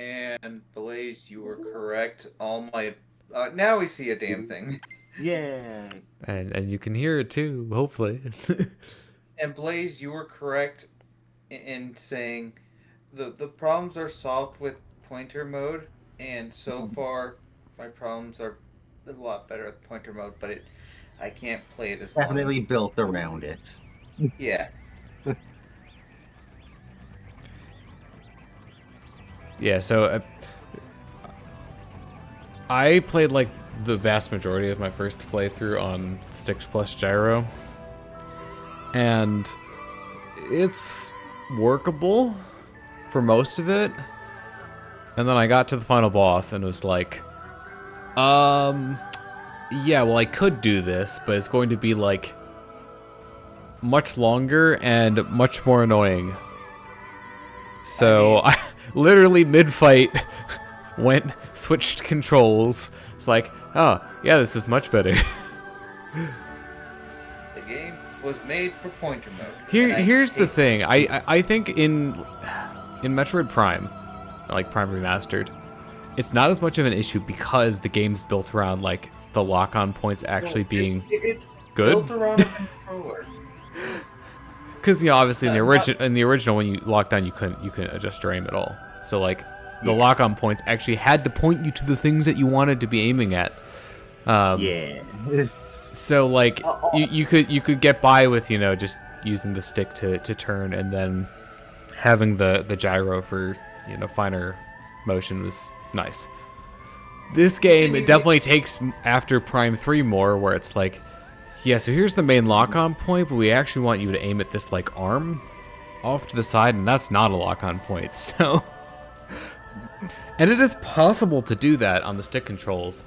And Blaze, you were correct. All my now we see a damn thing. Yay. And you can hear it too, hopefully. And Blaze, you were correct in saying the problems are solved with pointer mode, and so far my problems are a lot better with pointer mode, but I can't play it as long. Definitely built around it. Yeah. Yeah, so I played like the vast majority of my first playthrough on sticks plus gyro, and it's workable for most of it. And then I got to the final boss and was like, yeah, well, I could do this, but it's going to be like much longer and much more annoying. So I literally mid-fight switched controls. It's like, oh, yeah, this is much better. The game was made for pointer mode. Here's the thing. I think in Metroid Prime, like Prime Remastered, it's not as much of an issue because the game's built around like the lock-on points actually being it's good. built around a controller. Because obviously in the original when you locked on you couldn't adjust your aim at all. So like the lock-on points actually had to point you to the things that you wanted to be aiming at. Yeah. So like you could get by with just using the stick to turn, and then having the gyro for finer motion was nice. This game it definitely takes after Prime 3 more, where it's like, yeah, so here's the main lock-on point, but we actually want you to aim at this like arm off to the side, and that's not a lock-on point. So, and it is possible to do that on the stick controls,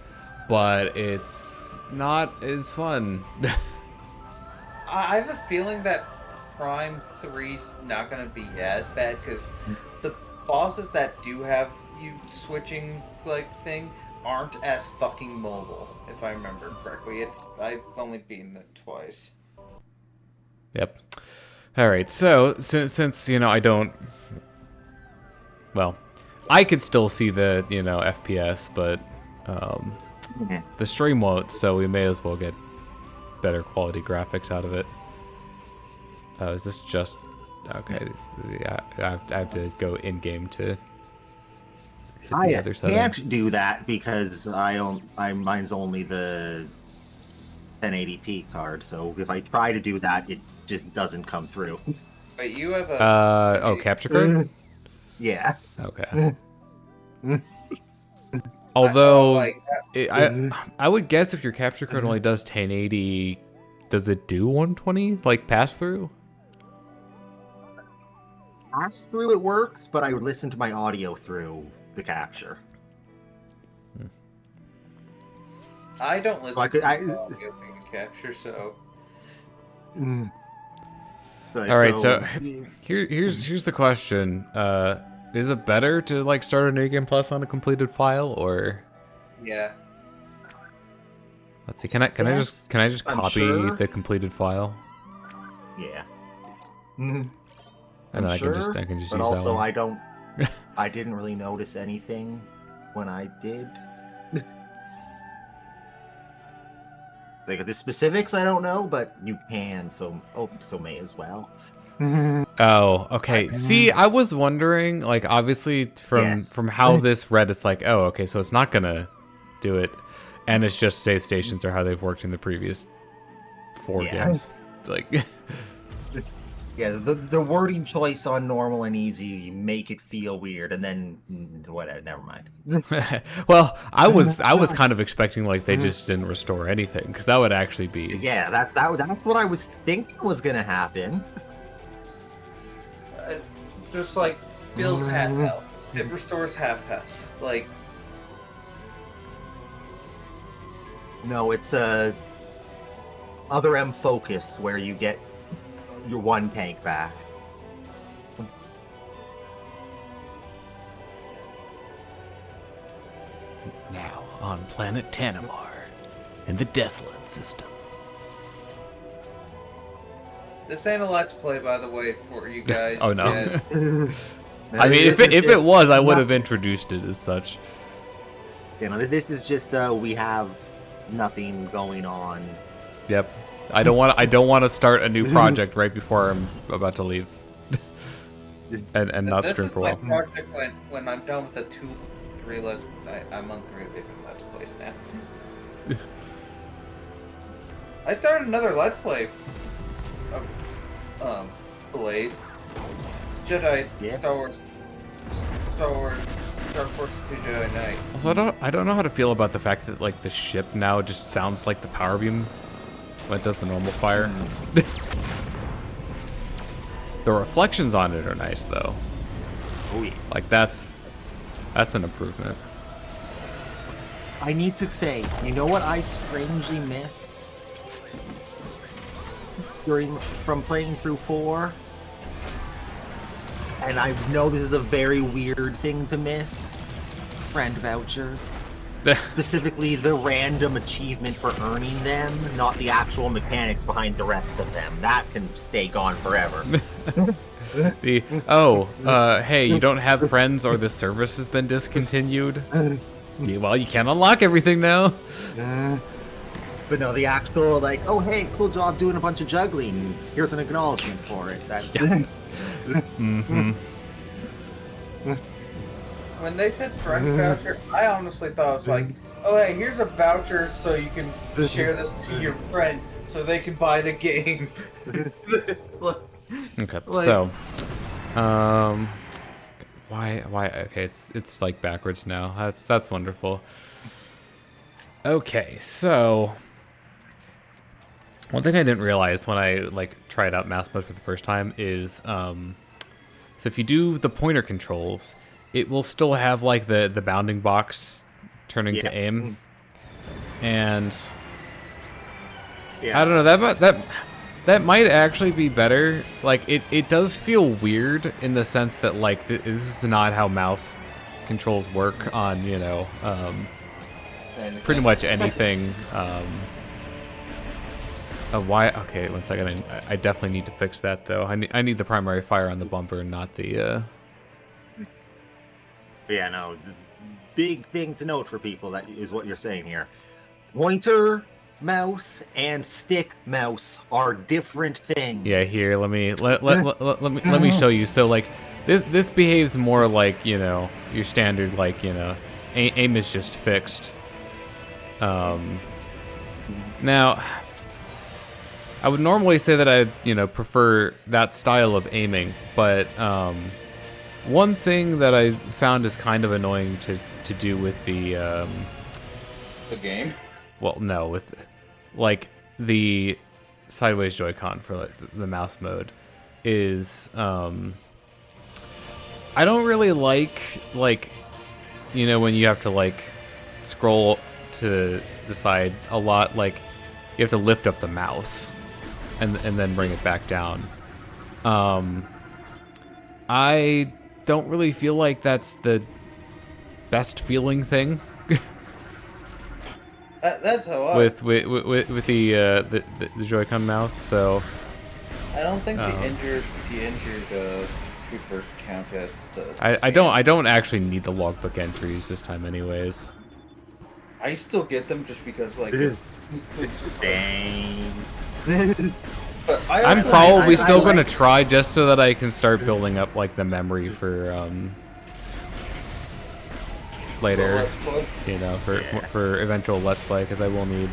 but it's not as fun. I have a feeling that Prime 3's not going to be as bad, because the bosses that do have you switching like thing aren't as fucking mobile, if I remember correctly. I've only beaten it twice. Yep. All right. So since I don't, well, I could still see the FPS, but the stream won't. So we may as well get better quality graphics out of it. Is this just okay? Yeah, I have to go in game to. I can't do that because mine's only the 1080p card. So if I try to do that, it just doesn't come through. Wait, you have a capture card? Yeah. Okay. Although I I would guess if your capture card only does 1080, does it do 120 like pass through? Pass through it works, but I would listen to my audio through the capture. I don't listen to the audio through the capture, so. All right, so here's the question: is it better to like start a new game plus on a completed file, or? Yeah. Let's see. Can I just copy the completed file? Yeah. And then I can just use that one. But also, I didn't really notice anything when I did. Like the specifics, I don't know, but you can, so may as well. Oh, okay. See, I was wondering, like, obviously from how this read, it's like, oh, okay, so it's not gonna do it, and it's just save stations are how they've worked in the previous 4 games. Like, yeah, the wording choice on normal and easy make it feel weird, and then whatever, never mind. Well, I was kind of expecting like they just didn't restore anything, because that would actually be that's what I was thinking was gonna happen. Just like fills half health. It restores half health. Like. No, it's a other M focus where you get your one tank back. Now on planet Tanamar in the Desolate system. This ain't a Let's Play, by the way, for you guys. Oh no. I mean, if it was, I would have introduced it as such. You know, this is just we have nothing going on. Yep. I don't want to start a new project right before I'm about to leave. and not stream for a while. This is my project when I'm done with the 3 let's. I'm on 3 different let's plays now. I started another let's play. Blaze. Jedi. Yeah. Star Wars. Dark Force 2 Jedi Knight. Also, I don't know how to feel about the fact that like the ship now just sounds like the power beam when it does the normal fire. The reflections on it are nice though. Oh yeah. Like that's an improvement. I need to say, you know what I strangely miss from playing through 4? And I know this is a very weird thing to miss. Friend vouchers. Specifically the random achievement for earning them, not the actual mechanics behind the rest of them. That can stay gone forever. Hey, you don't have friends or the service has been discontinued? Well, you can't unlock everything now. But no, the actual, like, oh, hey, cool job doing a bunch of juggling. Here's an acknowledgement for it. When they said friend voucher, I honestly thought it was like, oh, hey, here's a voucher so you can share this to your friends so they can buy the game. Okay, so, why? Okay, it's like backwards now. That's wonderful. Okay, so one thing I didn't realize when I like tried out mouse mode for the first time is, so if you do the pointer controls, it will still have like the bounding box turning to aim, and I don't know, that might actually be better. Like it does feel weird in the sense that like this is not how mouse controls work on pretty much anything. Why? Okay, 1 second. I definitely need to fix that though. I need the primary fire on the bumper and not the. Yeah, no. The big thing to note for people that is what you're saying here. Pointer mouse and stick mouse are different things. Yeah, here. Let me show you. So like this behaves more like your standard like aim is just fixed. Now, I would normally say that I prefer that style of aiming, but one thing that I found is kind of annoying to do with the game. Well, no, with like the sideways Joy-Con for like the mouse mode is I don't really like when you have to like scroll to the side a lot, like you have to lift up the mouse and then bring it back down. I don't really feel like that's the best feeling thing. That's how I... with the Joy-Con mouse. So I don't think the injured troopers count as the. I don't actually need the logbook entries this time, anyways. I still get them just because like. Same. But I'm probably still going to try just so that I can start building up like the memory for later, for eventual Let's Play, because I will need.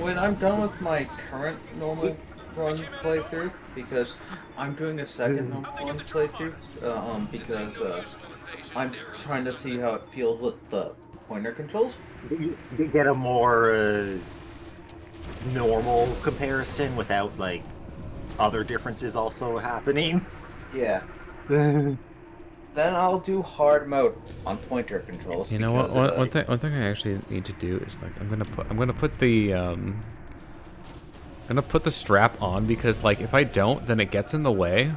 When I'm done with my current normal run playthrough, because I'm doing a second normal run playthrough, because I'm trying to see how it feels with the pointer controls. You get a more normal comparison without like other differences also happening. Yeah. Then I'll do hard mode on pointer controls. You know what? One thing I actually need to do is like I'm gonna put the strap on, because like if I don't, then it gets in the way,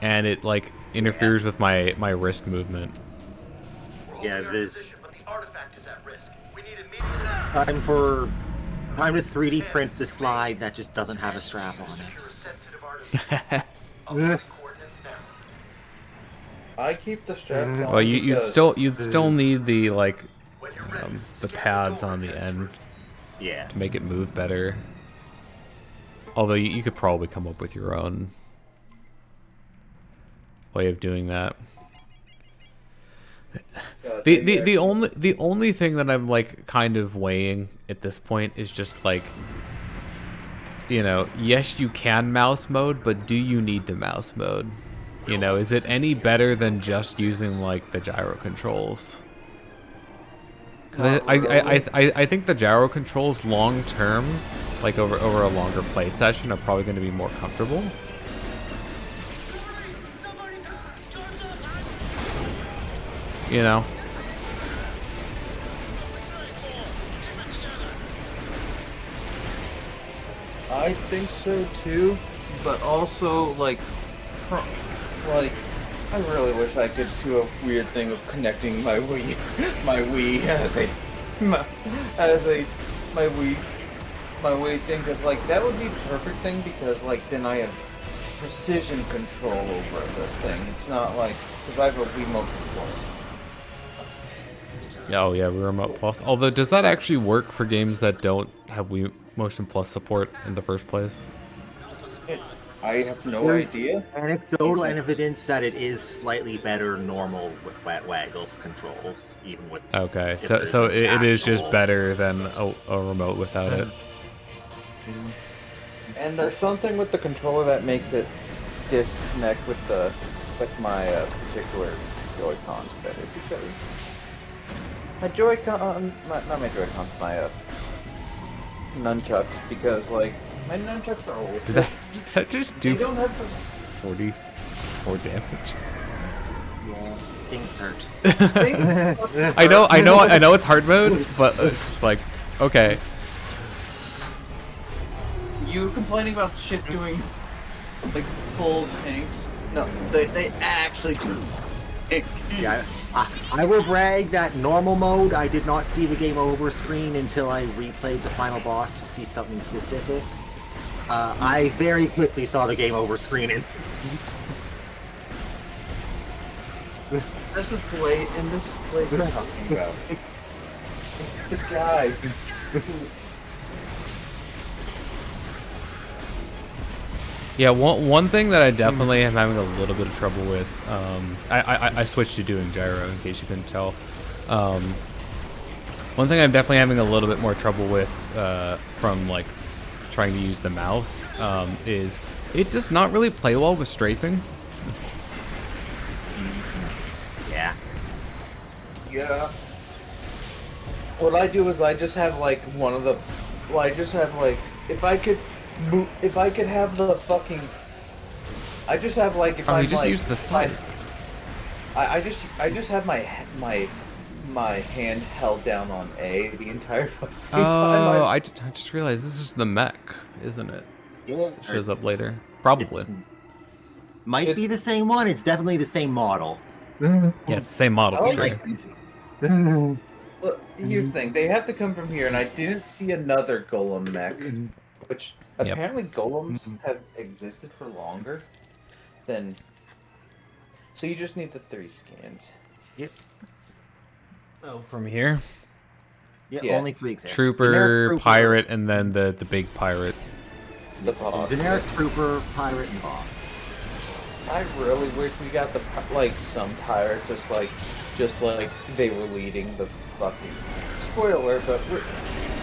and it like interferes with my wrist movement. Yeah, this time to 3D print the slide that just doesn't have a strap on it. I keep the strap on. Well, you'd still need the like the pads on the end. Yeah. To make it move better. Although you could probably come up with your own way of doing that. The only thing that I'm like kind of weighing at this point is just like, you know, yes you can mouse mode, but do you need the mouse mode? You know, is it any better than just using like the gyro controls? Because I think the gyro controls long term, like over a longer play session, are probably going to be more comfortable. You know. I think so too, but also like I really wish I could do a weird thing of connecting my Wii my Wii thing, because like that would be the perfect thing, because like then I have precision control over the thing. It's not like, because I have a Wiimote Plus. Yeah, oh yeah, Wii Remote Plus. Although, does that actually work for games that don't have Wii Motion Plus support in the first place? I have no idea. Anecdotal evidence that it is slightly better normal with Waggle's controls, even with. Okay, so it is just better than a remote without it. And there's something with the controller that makes it disconnect with my particular Joy-Cons better, because my Joy-Con, not my Joy-Cons, my nunchucks, because like my nunchucks are old. Did that just do don't have 44 damage? Yeah, things hurt. I know it's hard mode, but it's just like, okay. You complaining about shit doing like full tanks? No, they actually do. Yeah, I will brag that normal mode, I did not see the game over screen until I replayed the final boss to see something specific. I very quickly saw the game over screen and this is Blade, and this is Blade we're talking about. This is the guy. Yeah, one thing that I definitely am having a little bit of trouble with, I switched to doing gyro in case you couldn't tell. One thing I'm definitely having a little bit more trouble with from like trying to use the mouse is it does not really play well with strafing. yeah. Yeah. What I do is I just have like one of the, well, I just have like, if I could have the fucking, I just have like, if you just use the scythe. I just have my hand held down on A the entire fucking time. Oh, I just realized this is the mech, isn't it? Yeah. It shows up later. Probably. Might be the same one. It's definitely the same model. Yeah, it's the same model for sure. Well, here's the thing. They have to come from here, and I didn't see another golem mech, which apparently golems have existed for longer than... So you just need the 3 scans. Yep. Oh, from here? Yeah, only 3 exist. Trooper, pirate, and then the big pirate. The boss. Generic trooper, pirate, and boss. I really wish we got the some pirates just like they were leading the fucking spoiler, but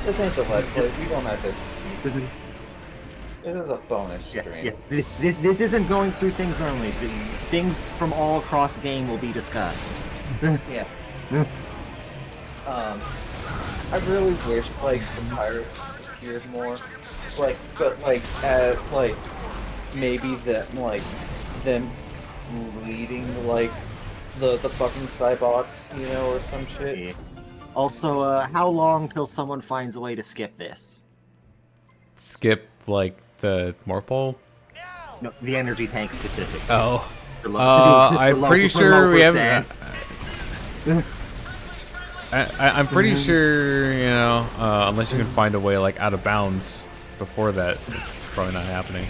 this ain't the let's play. We don't have this. This is a bonus stream. Yeah. This isn't going through things normally. Things from all across the game will be discussed. Yeah. I really wish the pirates appeared more, but maybe that them leading the fucking Cybots, or some shit. Yeah. Also, how long till someone finds a way to skip this? Skip the morph ball? No, the energy tank specific. Oh. I'm pretty sure we haven't. I'm pretty sure, unless you can find a way out of bounds before that, it's probably not happening.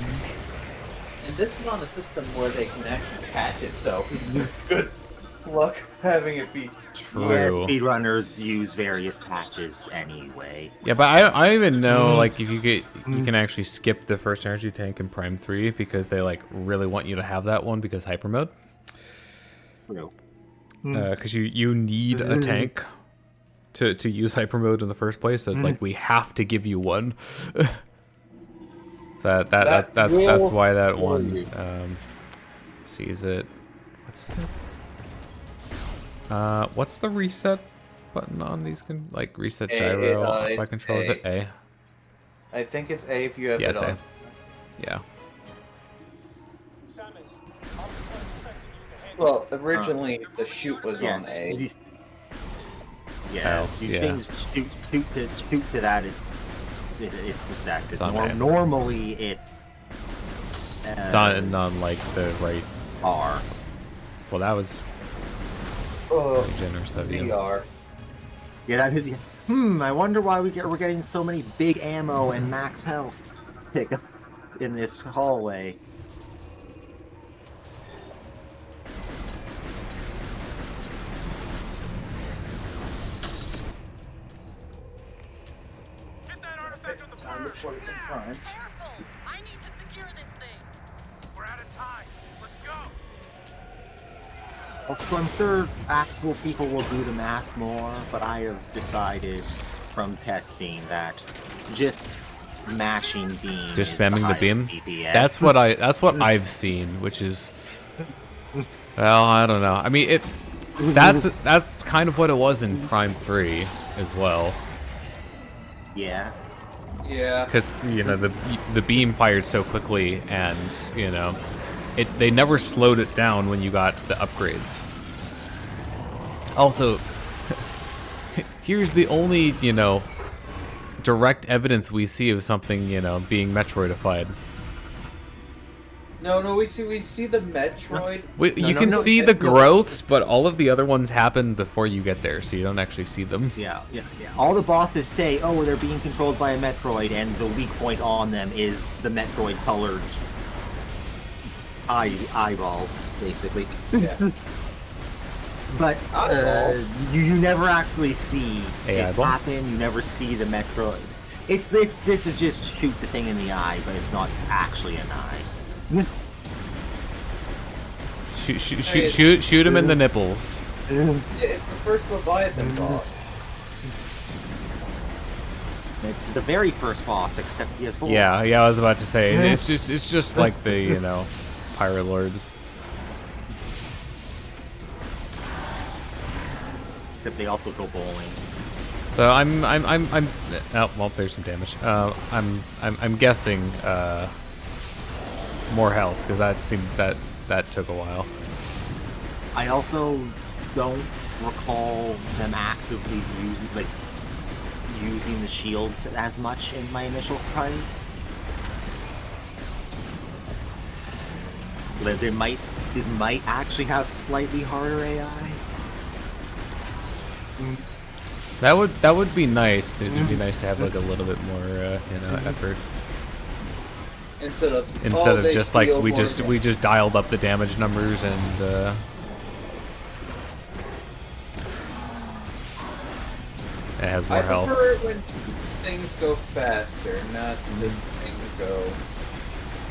this is on a system where they can actually patch it, so good luck having it be True. Yeah, speedrunners use various patches anyway. Yeah, but I don't even know like if you can actually skip the first energy tank in Prime 3 because they like really want you to have that one because hyper mode. True. Because you need a tank to use hyper mode in the first place. So it's like we have to give you one. So that's why that one. See, is it? What's the reset button on these? Like reset gyro by control? Is it A? I think it's A if you have Yeah, it it's on. A. Yeah. Well, originally the shoot was on A. Yeah, things shoot to that. It's with that. It's on A. Normally it. It's on like the right R. Well, that was generous of you. ZR. Yeah, that is. I wonder why we're getting so many big ammo and max health pickups in this hallway. Get that artifact on the perch! Careful! I need to secure this thing! We're out of time. Let's go! So I'm sure actual people will do the math more, but I have decided from testing that just smashing beam, Just is spamming the beam. DPS. That's what I've seen, which is, well, I don't know. I mean, that's kind of what it was in Prime 3 as well. Yeah. Yeah. Because the beam fired so quickly, and they never slowed it down when you got the upgrades. Also, here's the only direct evidence we see of something being Metroidified. No, we see the Metroid. You can see the growths, but all of the other ones happen before you get there, so you don't actually see them. Yeah. All the bosses say, "Oh, they're being controlled by a Metroid," and the weak point on them is the Metroid-colored eyeballs, basically. Yeah. But you never actually see it eyeball? happen. You never see the Metroid. This is just shoot the thing in the eye, but it's not actually an eye. Shoot him in the nipples. It's the first Leviathan boss. It's the very first boss, except he has four. Yeah, I was about to say it's just like the pirate lords. Except they also go bowling. So I'm oh well, there's some damage. I'm guessing more health because that took a while. I also don't recall them actively using the shields as much in my initial fight. It might actually have slightly harder AI. That would be nice. It would be nice to have like a little bit more effort. Instead of just like we just dialed up the damage numbers and it has more health. I prefer it when things go faster, not just things go.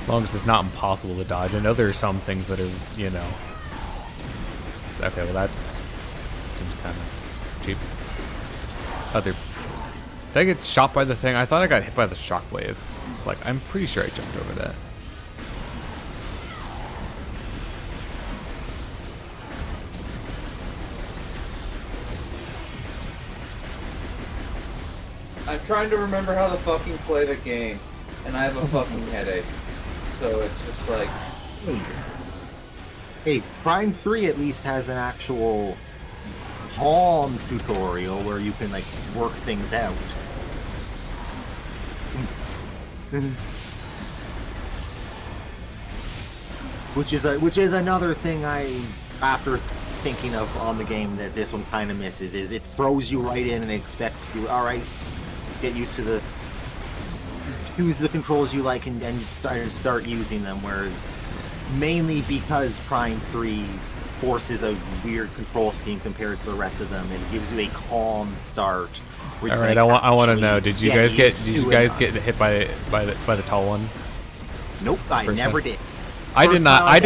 As long as it's not impossible to dodge. I know there are some things that are okay, well that seems kind of cheap. Did I get shot by the thing? I thought I got hit by the shockwave. It's like, I'm pretty sure I jumped over that. I'm trying to remember how to fucking play the game, and I have a fucking headache. So it's just like... Hey, Prime 3 at least has an actual calm tutorial where you can, like, work things out. Which is another thing after thinking of on the game that this one kind of misses, is it throws you right in and expects you, alright, get used to choose the controls you like and start using them, whereas mainly because Prime 3 forces a weird control scheme compared to the rest of them, and gives you a calm start. All right, I want to know. Did you guys get hit by the tall one? Nope, I never did. I did not. I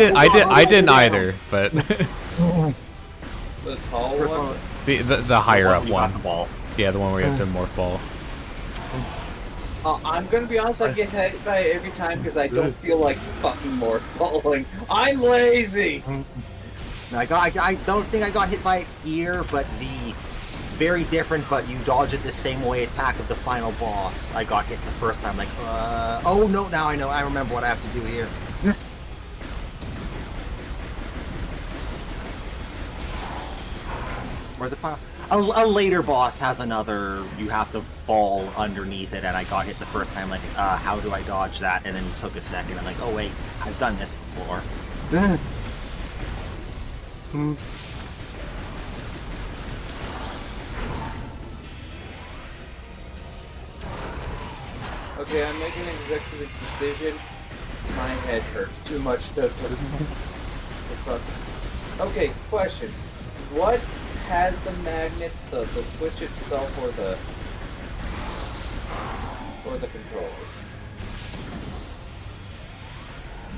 didn't either. But The tall one. The higher up one. The ball. Yeah, the one where you have to morph ball. I'm gonna be honest, I get hit by it every time because I don't feel like fucking morph balling. I'm lazy! I don't think I got hit by it here, but the very different, but you dodge it the same way attack of the final boss. I got hit the first time, like, oh no, now I know, I remember what I have to do here. Where's the final? A later boss has another, you have to fall underneath it, and I got hit the first time, like, how do I dodge that? And then it took a second, I'm like, oh wait, I've done this before. Okay, I'm making an executive decision. My head hurts too much to fuck. Okay, question. What has the magnets, the switch itself, or the controllers?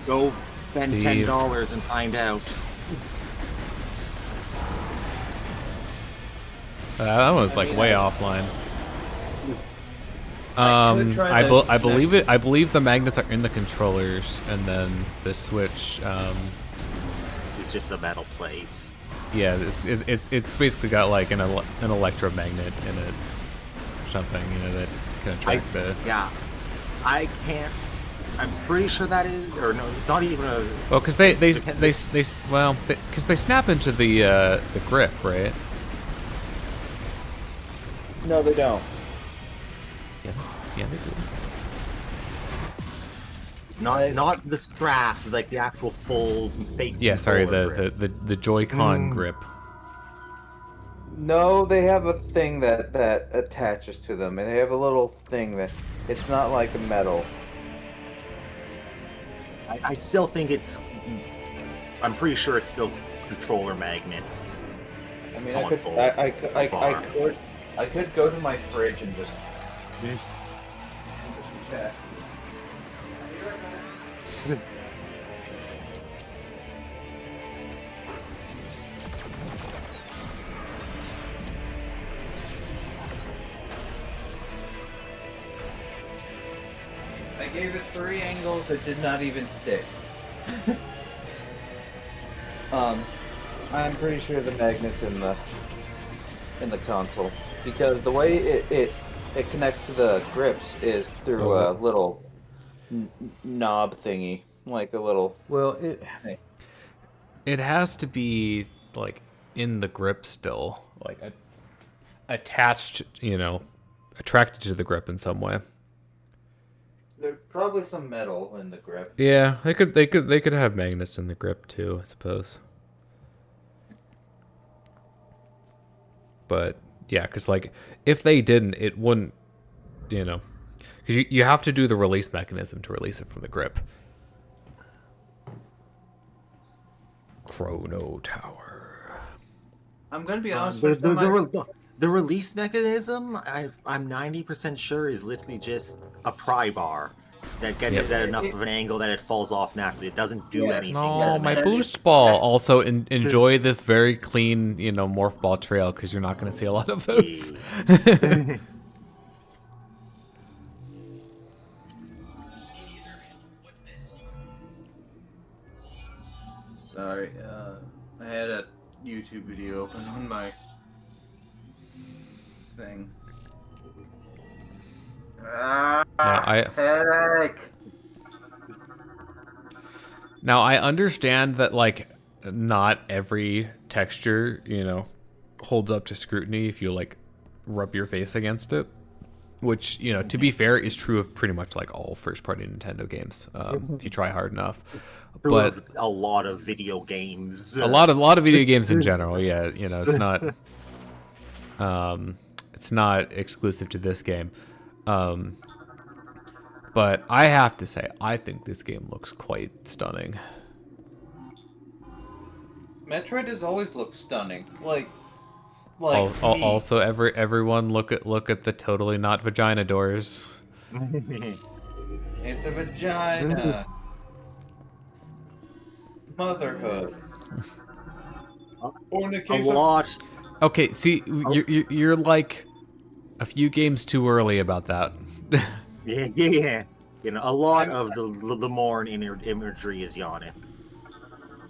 Go spend $10 and find out. That was like way offline. I believe it. I believe the magnets are in the controllers, and then the switch. It's just a metal plate. Yeah, it's basically got like an electromagnet in it, or something. You know, that can attract the. Yeah, I can't. I'm pretty sure that is, or no, it's not even a. Well, because because they snap into the grip, right? No, they don't. Yeah, they do. Not the strap, like the actual full fake. Yeah, sorry, grip. the Joy-Con grip. No, they have a thing that attaches to them, and they have a little thing that it's not like metal. I still think it's. I'm pretty sure it's still controller magnets. I mean, console, I could go to my fridge and just. check. I gave it 3 angles, it did not even stick. I'm pretty sure the magnet's in the console, because the way it connects to the grips is through a little knob thingy, like a little. Well, it has to be like in the grip still, like attached, attracted to the grip in some way. There's probably some metal in the grip. Yeah, they could have magnets in the grip too, I suppose. But yeah, because like if they didn't, it wouldn't, because you have to do the release mechanism to release it from the grip. Chrono Tower. I'm gonna be honest. The release mechanism, I'm 90% sure is literally just a pry bar that gets it at enough of an angle that it falls off naturally. It doesn't do anything. No, my boost ball. Also, enjoy this very clean, morph ball trail, because you're not going to see a lot of those. Sorry, I had a YouTube video open on my thing. Headache. Now I understand that like not every texture, holds up to scrutiny if you like rub your face against it. Which, to be fair, is true of pretty much like all first-party Nintendo games. If you try hard enough, but a lot of video games, a lot of video games in general, yeah, it's not exclusive to this game. But I have to say, I think this game looks quite stunning. Metroid has always looked stunning. Like Also, everyone look at the totally not vagina doors. It's a vagina. Motherhood. Or in the A case of lot. Okay, see, you're like a few games too early about that. Yeah. You know, a lot I'm- of the Morn imagery is yawning.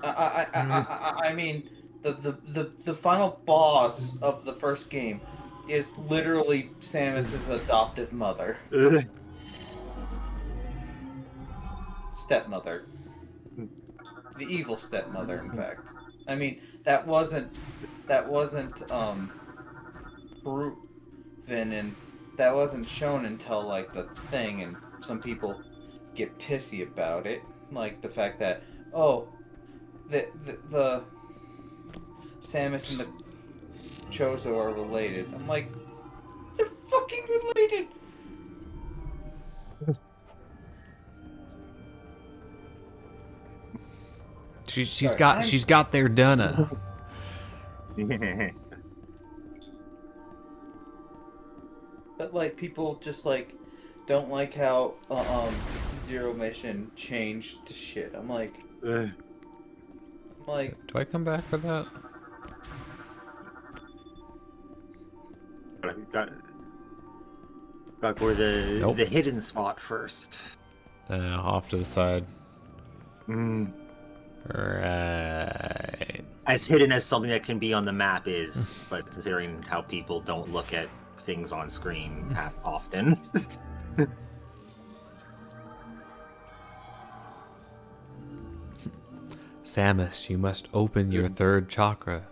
I mean, the final boss of the first game is literally Samus's adoptive mother, stepmother, the evil stepmother. In fact, I mean that wasn't proven and that wasn't shown until like the thing, and some people get pissy about it, like the fact that oh the Samus and the Chozo are related. I'm like, they're fucking related. She's Sorry, got their Dunna. but like people just like don't like how Zero Mission changed to shit. I'm like, Do I come back for that? Got for Nope. the hidden spot first. Off to the side. Mm. Right. As hidden as something that can be on the map is, but considering how people don't look at things on screen that often. Samus, you must open your third chakra.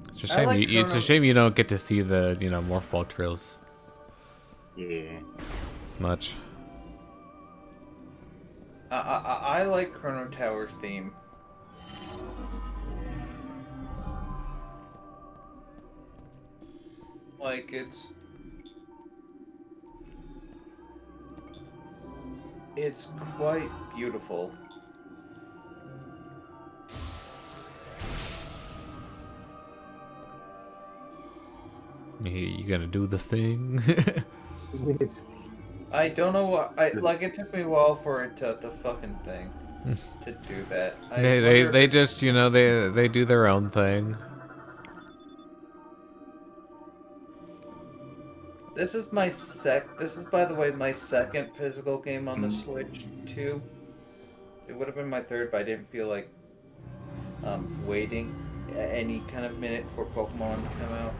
It's a shame. like It's a shame you don't get to see the morph ball trails Yeah. as much. I like Chrono Tower's theme. Like it's quite beautiful. You gonna do the thing? I don't know what it took me a while for it to the fucking thing to do that. They just they do their own thing. This is by the way my second physical game on the Switch too. It would have been my third, but I didn't feel like waiting any kind of minute for Pokemon to come out.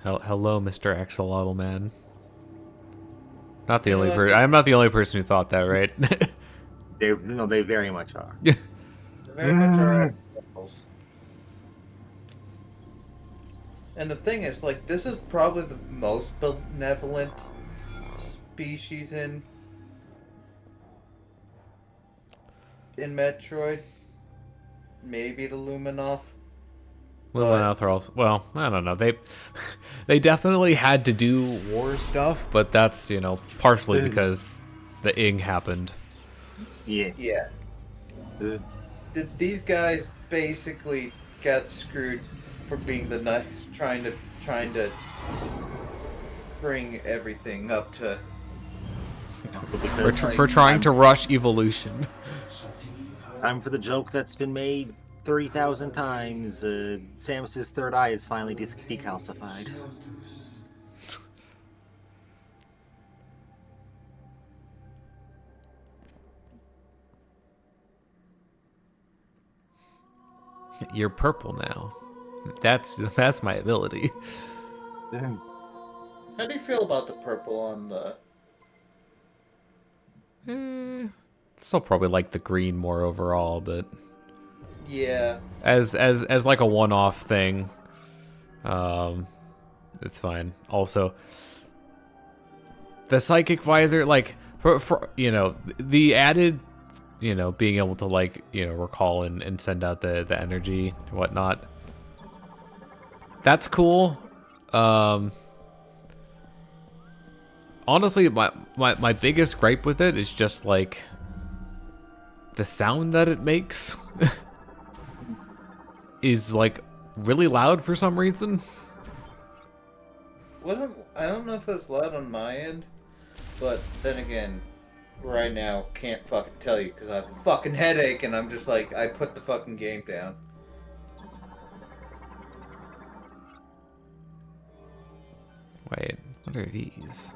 Hello, Mr. Axolotl Man. Not the only person. I'm not the only person who thought that, right? They very much are. They very much are assholes. And the thing is, like, this is probably the most benevolent species in Metroid. Maybe the Luminoth. Luminoth are also, well, I don't know. They definitely had to do war stuff, but that's partially because the Ing happened. Yeah. Yeah. These guys basically got screwed for being the nice, trying to bring everything up to. For trying to rush evolution. Time for the joke that's been made 30,000 times. Samus's third eye is finally decalcified. You're purple now. That's my ability. How do you feel about the purple on the? Still probably like the green more overall, but Yeah. as like a one-off thing, it's fine. Also, the psychic visor, like for you know, the added, you know, being able to like, you know, recall and send out the energy and whatnot. That's cool. Honestly, my biggest gripe with it is just like the sound that it makes is like really loud for some reason. I don't know if it was loud on my end, but then again, right now can't fucking tell you because I have a fucking headache and I'm just like I put the fucking game down. Wait, what are these?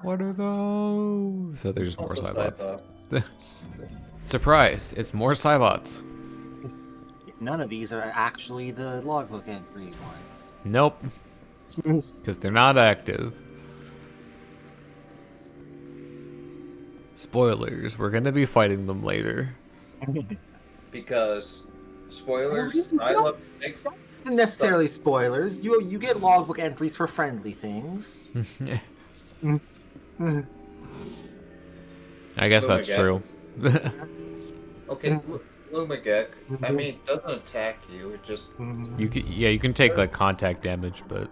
What are those? So there's more Cybots. Surprise! It's more Cybots. None of these are actually the logbook entry ones. Nope. Because they're not active. Spoilers, we're gonna be fighting them later. Because spoilers, Psylocke makes. It's necessarily spoilers. You get logbook entries for friendly things. I guess that's true. Okay, Lumagek. I mean, it doesn't attack you. It just you can take like contact damage, but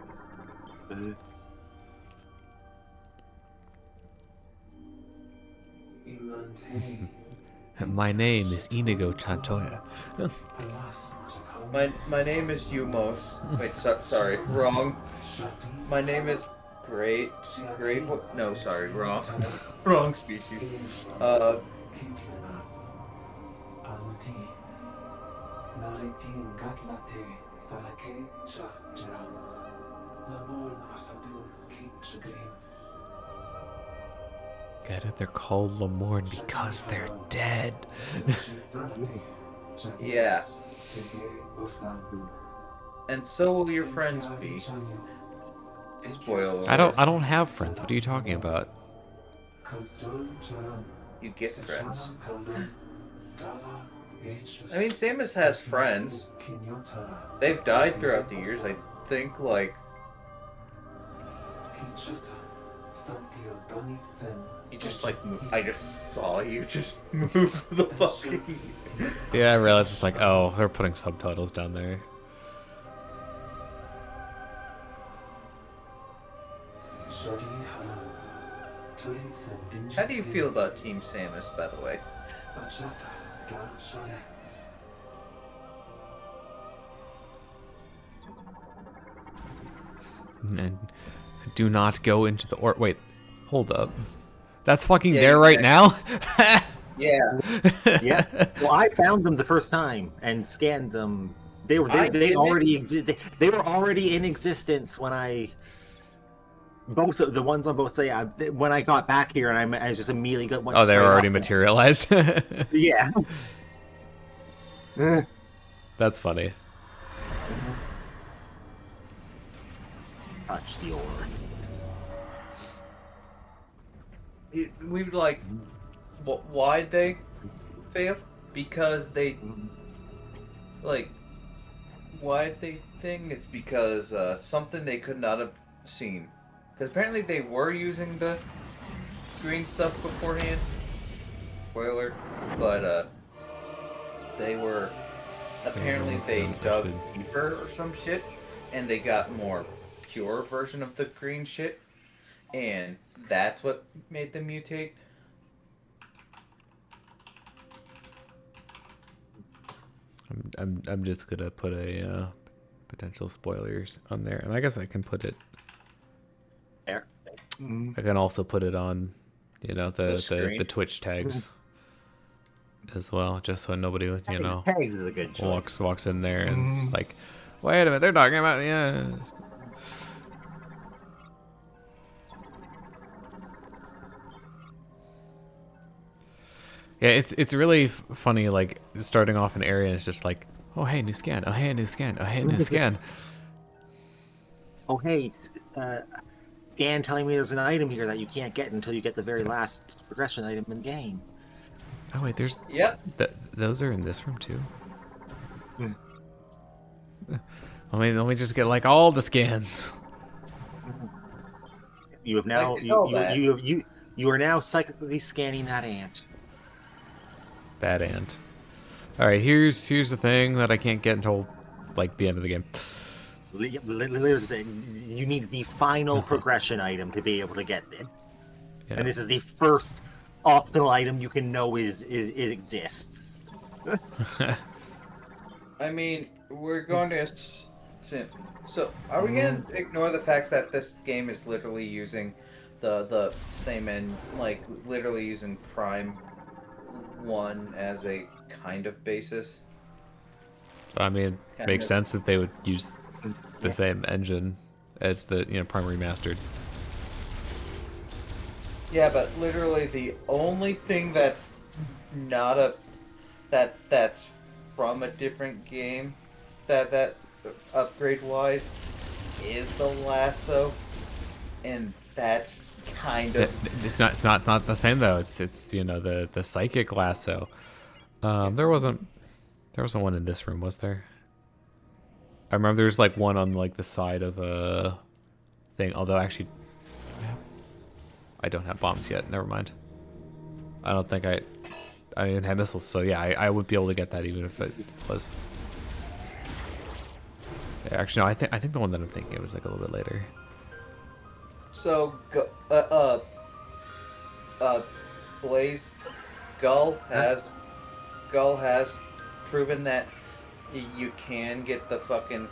my name is Inigo Chantoya. my name is Yumos. Wait, sorry, wrong. My name is Great. No, sorry, wrong. Wrong species. Get it? They're called Lamorne because they're dead. Yeah. And so will your friends be. Spoiler. I don't have friends. What are you talking about? You get friends. I mean, Samus has friends. They've died throughout the years. I think, like... You just, like, I just saw you just move the fucking... Yeah, I realized it's like, oh, they're putting subtitles down there. How do you feel about Team Samus, by the way? And do not go into the wait, hold up. That's fucking there right now? Yeah. Yeah. Well, I found them the first time and scanned them. They already exist. They were already in existence when I both of the ones on both say when I got back here and I just immediately got one. Oh, they were already materialized. Yeah. That's funny. Touch the orb. We'd like, why'd they fail? Because they, like, why'd they think it's because something they could not have seen. Because apparently they were using the green stuff beforehand. Spoiler. But they were, apparently they dug deeper or some shit. And they got more pure version of the green shit. And that's what made them mutate. I'm just gonna put a potential spoilers on there, and I guess I can put it there. I can also put it on, you know, the Twitch tags as well, just so nobody, you know, tags is a good choice. walks in there and it's like, wait a minute, they're talking about Yeah, it's really funny, like, starting off an area, it's just like, oh, hey, new scan. Oh, hey, new scan. Oh, hey, new scan. Oh, hey, scan telling me there's an item here that you can't get until you get the very last progression item in game. Oh, wait, there's... Yep. Those are in this room, too? Let me just get, like, all the scans. You have now you are now psychically scanning that ant. That ant. All right, here's the thing that I can't get until like the end of the game. You need the final progression item to be able to get this, Yeah. and this is the first optional item you can know it exists. I mean, we're going to. So, are we going to ignore the fact that this game is literally using the same end, like literally using Prime 1 as a kind of basis? I mean, it makes sense that they would use the same engine as the Prime Remastered. Yeah, but literally the only thing that's not that's from a different game that upgrade wise is the lasso, and that's kind of It's not the same though. It's the psychic lasso. There wasn't one in this room, was there? I remember there's like one on like the side of a thing. Although actually, I don't have bombs yet. Never mind. I don't think I didn't have missiles, so yeah, I would be able to get that even if it was. Yeah, actually, no. I think the one that I'm thinking of is like a little bit later. so Blaze Gull has proven that you can get the fucking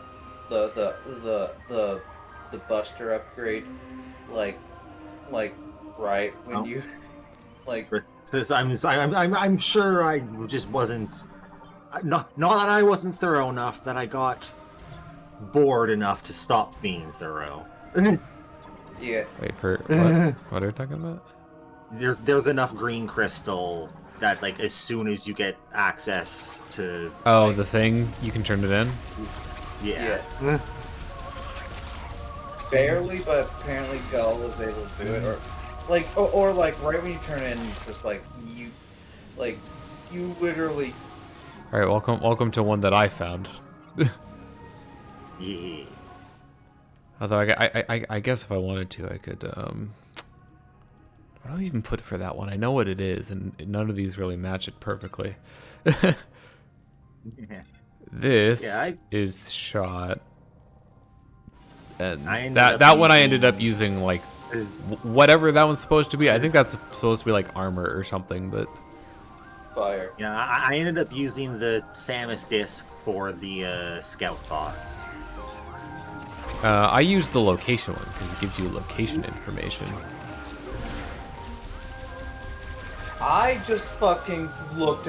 the Buster upgrade like right when you like. I'm sure I just wasn't. Not that I wasn't thorough enough that I got bored enough to stop being thorough. Yeah. Wait for what? What are we talking about? There's enough green crystal that like as soon as you get access to The thing you can turn it in. Yeah. Barely, but apparently Gull was able to do it, or like right when you turn in, just like you literally. All right, welcome to one that I found. Yeah. Although I guess if I wanted to, I could. What do I even put for that one? I know what it is, and none of these really match it perfectly. This is shot, and that one I ended up using like whatever that one's supposed to be. I think that's supposed to be like armor or something, but. Fire. Yeah, I ended up using the Samus disc for the scout bots. I used the location one because it gives you location information. I just fucking looked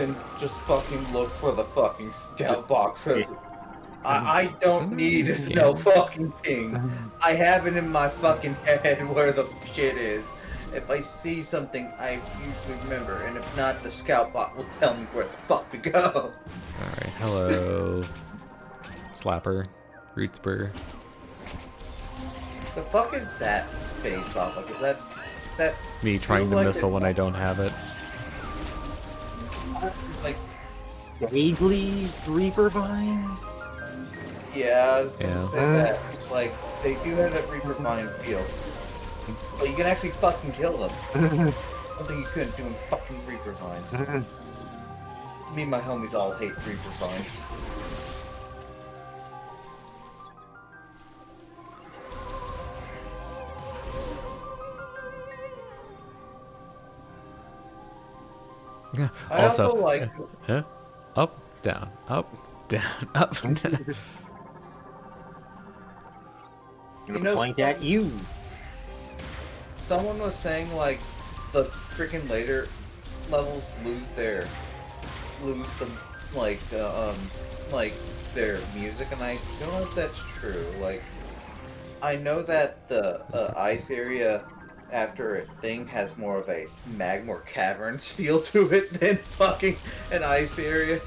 for the fucking scout box because I don't need no fucking thing. I have it in my fucking head where the shit is. If I see something, I usually remember, and if not, the scout bot will tell me where the fuck to go. Alright, hello. Slapper. Rootspur. The fuck is that based off of? That Me trying to missile when I don't have it. Like, vaguely Reaper Vines? yeah, I was gonna say that. Like, they do have that Reaper Vine feel. But you can actually fucking kill them. Something you couldn't do in fucking Reaper Vines. Me and my homies all hate Reaper Vines. I also like... Up, down, up, down, up, down. I'm gonna point at you. Someone was saying, like, the freaking later levels lose their music, and I don't know if that's true. Like, I know that the ice area after a thing has more of a magma or caverns feel to it than fucking an ice area.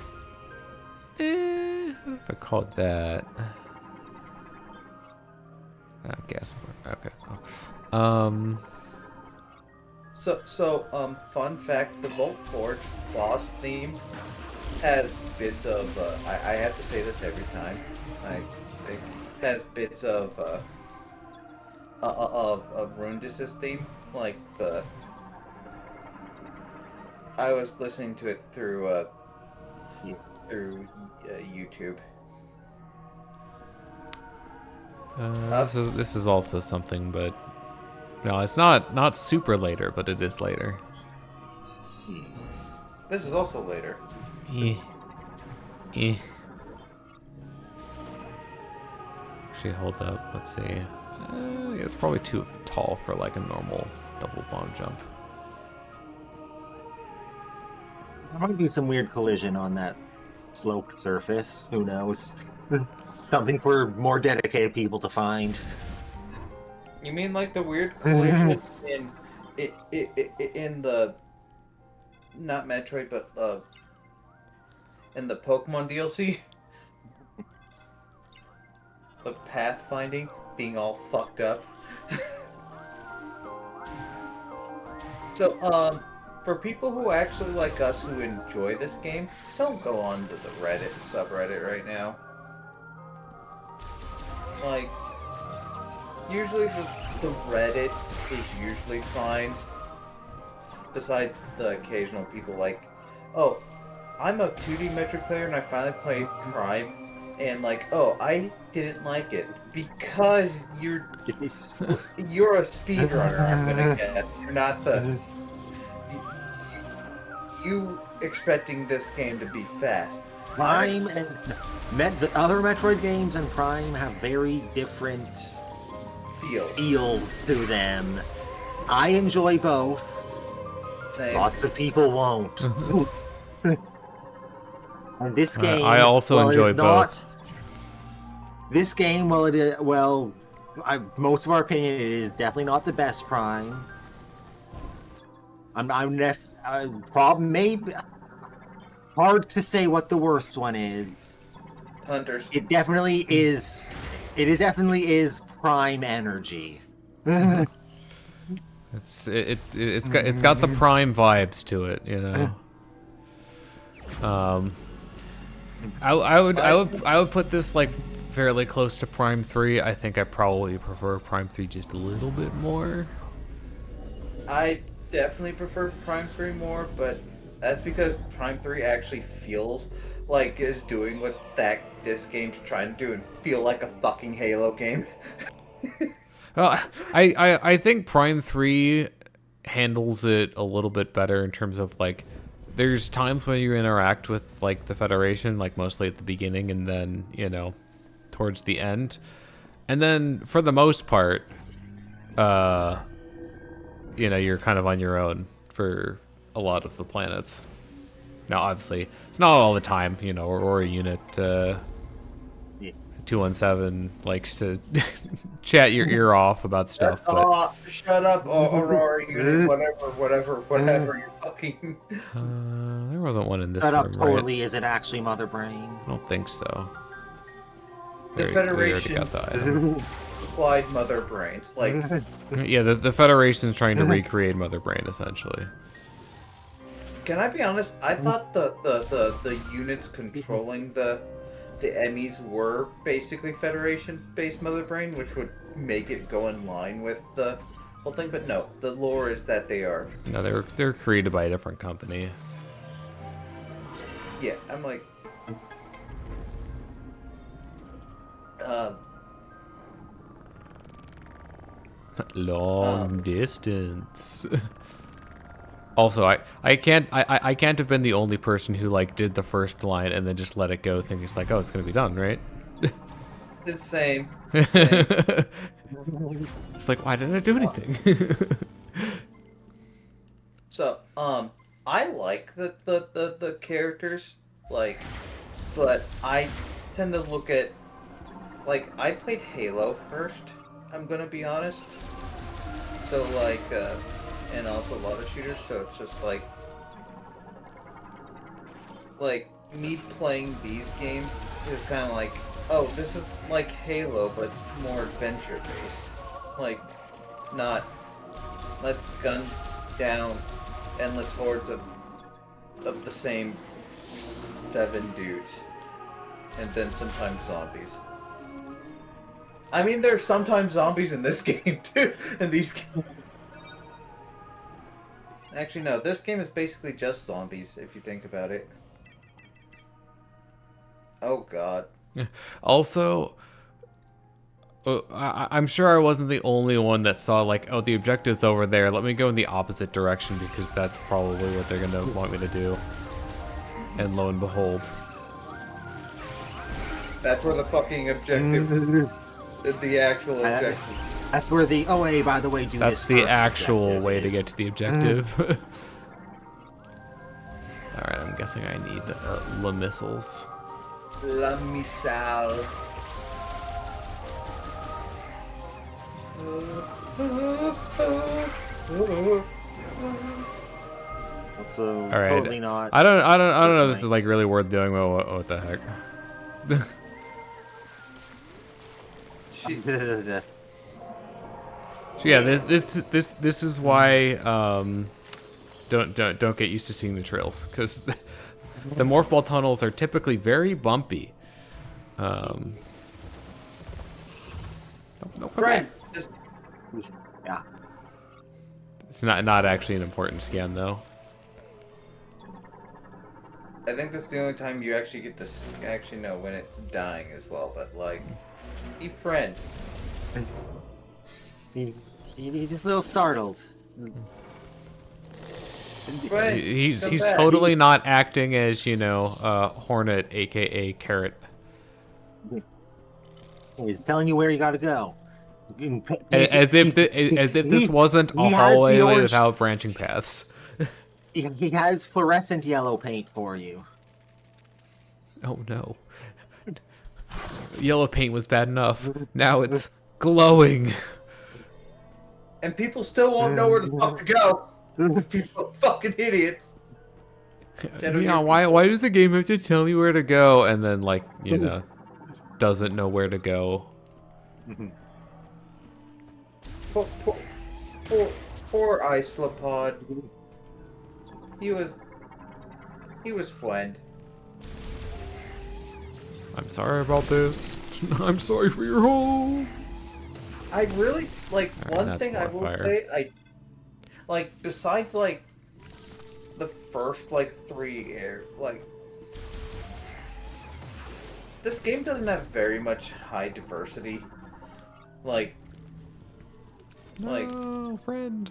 If I called that. Gas. Okay. Cool. So, fun fact: the Volt Forge boss theme has bits of. I have to say this every time. I think has bits of of Rundus's theme, like the. I was listening to it through YouTube. This is also something, but no, it's not super later, but it is later. This is also later. Actually, hold up. Let's see. Yeah, it's probably too tall for like a normal double bomb jump. There might be some weird collision on that sloped surface. Who knows? Something for more dedicated people to find. You mean like the weird collision in the not Metroid, but in the Pokemon DLC of pathfinding being all fucked up? So, for people who actually like us who enjoy this game, don't go on to the Reddit subreddit right now. Like, usually the Reddit is usually fine. Besides the occasional people like, oh, I'm a 2D Metroid player and I finally played Prime, and like, oh, I didn't like it because you're a speedrunner. I'm gonna guess you're not the you expecting this game to be fast. Prime and the other Metroid games and Prime have very different feels to them. I enjoy both. Same. Lots of people won't. And this game, I also enjoy both. This game, most of our opinion, it is definitely not the best Prime. Maybe hard to say what the worst one is. Hunters. It definitely is. It definitely is Prime energy. It's got the Prime vibes to it, you know. I would put this like fairly close to Prime 3. I think I probably prefer Prime 3 just a little bit more. I definitely prefer Prime 3 more, but that's because Prime 3 actually feels like is doing what this game's trying to do and feel like a fucking Halo game. I think Prime 3 handles it a little bit better in terms of like there's times when you interact with like the Federation, like mostly at the beginning and then, you know, towards the end. And then for the most part, you know, you're kind of on your own for a lot of the planets. Now, obviously, it's not all the time, you know, or a unit 217 likes to chat your ear off about stuff. But shut up, or whatever you're fucking. There wasn't one in this Shut room, up, totally. right? Is it actually Mother Brain? I don't think so. The Federation supplied Mother Brains, like. Yeah, the Federation's trying to recreate Mother Brain essentially. Can I be honest? I thought the units controlling the Emmys were basically Federation-based Mother Brain, which would make it go in line with the whole thing. But no, the lore is that they are. No, they're created by a different company. Yeah, I'm like. Long distance. Also, I can't have been the only person who like did the first line and then just let it go, thinking it's like, oh, it's gonna be done, right? It's same. It's like, why didn't I do anything? So, I like the characters, like, but I tend to look at, like, I played Halo first, I'm gonna be honest. So, like, and also a lot of shooters, so it's just like me playing these games is kind of like, oh, this is like Halo, but it's more adventure based. Like, not let's gun down endless hordes of the same 7 dudes, and then sometimes zombies. I mean, there's sometimes zombies in this game too. In these games. Actually, no. This game is basically just zombies, if you think about it. Oh God. Also, I'm sure I wasn't the only one that saw like, oh, the objective's over there. Let me go in the opposite direction because that's probably what they're gonna want me to do. And lo and behold, That's where the fucking objective. The actual objective. That's where the hey, by the way, do that's this the actual way to is. get to the objective. All right, I'm guessing I need the missiles. La missile. So All right. totally not. I don't know. This is like really worth doing. What the heck? So yeah, this is why don't get used to seeing the trails, because the morph ball tunnels are typically very bumpy. Friend. Yeah. It's not actually an important scan though. I think this is the only time you actually get this. Actually, no, when it's dying as well. But like, friend. He's just a little startled. Friend, He's come back. totally not acting as, you know, Hornet, aka Carrot. He's telling you where you gotta go. As if this wasn't a hallway without branching paths. He has fluorescent yellow paint for you. Oh no. Yellow paint was bad enough. Now it's glowing. And people still won't know where the fuck to go. People are fucking idiots. Yeah, why does the game have to tell me where to go and then, like, you know, doesn't know where to go? Poor Isolapod. He was friend. I'm sorry about this. I'm sorry for your hole. I really like Alright, one thing I will fire. say. I like besides like the first like 3 air like this game doesn't have very much high diversity. No, friend.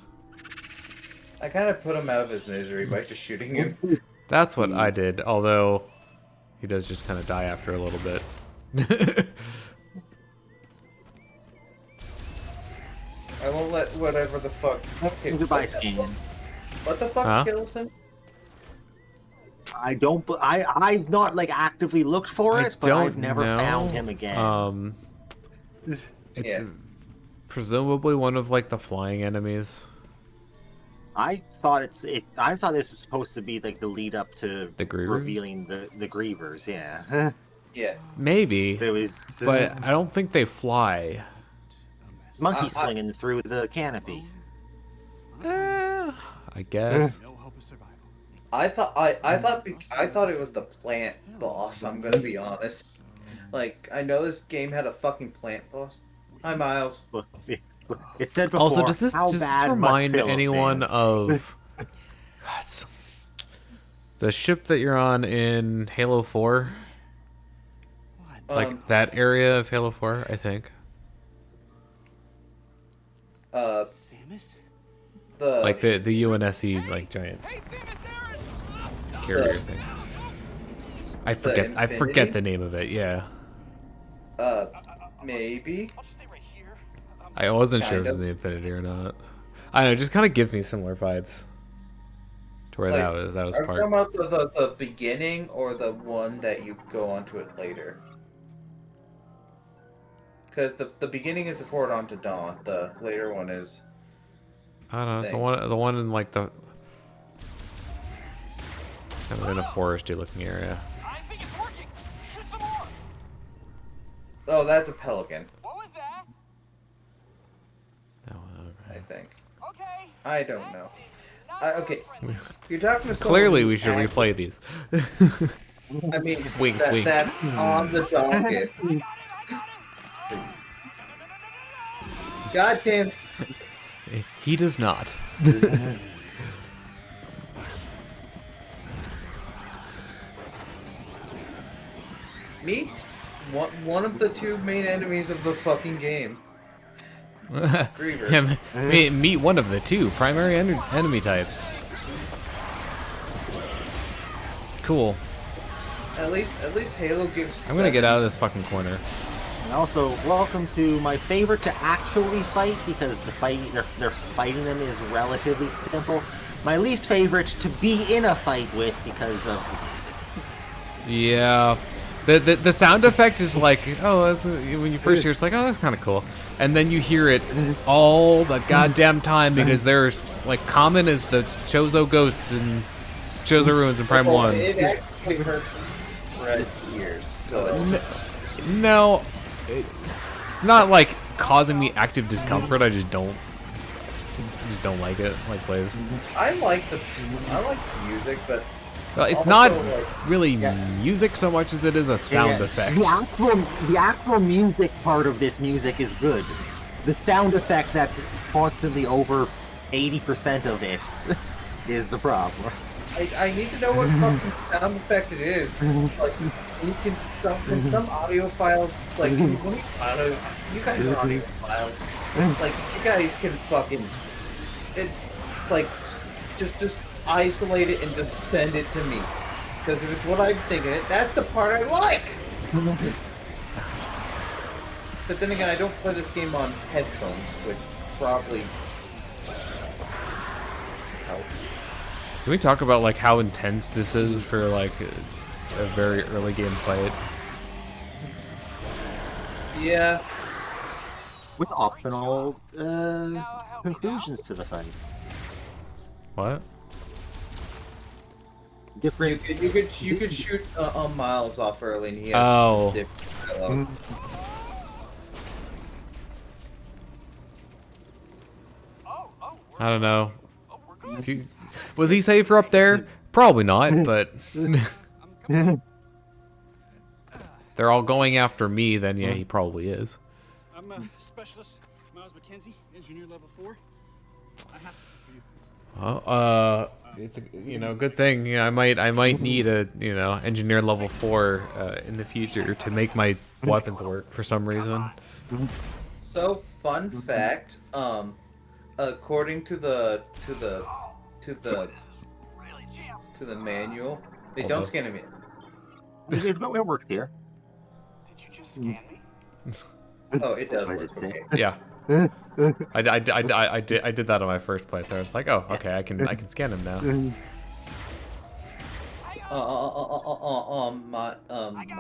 I kind of put him out of his misery by just shooting him. That's what I did, although he does just kind of die after a little bit. I won't let whatever the fuck. Okay, Goodbye, scan. What the fuck Huh? kills him? I've not like actively looked for it, but I've never found him again. It's Yeah. presumably one of like the flying enemies. I thought I thought this is supposed to be like the lead up to The Grievers? revealing the Grievers. Yeah. Yeah. Maybe, There was but I don't think they fly. monkey slinging through the canopy. I guess. I thought it was the plant boss. I'm gonna be honest. Like, I know this game had a fucking plant boss. Hi, Miles. It said before. Also, does this how bad remind must Phil have anyone been? of the ship that you're on in Halo 4? Like that area of Halo 4, I think. Samus? Like the UNSC like giant carrier thing. I forget Infinity? the name of it. Yeah, Maybe. I'll just stay right here. I wasn't sure if Kind it was of. the Infinity or not. I don't know, it just kind of gives me similar vibes to where Like, that was Are you talking part. about the beginning or the one that you go onto it later? Because the beginning is the Forward Onto Dawn. The later one is. I don't know. It's thing. the one in like the kind of in a foresty looking area. I think it's working. Shoot some more. Oh, that's a pelican, What was that? No, I think. Okay. I don't know. Now Okay, friendly. you're talking to someone Clearly, who we should act- replay these. I mean, Wink, wink. that's on the docket. God damn. He does not. Meet one of the two main enemies of the fucking game. Griever. Yeah, meet one of the two primary enemy types. Cool. At least Halo gives. I'm gonna get out of this fucking corner. And also, welcome to my favorite to actually fight, because the fight they're fighting them is relatively simple. My least favorite to be in a fight with because of. Yeah. The sound effect is like, oh, that's when you first hear it's like, oh, that's kind of cool. And then you hear it all the goddamn time because there's, like, common as the Chozo Ghosts and Chozo Ruins in Prime 1. It actually hurts red ears. So No, it's not, like, causing me active discomfort. I just don't like it, like Blaze. I like the music, but Well, it's also, not like, really music so much as it is a sound effect. The actual music part of this music is good. The sound effect that's constantly over 80% of it is the problem. I need to know what fucking sound effect it is. Like, you can some audio files, like, you guys are audio files. Like, you guys can fucking, just isolate it and just send it to me. Because if it's what I'm thinking, that's the part I like! But then again, I don't play this game on headphones, which probably helps. Can we talk about like how intense this is for like a very early game fight? Yeah. With optional conclusions to the fight. What? Different. You could shoot Miles off early, and he has Oh. different dialogue. I don't know. Was he safer up there? Probably not, but they're all going after me, then yeah, he probably is. I'm a specialist, Miles McKenzie, engineer level 4. I have something for you. It's a good thing. Yeah, I might need a engineer level 4 in the future to make my weapons work for some reason. So, fun fact, according to the manual, they don't scan him in. It worked here. Did you just scan me? Oh, it does What does work. it say? Okay. Yeah. I did that on my first playthrough. I was like, oh, okay, I can scan him now.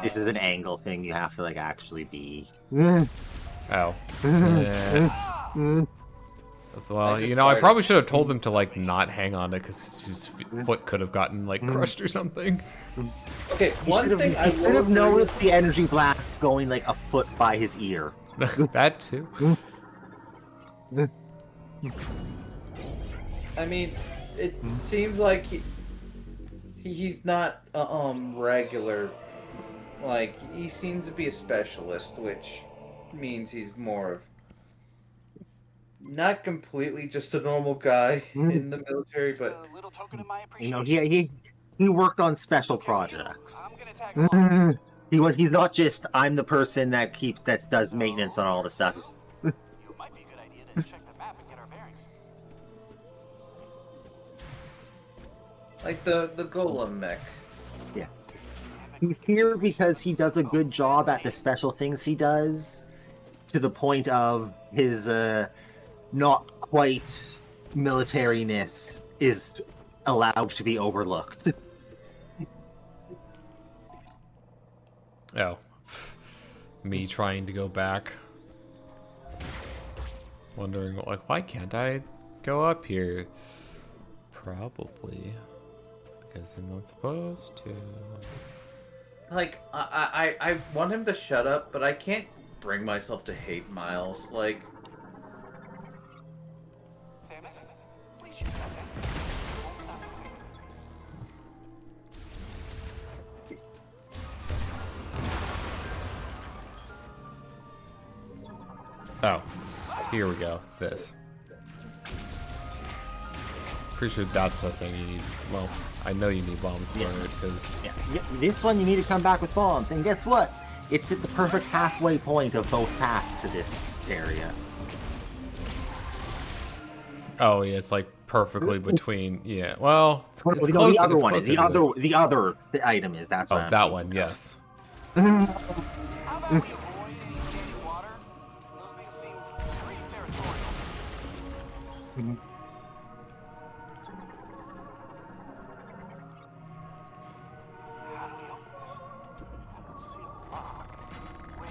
This is an angle thing. You have to like actually be. Oh. Yeah. Well, I probably should have told him to like not hang on it because his foot could have gotten like crushed or something. Okay, one thing I should have noticed the energy blasts going like a foot by his ear. That too. I mean, it seems like he's not regular. Like, he seems to be a specialist, which means he's more of not completely just a normal guy in the military, but A little token of my appreciation. He worked on special projects. I'm gonna tag along. He's not just I'm the person that does maintenance on all the stuff. It might be a good idea to check the map and get our bearings. like the golem mech. Yeah. He's here because he does a good job at the special things he does, to the point of his not quite militariness is allowed to be overlooked. Oh. Me trying to go back. Wondering, like, why can't I go up here? Probably because I'm not supposed to. Like, I want him to shut up, but I can't bring myself to hate Miles. Like, Samus, please shoot that thing. Oh. Here we go. This. Pretty sure that's the thing you need. Well, I know you need bombs for it, because... Yeah, this one you need to come back with bombs, and guess what? It's at the perfect halfway point of both paths to this area. Oh, yeah, it's like perfectly between... Yeah, well, it's close. The other one is the other item is that's. Oh, that one, yes. How about we avoid standing water? Those things seem pretty territorial. How do we open this? I don't see a lock. Wait,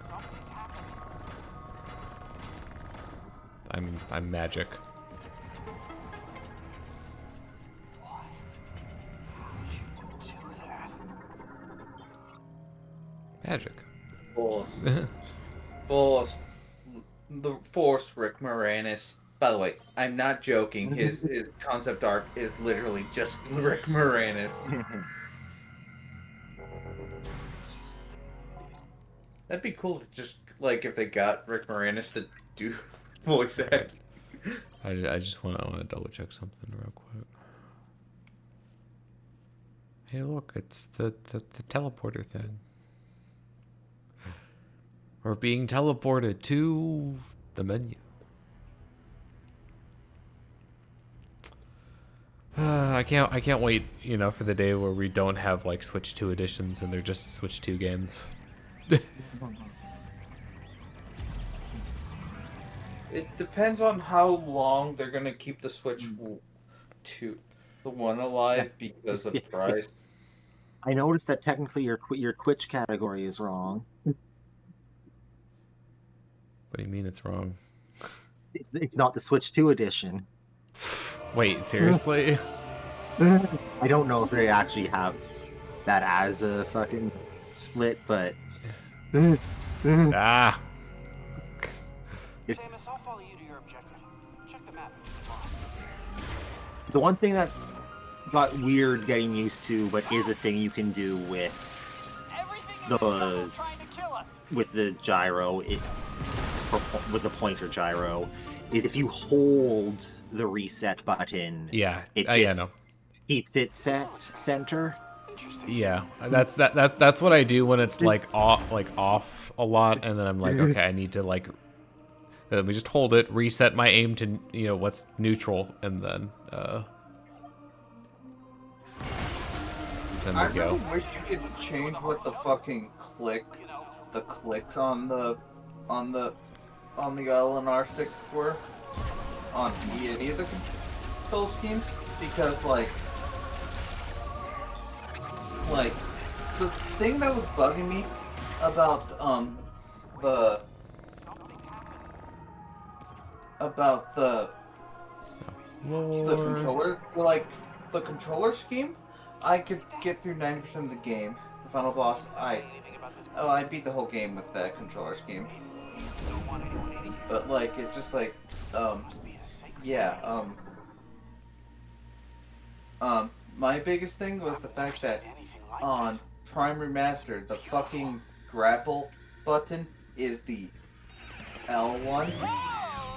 something's happening. I'm magic. What? How would you do that? Magic. The Force Rick Moranis. By the way, I'm not joking. His concept art is literally just Rick Moranis. That'd be cool to just, like, if they got Rick Moranis to do voice act. I just want to double check something real quick. Hey, look, it's the teleporter thing. We're being teleported to the menu. I can't wait, you know, for the day where we don't have like Switch 2 editions and they're just Switch 2 games. It depends on how long they're gonna keep the Switch 2, the one alive, because of price. I noticed that technically your Twitch category is wrong. What do you mean it's wrong? It's not the Switch 2 edition. Wait, seriously? I don't know if they actually have that as a fucking split, but... Ah! Samus, I'll follow you to your objective. Check the map. The one thing that got weird getting used to, but is a thing you can do with the gyro, with the pointer gyro, is if you hold the reset button, it just keeps it set center. Yeah, that's what I do when it's like off a lot, and then I'm like, okay, I need to like, let me just hold it, reset my aim to, you know, what's neutral, and then I really wish you could change what the fucking clicks on the LNR sticks were on any of the control schemes, because like the thing that was bugging me about the controller, like the controller scheme, I could get through 90% of the game. The final boss, I beat the whole game with that controller scheme. But like, it's just like, my biggest thing was the fact that on Prime Remastered, the fucking grapple button is the L1,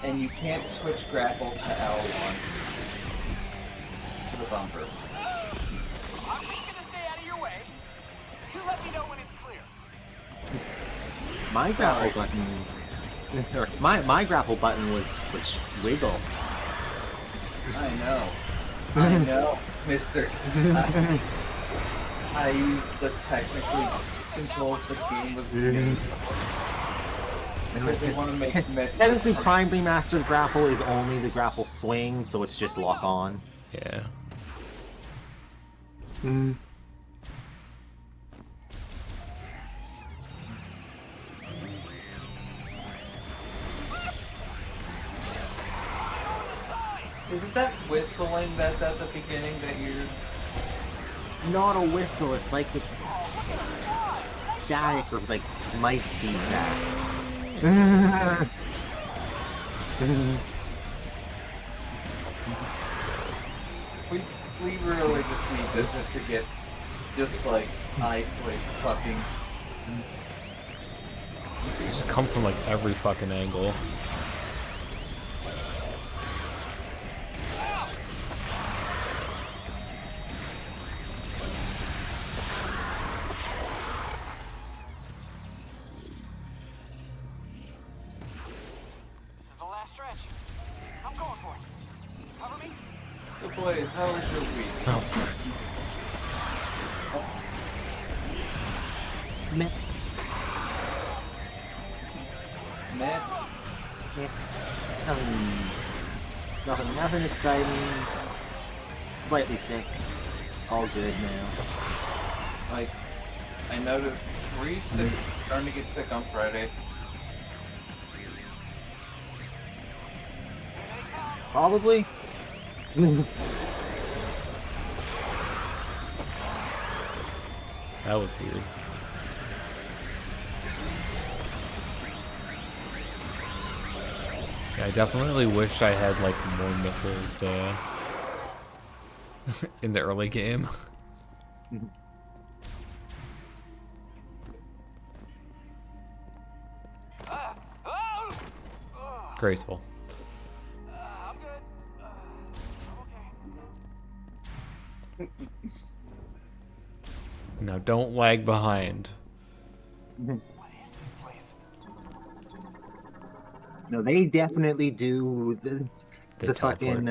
and you can't switch grapple to L1 to the bumper. I'm just gonna stay out of your way. You let me know when it's clear. My grapple button, my grapple button was wiggle. I know, Mister. I used the technically control of the game with me. They want to make technically Prime Remastered grapple is only the grapple swing, so it's just lock on. Yeah. Is it that whistling that's at the beginning that you're... Not a whistle, it's like the static or like mic feedback. We really just need this to get just like nicely fucking... Just come from like every fucking angle. last stretch. I'm going for it. Cover me. So boys, how was your week? Meh. Meh? Nothing exciting. Slightly sick. All good now. Like, I noticed Reese is starting to get sick on Friday. Probably. That was weird. Yeah, I definitely wish I had like more missiles in the early game. Graceful. I'm good. I'm okay. Now don't lag behind. What is this place? No, they definitely do the fucking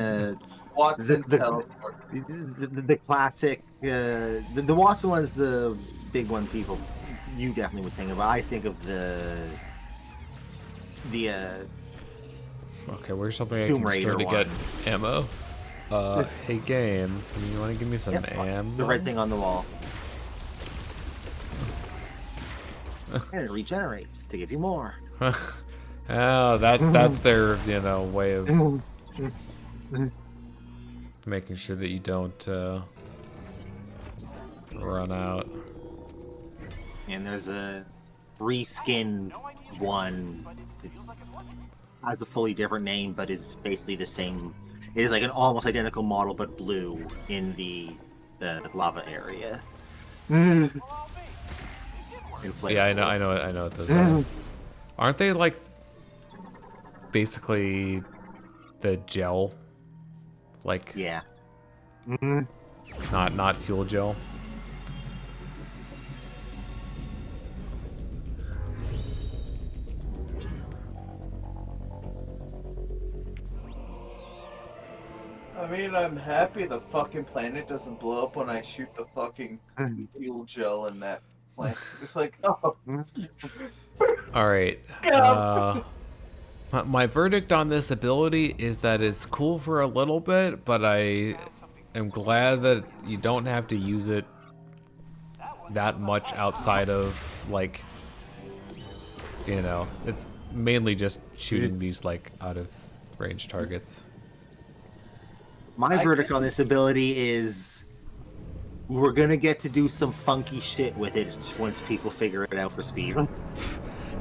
Watch and the teleport. the classic the Watson one's the big one people you definitely would think of. I think of the Okay, where's something I Tomb can Raider destroy to one. get ammo? Hey game, you want to give me some ammo? The red thing on the wall. And it regenerates to give you more. Oh, that's their way of making sure that you don't run out. And there's a reskin one that has a fully different name, but is basically the same. It is like an almost identical model, but blue in the lava area. Yeah, I know what those are. Aren't they like basically the gel? Like Yeah. not fuel gel. I mean, I'm happy the fucking planet doesn't blow up when I shoot the fucking fuel gel in that planet. It's like, oh. All right. My verdict on this ability is that it's cool for a little bit, but I am glad that you don't have to use it that much outside of like, it's mainly just shooting these like out of range targets. My verdict on this ability is we're gonna get to do some funky shit with it once people figure it out for speed.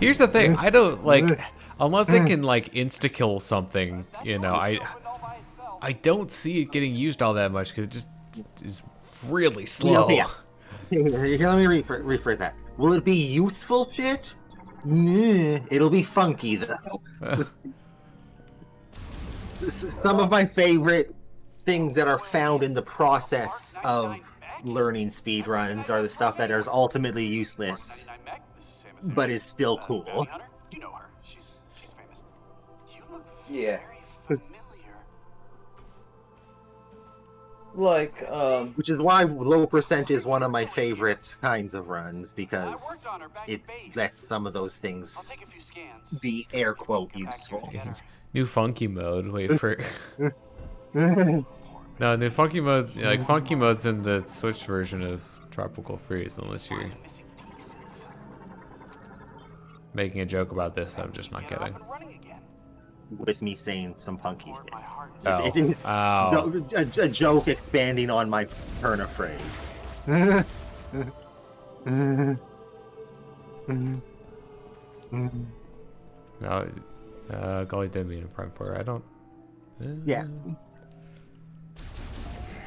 Here's the thing, I don't like unless it can like insta kill something, I don't see it getting used all that much because it just is really slow. Yeah. Here, let me rephrase that. Will it be useful shit? Nah, it'll be funky though. Some of my favorite things that are found in the process of learning speedruns are the stuff that is ultimately useless, but is still cool. You know her. She's famous. You look Yeah. very familiar. Like, Which is why low percent is one of my favorite kinds of runs, because it lets some of those I'll things take a few scans. be air quote useful. New funky mode. Wait for no, new funky mode. Like funky mode's in the Switch version of Tropical Freeze, unless you're making a joke about this that I'm just not getting. With me saying some funky shit. Oh. It is Ow. a joke expanding on my turn of phrase. No, Golly did mean a Prime 4. I don't. Yeah.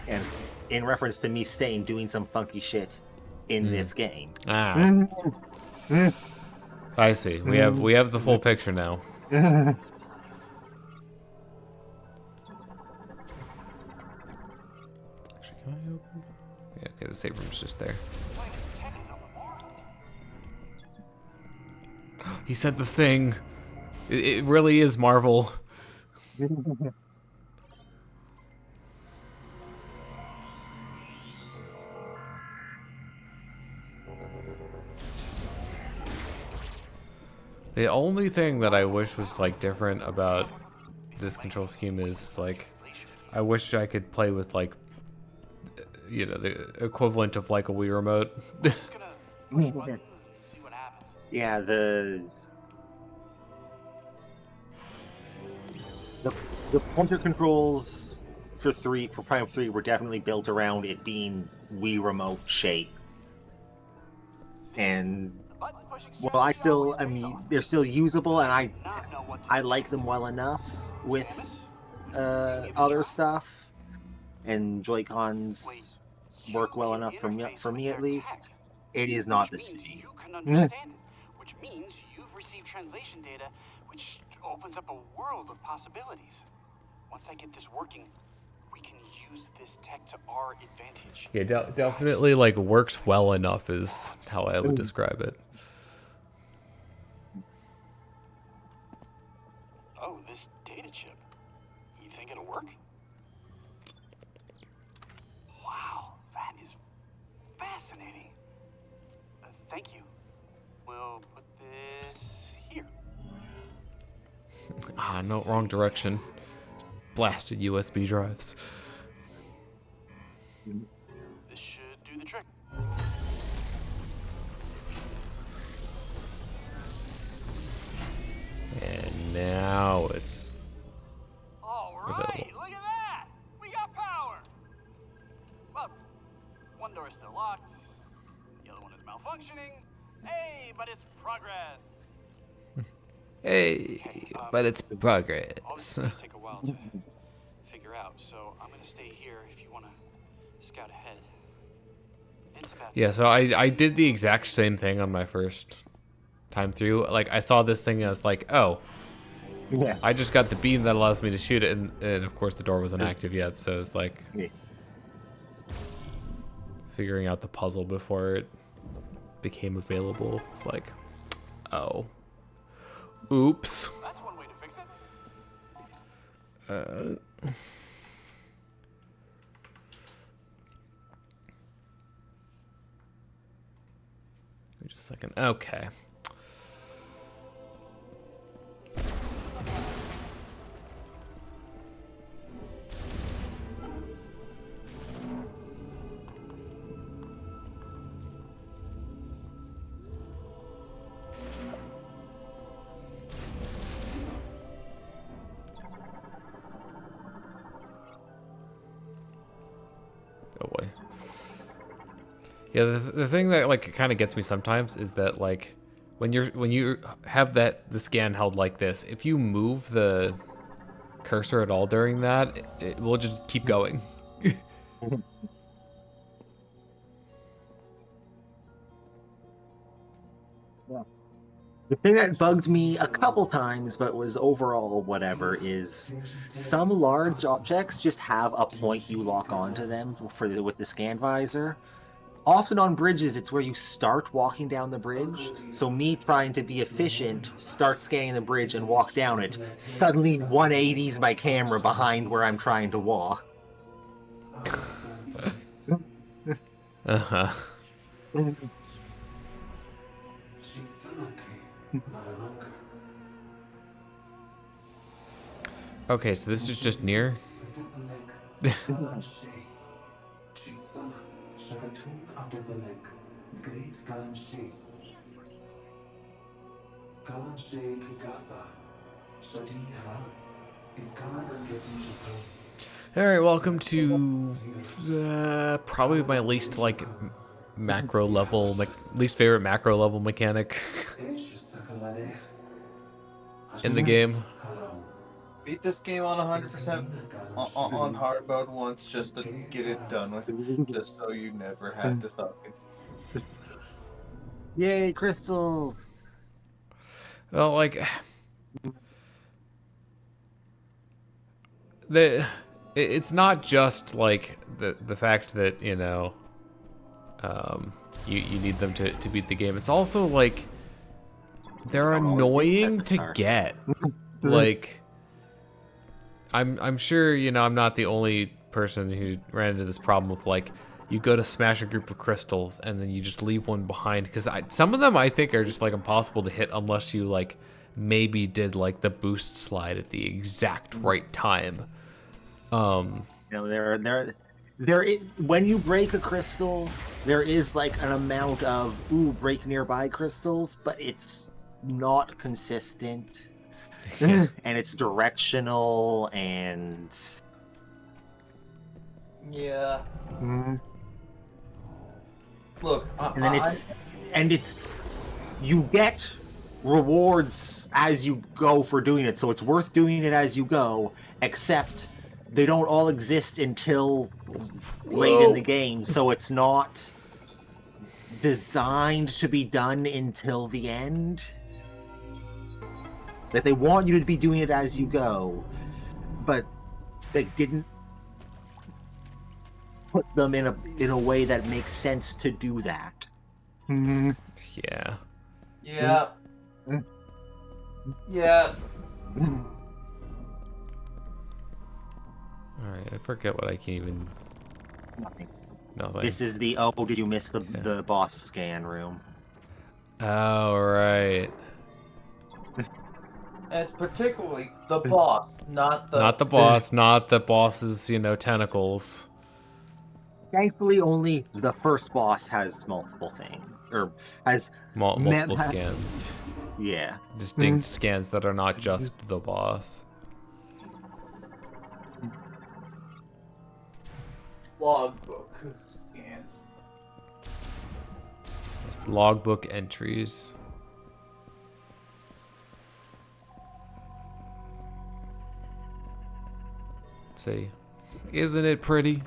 And in reference to me staying doing some funky shit in this game. Ah. I see. We have the full picture now. Actually, can I open? Yeah, okay, the save room's just there. He said the thing. It really is Marvel. The only thing that I wish was like different about this control scheme is like, I wish I could play with like, you know, the equivalent of like a Wii remote. Just gonna push buttons and see what happens. Yeah, the pointer controls for Prime 3 were definitely built around it being Wii remote shape. And well, I mean, they're still usable, and I like them well enough with other stuff, and Joy-Cons work well enough for me at least. It is not the same. You can understand it, which means you've received translation data, which opens up a world of possibilities. Once I get this working, we can use this tech to our advantage. Yeah, definitely like works well enough is how I would describe it. Oh, this data chip. You think it'll work? Wow, that is fascinating. Thank you. We'll put this here. Ah, no, wrong direction. Blasted USB drives. This should do the trick. And now it's All right, available. look at that! We got power! Well, one door's still locked, the other one is malfunctioning. Hey, but it's progress! Hey, but it's All this progress. is gonna take a while to figure out, so I'm gonna stay here if you wanna scout ahead. It's about Yeah, so I did the exact same thing on my first time through. Like, I saw this thing and I was like, oh, Yeah. I just got the beam that allows me to shoot it, and of course the door wasn't active yet, so it's like Yeah. figuring out the puzzle before it became available. It's like, oh, oops. That's one way to fix it. Wait just a second. Okay. Oh boy. Yeah, the thing that like kind of gets me sometimes is that like when you have the scan held like this, if you move the cursor at all during that, it will just keep going. The thing that bugged me a couple times, but was overall whatever, is some large objects just have a point you lock onto them with the scan visor. Often on bridges, it's where you start walking down the bridge. So me trying to be efficient, start scanning the bridge and walk down it, suddenly 180s my camera behind where I'm trying to walk. Uh-huh. Okay, so this is just near. All right, welcome to probably my least like macro level, least favorite macro level mechanic in the game. Beat this game on 100% on hard mode once just to get it done with, just so you never have to fucking. Yay, crystals! Well, like it's not just like the fact that you know you need them to beat the game. It's also like they're annoying to get. Like I'm sure, you know, I'm not the only person who ran into this problem with, like, you go to smash a group of crystals and then you just leave one behind, because some of them I think are just like impossible to hit unless you like maybe did like the boost slide at the exact right time. You know, when you break a crystal, there is like an amount of break nearby crystals, but it's not consistent. And it's directional and Yeah. Mm. Look, it's you get rewards as you go for doing it, so it's worth doing it as you go, except they don't all exist until late in the game, so it's not designed to be done until the end. That they want you to be doing it as you go, but they didn't put them in a way that makes sense to do that. Yeah. Yeah. Yeah. Alright, I forget what I can even... Nothing. This is the, did you miss the boss scan room? Oh, right. It's particularly the boss, not the... Not the boss, not the boss's, you know, tentacles. Thankfully, only the first boss has multiple things, or has multiple scans. Yeah. Distinct scans that are not just the boss. Logbook scans. Logbook entries. Let's see. Isn't it pretty?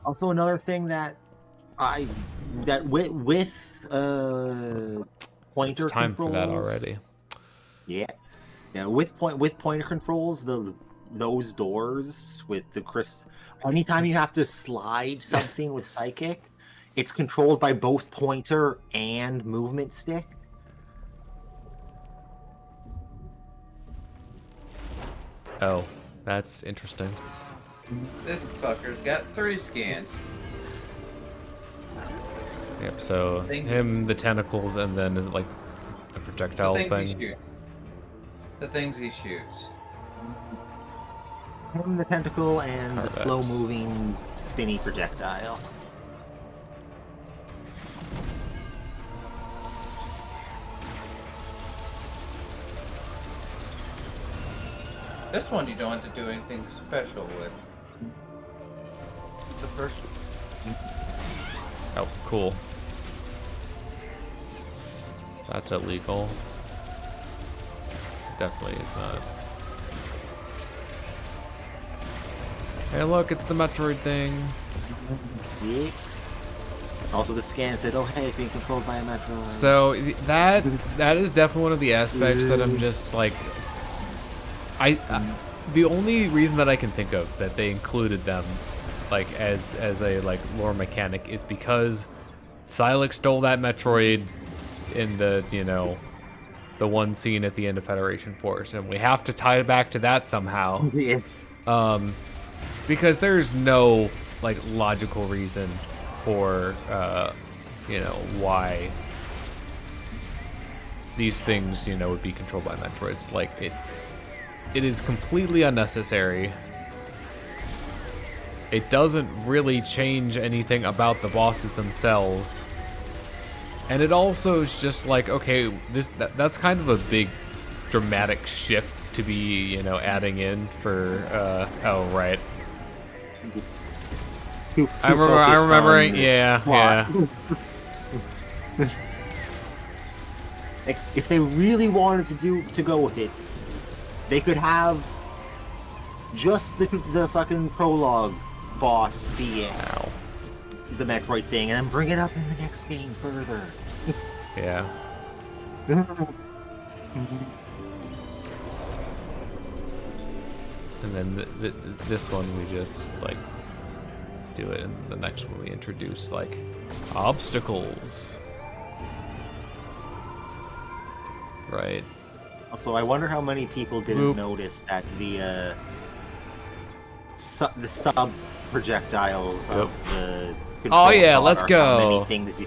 Also, another thing that with pointer it's time controls, for that already. Yeah, with pointer controls, those doors with the anytime you have to slide something with psychic, it's controlled by both pointer and movement stick. Oh, that's interesting. This fucker's got 3 scans. Yep, so him, the tentacles, and then is it like the projectile thing? The things he shoots. Him, the tentacle, and Carvex. The slow-moving, spinny projectile. This one you don't have to do anything special with. The first one. Oh, cool. That's illegal. Definitely is not. Hey, look, it's the Metroid thing. Yeah. Also, the scan said, "Oh, hey, it's being controlled by a Metroid." So that is definitely one of the aspects that I'm just like, the only reason that I can think of that they included them, like as a like lore mechanic, is because Silex stole that Metroid in the, you know, the one scene at the end of Federation Force, and we have to tie it back to that somehow. Yeah. Because there's no like logical reason for you know, why these things, you know, would be controlled by Metroids. Like it is completely unnecessary. It doesn't really change anything about the bosses themselves. And it also is just like, okay, that's kind of a big dramatic shift to be, you know, adding in for oh right. I'm remembering, yeah. Like, if they really wanted to go with it, they could have just the fucking prologue boss be it. Ow. The Metroid thing, and then bring it up in the next game further. Yeah. And then this one we just like do it, and the next one we introduce like obstacles. Right. Also, I wonder how many people didn't notice that the sub projectiles of the Oh yeah, shot let's are go. How many things you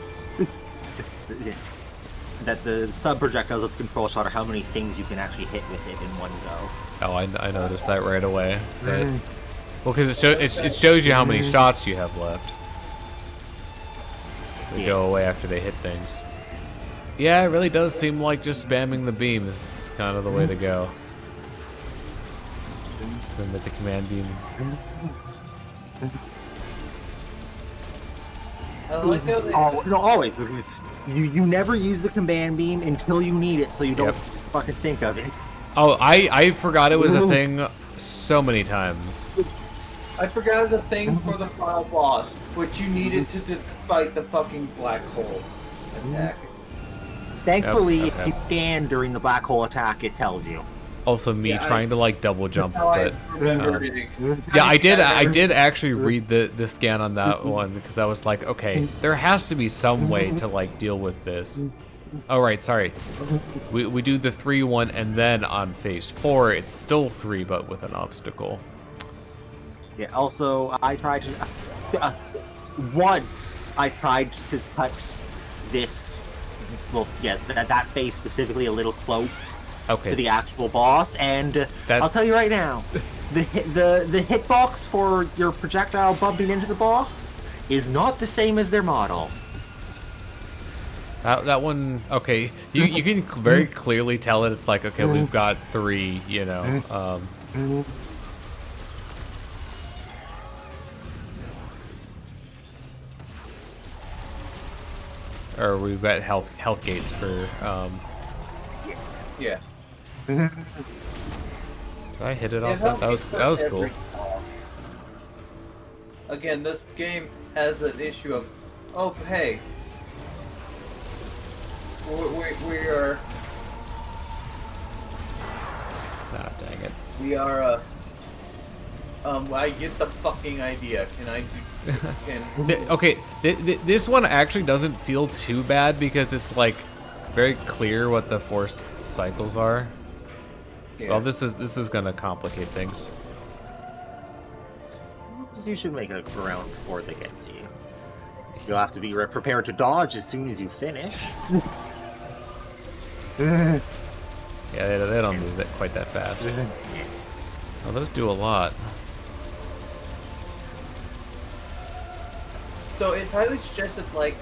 that the sub projectiles of the control shot are how many things you can actually hit with it in one go. Oh, I noticed that right away. Well, because it shows you how many shots you have left. They go away after they hit things. Yeah, it really does seem like just spamming the beam is kind of the way to go. With the command beam. No, always. You never use the command beam until you need it, so you don't fucking think of it. Oh, I forgot it was a thing so many times. I forgot it was a thing for the final boss, which you needed to fight the fucking black hole attack. Thankfully, if you scan during the black hole attack, it tells you. Also, me trying to like double jump, but Yeah, I did actually read the scan on that one because I was like, okay, there has to be some way to like deal with this. Oh right, sorry. We do the 3-1 and then on phase 4 it's still 3 but with an obstacle. Yeah. Also, I tried to once I tried to cut this. Well, yeah, that phase specifically a little close to the actual boss, and I'll tell you right now, the hitbox for your projectile bumping into the boss is not the same as their model. That one, okay, you can very clearly tell it. It's like, okay, we've got 3, you know. Or we've got health gates for. Yeah. Did I hit it off? That was cool. Again, this game has an issue of, oh hey, we are. Ah, dang it. We are. I get the fucking idea. Can I do? Okay, this one actually doesn't feel too bad because it's like very clear what the force cycles are. Yeah. Well, this is gonna complicate things. You should make a round before they get to you. You'll have to be prepared to dodge as soon as you finish. Yeah, they don't move it quite that fast. Oh, those do a lot. So it's highly suggested, like,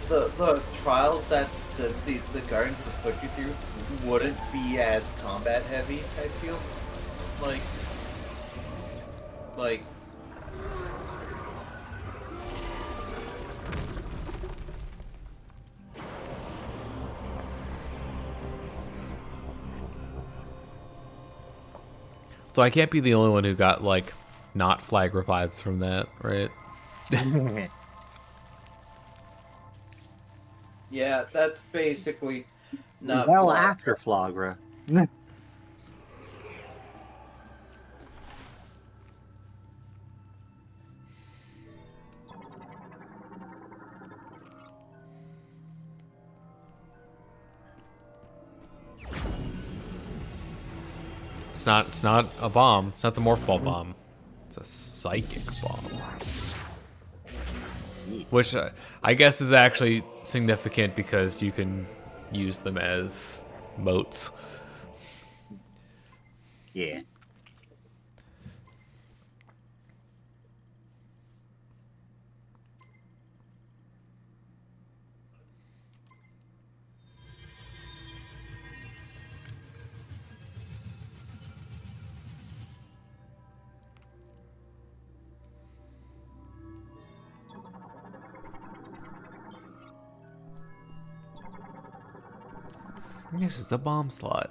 the trials that the Guardians would put you through wouldn't be as combat heavy, I feel. Like... So I can't be the only one who got, like, not flag revives from that, right? Yeah, that's basically not well after Flagra. It's not a bomb. It's not the morph ball bomb. It's a psychic bomb. Which I guess is actually significant because you can use them as motes. Yeah. This is a bomb slot.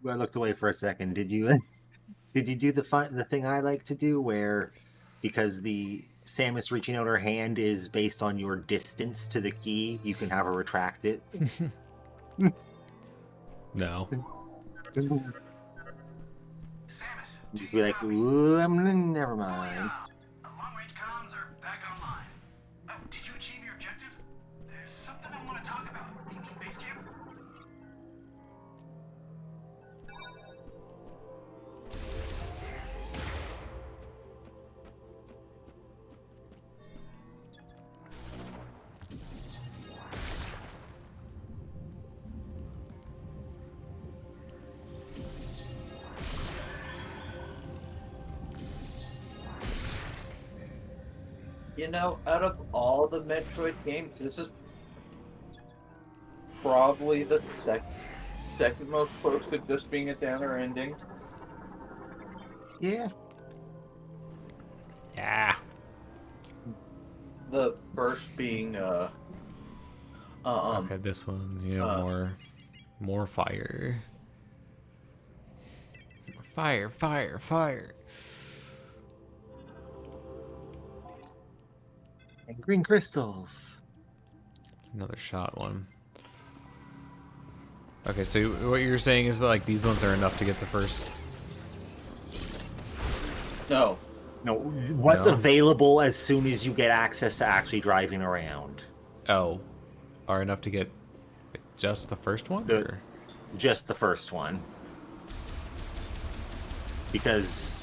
I looked away for a second. Did you do the thing I like to do, where because the Samus reaching out her hand is based on your distance to the key, you can have her retract it? No. Samus, Just be like, ooh, never mind. long-range comms are back online. Oh, did you achieve your objective? There's something I want to talk about. You mean base camp? You know, out of all the Metroid games, this is probably the second most close to just being a downer ending. Yeah. Yeah. The first being Okay, this one, more fire. Fire, fire, fire. And green crystals. Another shot one. Okay, so what you're saying is that like these ones are enough to get the first. No. What's available as soon as you get access to actually driving around? Oh, are enough to get just the first one? Just the first one. Because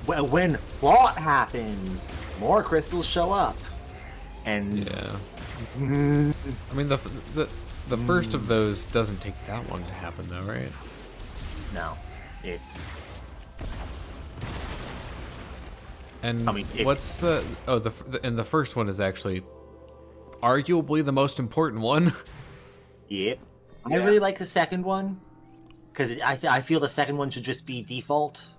when plot happens, more crystals show up. And yeah. I mean the first of those doesn't take that long to happen though, right? No. It's And what's the and the first one is actually arguably the most important one. Yep. I really like the second one because I feel the second one should just be default.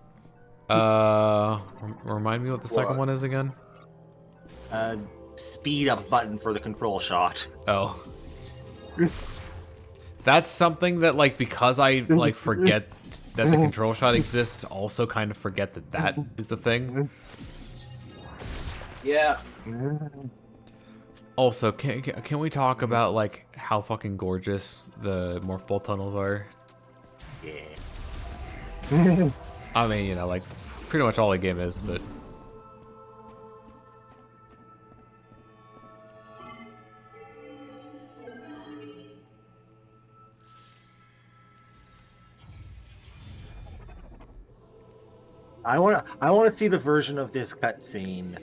Remind me what the second one is again. Speed up button for the control shot. Oh. That's something that like because I like forget that the control shot exists, also kind of forget that is the thing. Yeah. Also, can we talk about like how fucking gorgeous the morph ball tunnels are? Yeah. I mean, like pretty much all the game is, but I want to see the version of this cutscene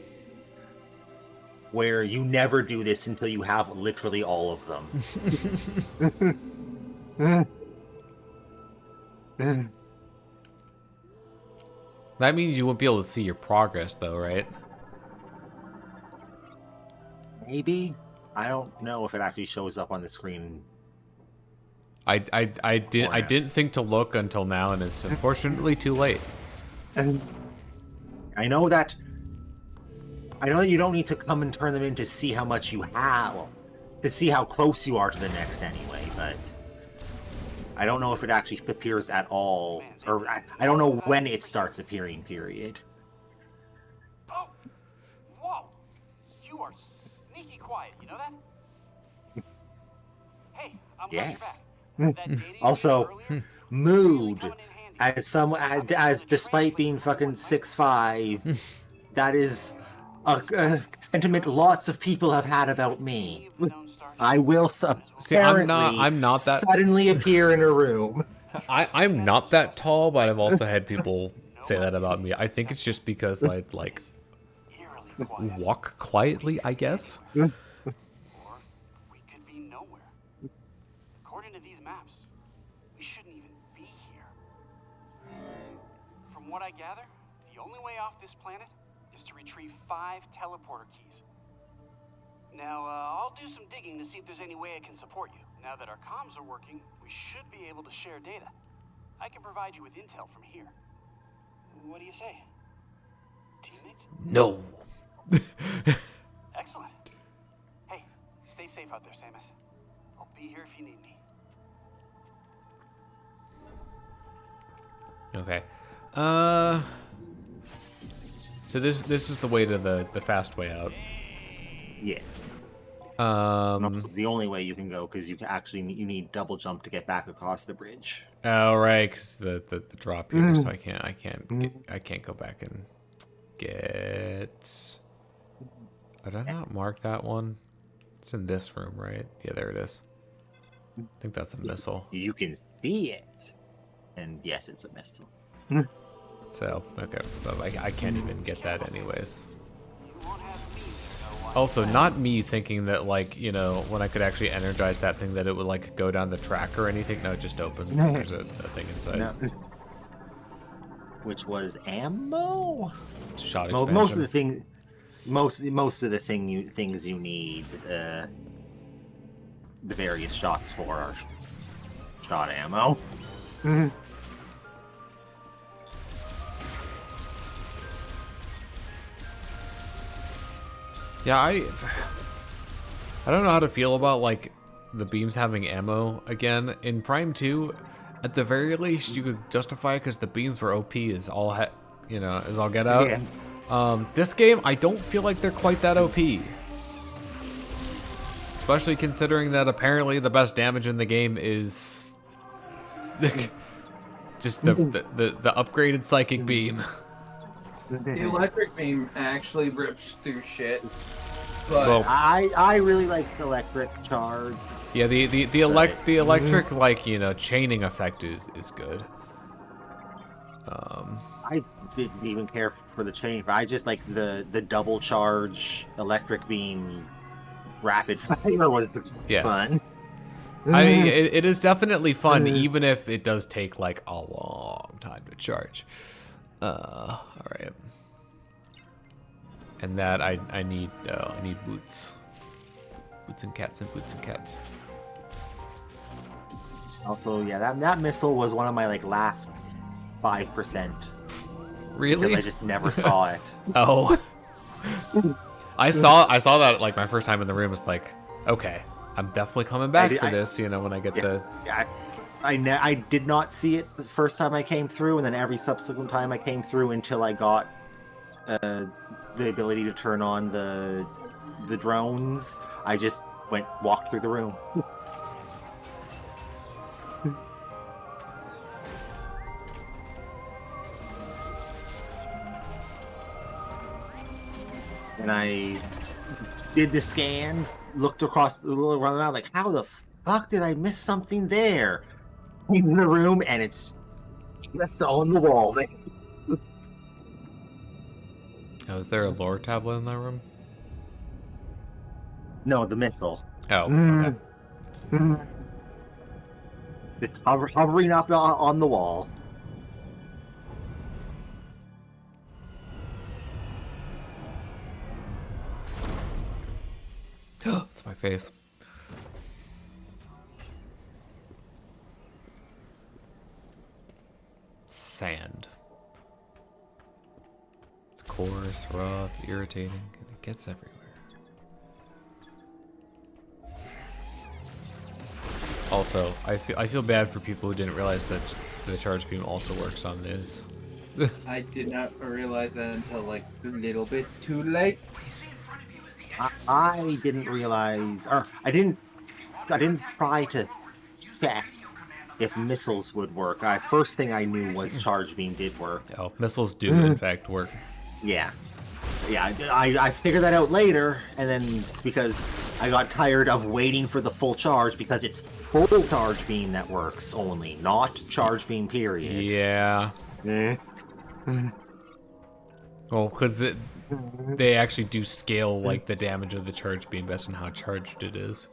where you never do this until you have literally all of them. that means you won't be able to see your progress, though, right? Maybe. I don't know if it actually shows up on the screen. I didn't think to look until now, and it's unfortunately too late. I know that you don't need to come and turn them in to see how much you have, to see how close you are to the next anyway, but I don't know if it actually appears at all, or I don't know when it starts appearing, period. Oh! Whoa! You are sneaky quiet, you know that? Hey, I'm Yes. glad you're back. Also, mood. As despite being fucking 6'5", that is a sentiment lots of people have had about me. I will I'm not that suddenly appear in a room. I'm not that tall, but I've also had people say that about me. I think it's just because I like walk quietly, I guess. Or we could be nowhere. According to these maps, we shouldn't even be here. From what I gather, the only way off this planet is to retrieve 5 teleporter keys. Now, I'll do some digging to see if there's any way I can support you. Now that our comms are working, we should be able to share data. I can provide you with intel from here. What do you say? Teammates? No. Excellent. Hey, stay safe out there, Samus. I'll be here if you need me. Okay. So this is the way to the fast way out. Yeah. The only way you can go, because you need double jump to get back across the bridge. Oh right, because the drop here, so I can't go back and get. Did I not mark that one? It's in this room, right? Yeah, there it is. I think that's a missile. You can see it, and yes, it's a missile. So okay, so I can't even get that anyways. Also, not me thinking that, like, you know, when I could actually energize that thing that it would, like, go down the track or anything. No, it just opens. There's a thing inside. No. Which was ammo? Shot expansion. Most of the things you need, the various shots for are shot ammo. Yeah, I don't know how to feel about, like, the beams having ammo again. In Prime 2, at the very least, you could justify it because the beams were OP is all get out. Yeah. This game, I don't feel like they're quite that OP. Especially considering that apparently the best damage in the game is just the upgraded psychic beam. The electric beam actually rips through shit. But well, I really like the electric charge. Yeah, the electric like, you know, chaining effect is good. I didn't even care for the chain. I just like the double charge electric beam rapid fire was fun. I mean, it is definitely fun, even if it does take like a long time to charge. All right. And that I need boots and cats. Also, yeah, that missile was one of my like last 5%. Really? Because I just never saw it. Oh. I saw that like my first time in the room. It's like, okay, I'm definitely coming back for this. You know, when I get I did not see it the first time I came through, and then every subsequent time I came through until I got the ability to turn on the drones. I just walked through the room. And I did the scan, looked across the little around, like, how the fuck did I miss something there? In the room, and it's just on the wall. Oh, is there a lore tablet in that room? No, the missile. Oh, okay. Just hovering up on the wall. It's my face. Sand. It's coarse, rough, irritating, and it gets everywhere. Also, I feel bad for people who didn't realize that the charge beam also works on this. I did not realize that until like a little bit too late. I didn't realize, or I didn't try to check if missiles would work. First thing I knew was charge beam did work. Oh, missiles do in fact work. Yeah. I figured that out later, and then because I got tired of waiting for the full charge, because it's full charge beam that works only, not charge beam period. Yeah. Well, because they actually do scale like the damage of the charge beam based on how charged it is.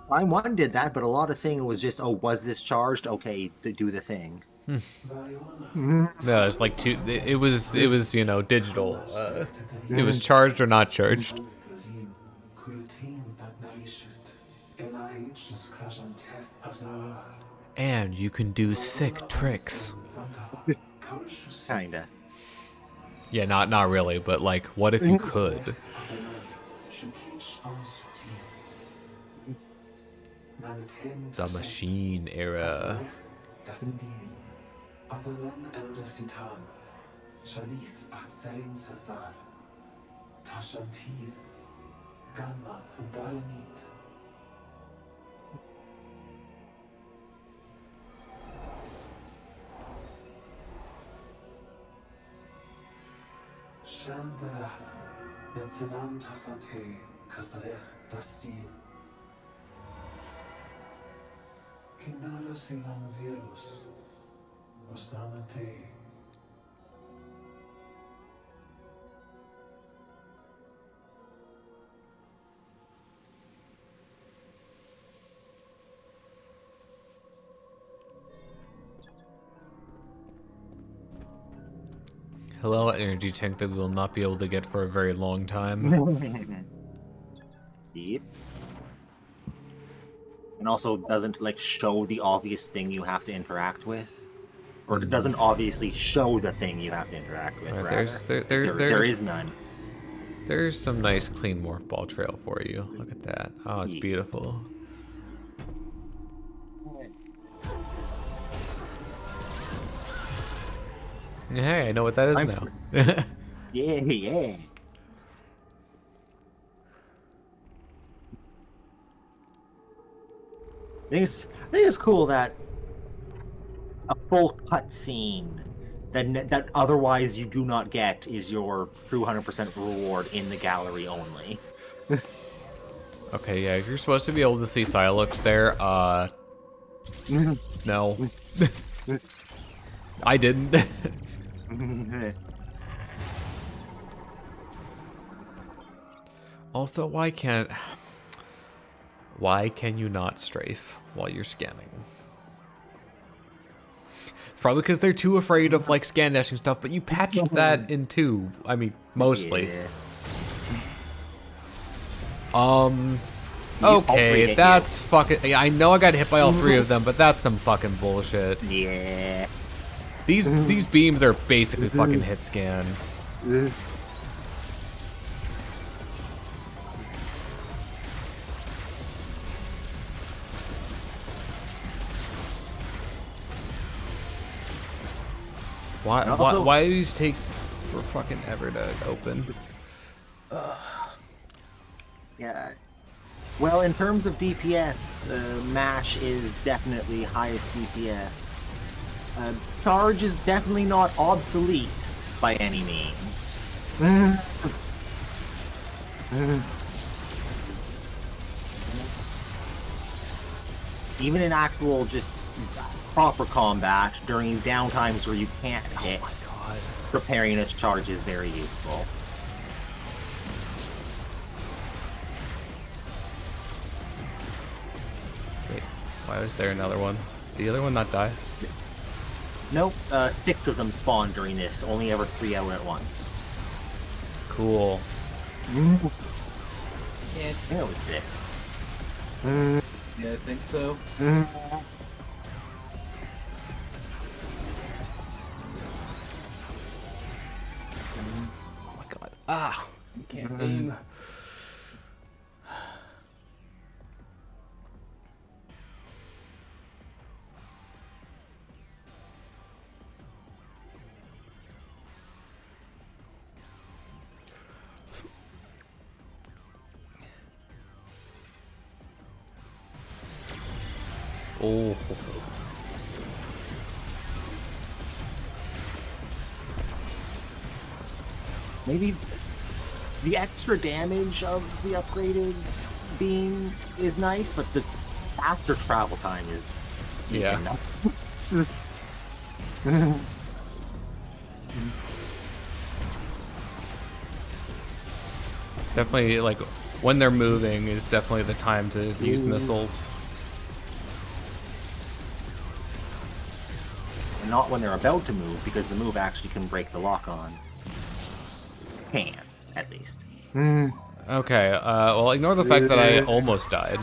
Prime 1 did that, but a lot of things was just, oh, was this charged? Okay, to do the thing. No, it's like two. It was you know, digital. It was charged or not charged. And you can do sick tricks. Kinda. Yeah, not really, but like, what if you could? The machine era. Athalan Elder Sitan, Shalif Atzarin Sathar, Tashantir, Gamma Dalanit. Shantarah, Netzelam Tasante, Kastalech, Dustin. Kinala Silam Virus, Osamate. Hello, energy tank that we will not be able to get for a very long time. Yep. And also doesn't like show the obvious thing you have to interact with, or it doesn't obviously show the thing you have to interact with. Right, there is none. There's some nice clean morph ball trail for you. Look at that. Oh, it's beautiful. Hey, I know what that is now. Yeah. I think it's cool that a full cutscene that otherwise you do not get is your true 100% reward in the gallery only. Okay, yeah, you're supposed to be able to see Silux there. No. I didn't. Also, why can you not strafe while you're scanning? It's probably because they're too afraid of like scan dashing stuff, but you patched that in too. I mean, mostly. Yeah. Okay, that's fucking. I know I got hit by all three of them, but that's some fucking bullshit. Yeah. These beams are basically fucking hit scan. Why do these take for fucking ever to open? Yeah. Well, in terms of DPS, MASH is definitely highest DPS. Charge is definitely not obsolete by any means. Even in actual just proper combat, during downtimes where you can't hit, preparing a charge is very useful. Wait, why was there another one? Did the other one not die? Nope, 6 of them spawn during this, only ever 3 out at once. Cool. Yeah, It was 6. yeah, I think so. Oh my god. Ah! I can't aim. Oh. Maybe the extra damage of the upgraded beam is nice, but the faster travel time is Yeah. Definitely, like, when they're moving is definitely the time to use missiles. And not when they're about to move, because the move actually can break the lock on. Can, at least. Okay, well, ignore the fact that I almost died.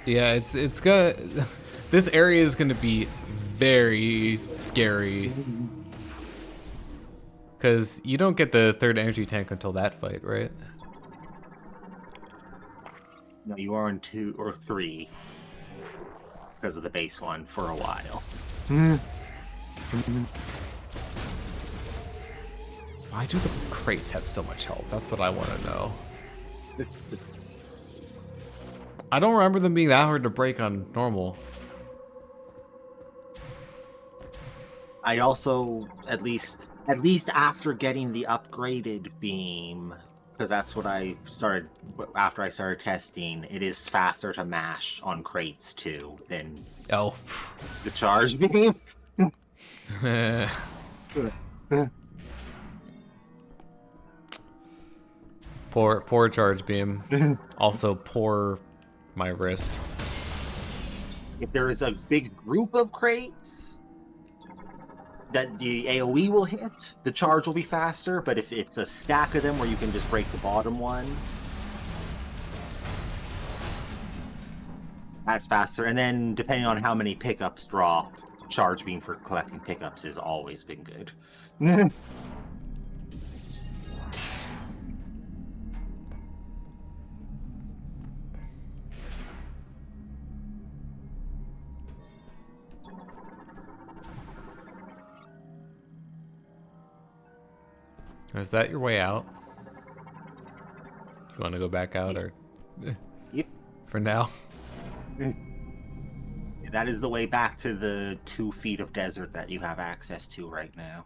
Yeah, it's gonna. This area is gonna be very scary. Because you don't get the third energy tank until that fight, right? No, you are on 2 or 3 because of the base one for a while. Why do the crates have so much health? That's what I want to know. I don't remember them being that hard to break on normal. I also, at least after getting the upgraded beam, because that's what I started after I started testing, it is faster to mash on crates too than the charge beam. Poor charge beam. Also poor my wrist. If there is a big group of crates that the AoE will hit, the charge will be faster, but if it's a stack of them where you can just break the bottom one, that's faster. And then depending on how many pickups drop, charge beam for collecting pickups has always been good. Is that your way out? You want to go back out or? Yep. For now. That is the way back to the 2 feet of desert that you have access to right now.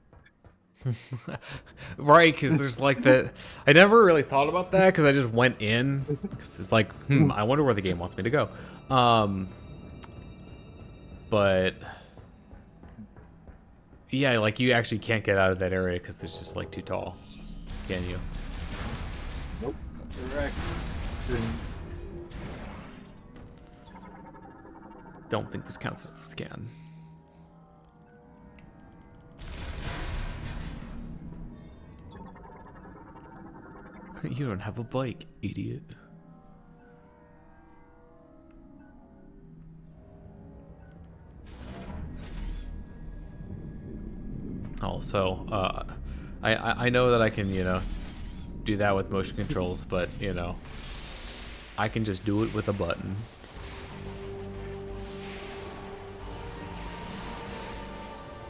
Right, because there's like the... I never really thought about that because I just went in. Because it's like, I wonder where the game wants me to go. But... yeah, like you actually can't get out of that area because it's just like too tall. Can you? Nope. Correct. Don't think this counts as a scan. You don't have a bike, idiot. Also, I know that I can, you know, do that with motion controls, but, you know, I can just do it with a button.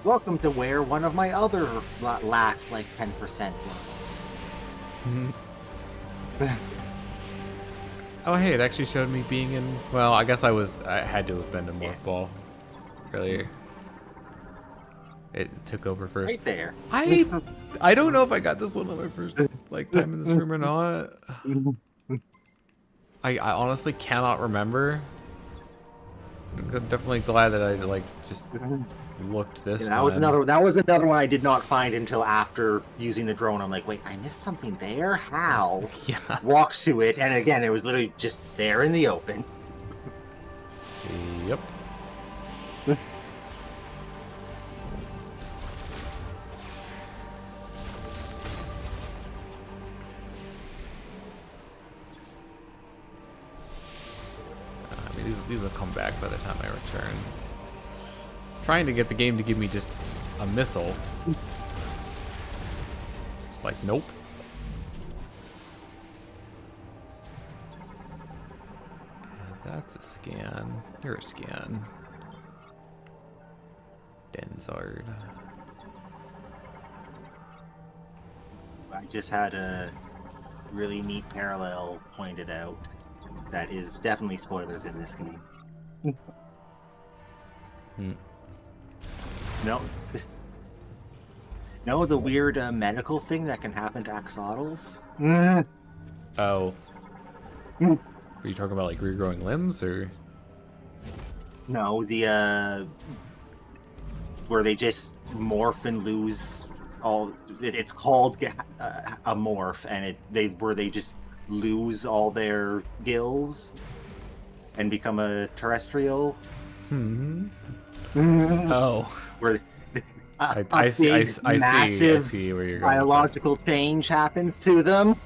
Welcome to where one of my other last, like, 10% was. Oh, hey, it actually showed me being in... well, I guess I had to have been in Morph Ball earlier. It took over first. Right there. I don't know if I got this one on my first like time in this room or not. I honestly cannot remember. I'm definitely glad that I like just looked this time. That was another one I did not find until after using the drone. I'm like, wait, I missed something there? How? Yeah. Walked to it, and again, it was literally just there in the open. Yep. These will come back by the time I return. Trying to get the game to give me just a missile. It's like, nope. That's a scan. You're a scan. Denzard. I just had a really neat parallel pointed out. That is definitely spoilers in this game. No, the weird medical thing that can happen to axolotls? Oh. Are you talking about like regrowing limbs or? No, the where they just morph and lose all. It's called a morph, and they just lose all their gills and become a terrestrial. Oh, where I see where you're going. Biological change happens to them.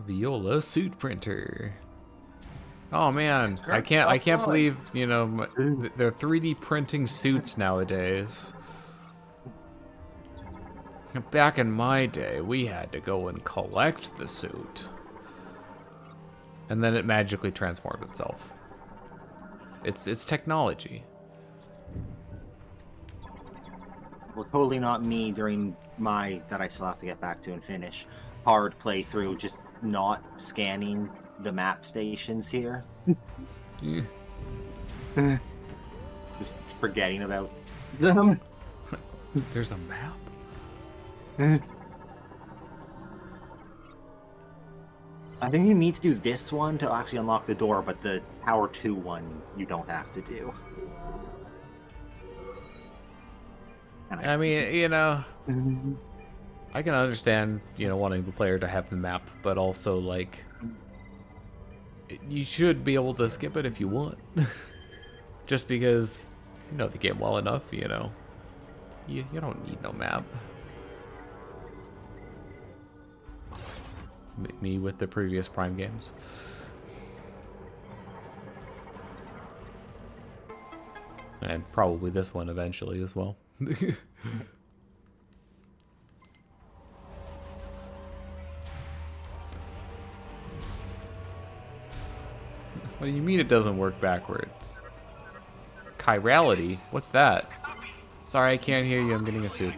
Viola suit printer. Oh man, I can't believe, you know, they're 3D printing suits nowadays. Back in my day, we had to go and collect the suit. And then it magically transformed itself. It's technology. Well, totally not me during my, that I still have to get back to and finish, hard playthrough, just not scanning the map stations here. Just forgetting about them. There's a map? I think you need to do this one to actually unlock the door, but the Tower 2 one you don't have to do. I mean, you know, I can understand, you know, wanting the player to have the map, but also, like, you should be able to skip it if you want. Just because you know the game well enough, you know, you don't need no map. Me with the previous Prime games. And probably this one eventually as well. What do you mean it doesn't work backwards? Chirality? What's that? Sorry, I can't hear you. I'm getting a suit.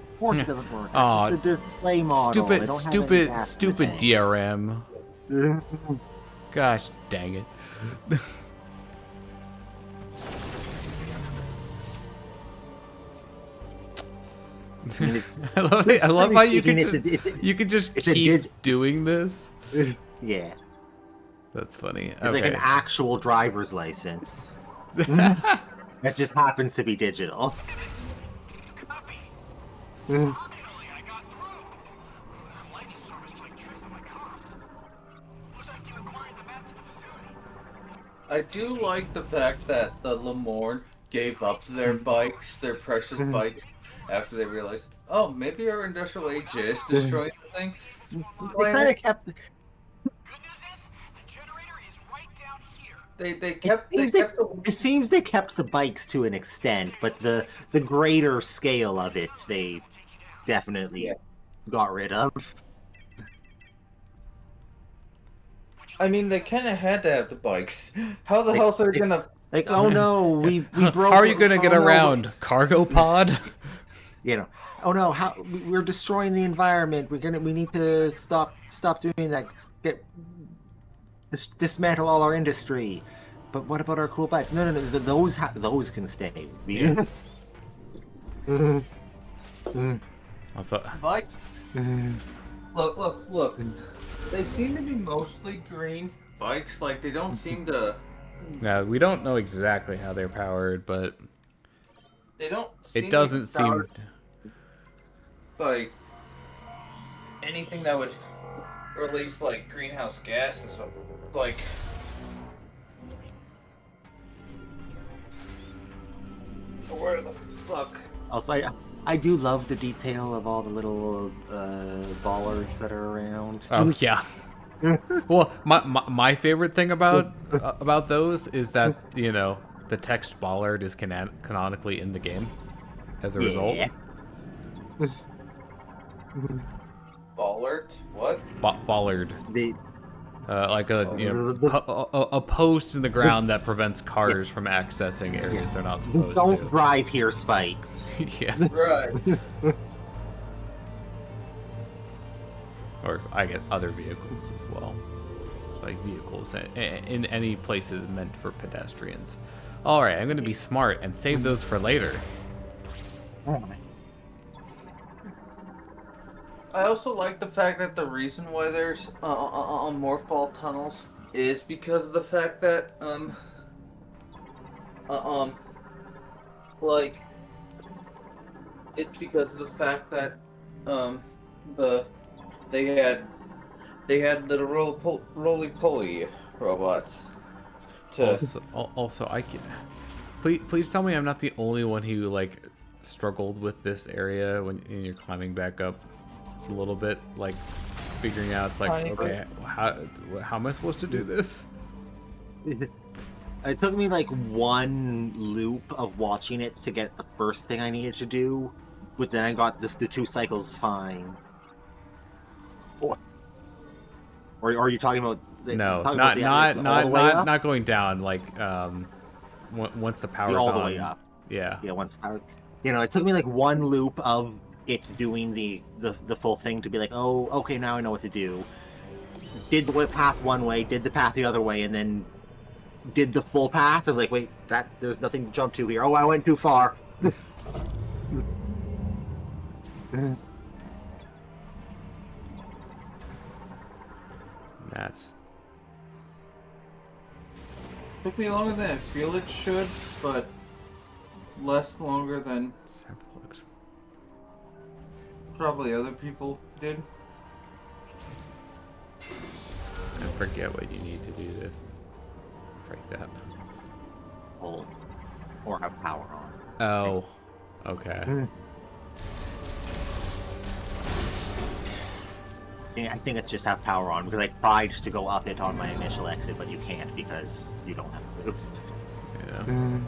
Of course it doesn't work. That's just the display model. Stupid DRM. Gosh dang it. I love how you can just keep doing this. Yeah. That's funny. It's like an actual driver's license. That just happens to be digital. I do like the fact that the Lemorne gave up their bikes, their precious bikes, after they realized, oh, maybe our industrial age is destroying the thing. They kind of kept. Good news is, the generator is right down here. They kept. It seems they kept the bikes to an extent, but the greater scale of it, they definitely got rid of. I mean, they kind of had to have the bikes. How the hell are they gonna? Like, oh no, we broke. How are you gonna get around? Cargo pod? You know, oh no, we're destroying the environment. We need to stop doing that. Dismantle all our industry. But what about our cool bikes? No, those can stay. Yeah. Also, bikes. Look. They seem to be mostly green bikes. Like, they don't seem to. Yeah, we don't know exactly how they're powered, but they don't. It doesn't seem like anything that would release like greenhouse gases. Like, where the fuck? Also, I do love the detail of all the little bollards that are around. Oh yeah. Well, my favorite thing about those is that, you know, the text bollard is canonically in the game as a result. Bollard? What? Bollard. Like a post in the ground that prevents cars from accessing areas they're not supposed to. Don't drive here, Spikes. Yeah. Right. Or I get other vehicles as well. Like vehicles in any places meant for pedestrians. Alright, I'm going to be smart and save those for later. I also like the fact that the reason why there's morph ball tunnels is because of the fact that Uh, like it's because of the fact that the they had the roly poly robots. Also, I can. Please tell me I'm not the only one who like struggled with this area when you're climbing back up. It's a little bit like figuring out. It's like, okay, how am I supposed to do this? It took me like one loop of watching it to get the first thing I needed to do, but then I got the 2 cycles fine. Or are you talking about? No, not going down. Like once the power's all on. the way up. Yeah. Yeah, once power. It took me like one loop of it doing the full thing to be like, oh, okay, now I know what to do. Did the path one way, did the path the other way, and then did the full path. And like, wait, there's nothing to jump to here. Oh, I went too far. That's. Took me longer than I feel it should, but less longer than probably other people did. I forget what you need to do to break that. Or have power on. Oh, okay. I think it's just have power on, because I tried to go up it on my initial exit, but you can't because you don't have a boost. Yeah.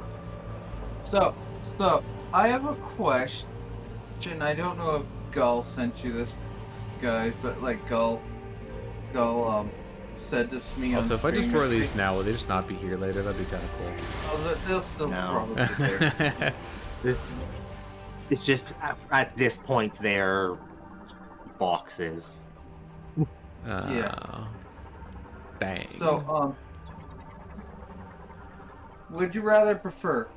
So, I have a question. I don't know if Gull sent you this, guys, but like Gull said this to me. Also, if I stream destroy this these week. now, will they just not be here later? That'd be kind of cool. Oh, they'll still No. probably be there. It's just at this point they're boxes. Yeah. Dang. So, would you rather prefer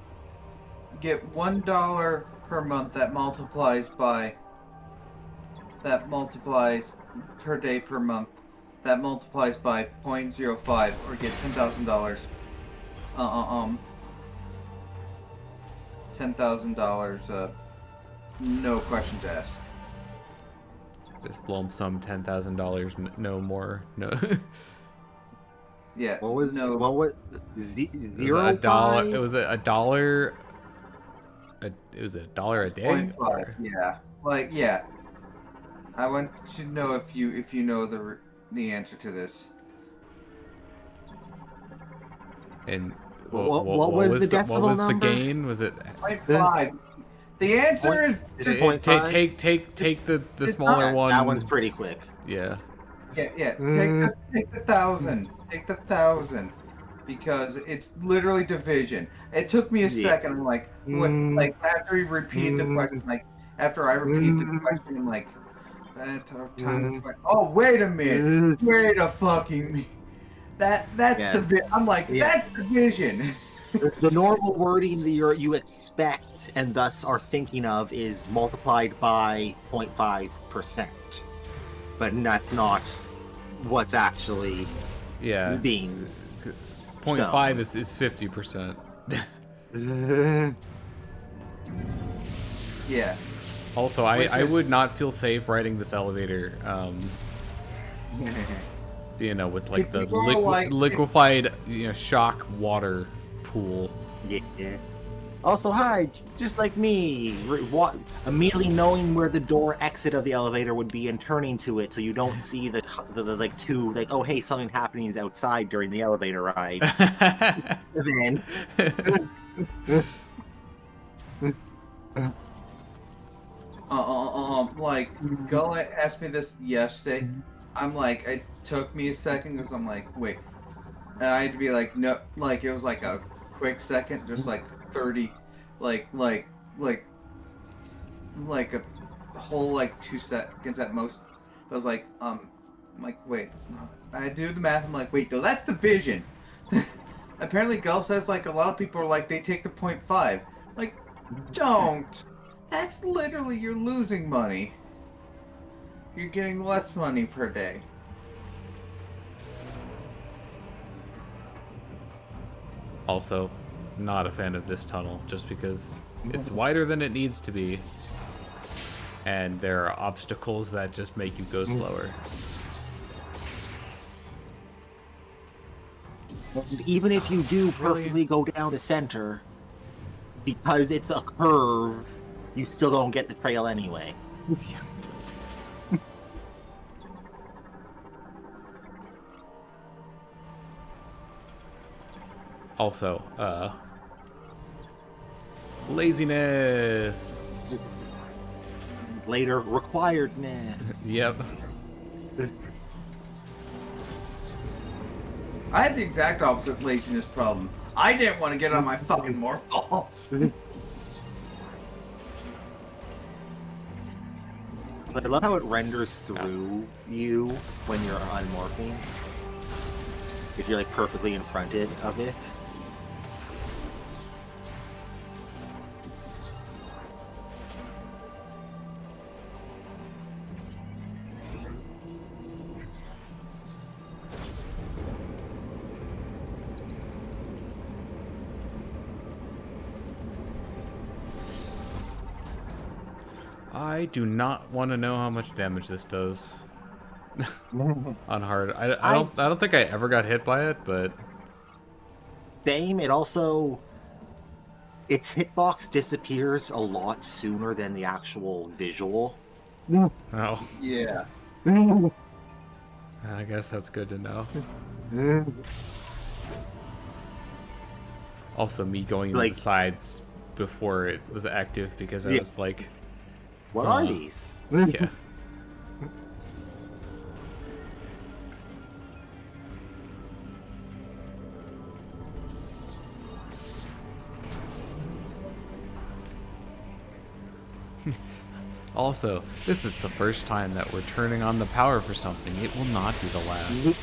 get $1 per month that multiplies per day per month that multiplies by 0.05, or get $10,000? $10,000. No questions asked. Just lump sum $10,000, no more. No. Yeah. What was no? what was zero? It was a dollar. It was $1 a day. 0.5. Yeah. Like, yeah. I want you to know if you know the answer to this. And And what was the decimal what was number? the gain? Was it 0.5. The answer is take the smaller one. That one's pretty quick. Yeah. Yeah. Take the 1,000. Take the 1,000, because it's literally division. It took me a second. I'm like, what? Like after he repeated the question, like after I repeat the question, I'm like, oh, wait a minute. Wait a fucking minute. That's division. I'm like, that's division. The normal wording that you expect and thus are thinking of is multiplied by 0.5%. But that's not what's actually being 0.5 is 50%. Yeah. Also, I would not feel safe riding this elevator. With like the liquefied, shock water pool. Yeah. Also, hi, just like me, immediately knowing where the door exit of the elevator would be and turning to it, so you don't see the like two, like, oh hey, something happening is outside during the elevator ride. Then. Like, Gullet asked me this yesterday. I'm like, it took me a second because I'm like, wait. And I had to be like, no, like, it was like a quick second, just like 30, like a whole, like, 2 seconds at most. I was like, I'm like, wait. I do the math, I'm like, wait, no, that's division. Apparently, Gull says, like, a lot of people are like, they take the 0.5. Like, don't. That's literally, you're losing money. You're getting less money per day. Also, not a fan of this tunnel, just because it's wider than it needs to be, and there are obstacles that just make you go slower. And even if you do perfectly go down the center, because it's a curve, you still don't get the trail anyway. Also, laziness. Later, requiredness. Yep. I had the exact opposite laziness problem. I didn't want to get on my fucking morph ball. But I love how it renders through you when you're unmorphing. If you're like perfectly in front of it. I do not want to know how much damage this does on hard. I don't think I ever got hit by it, but Same. It also, its hitbox disappears a lot sooner than the actual visual. oh, Yeah. I guess that's good to know. Also, me going to the sides before it was active because I was like, what are these? Yeah. Also, this is the first time that we're turning on the power for something. It will not be the last.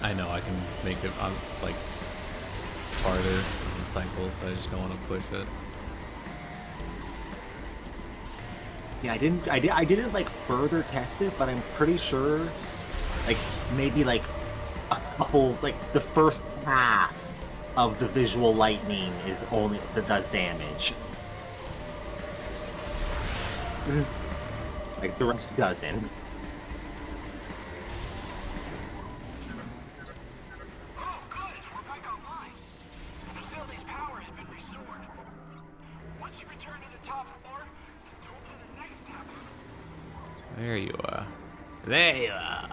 I know I can make it on like farther in the cycle, so I just don't want to push it. Yeah, I didn't like further test it, but I'm pretty sure, like maybe like a couple, like the first half of the visual lightning is only that does damage. Like the rest doesn't. Oh, good. We're back online. The facility's power has been restored. Once you return to the top floor, open the next tab. There you are. There you are.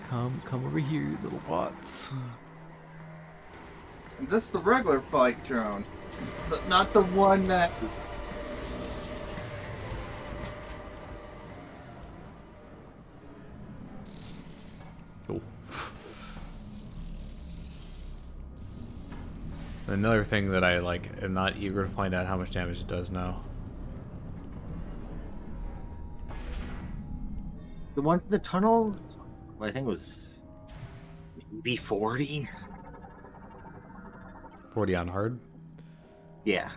Come over here, you little bots. This is the regular fight drone. Not the one that... Oh. Another thing that I like am not eager to find out how much damage it does now. The ones in the tunnel, well, I think it was maybe 40. 40 on hard? Yeah.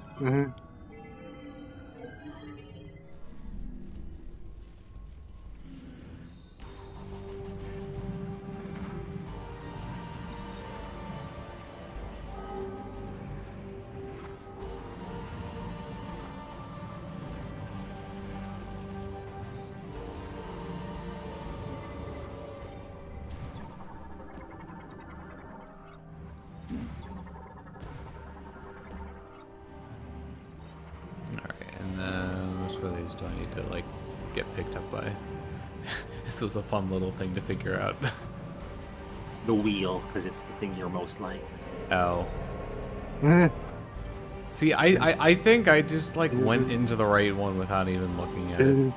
Do I need to like get picked up by? This was a fun little thing to figure out. The wheel, because it's the thing you're most like. Oh. See, I think I just like went into the right one without even looking at it.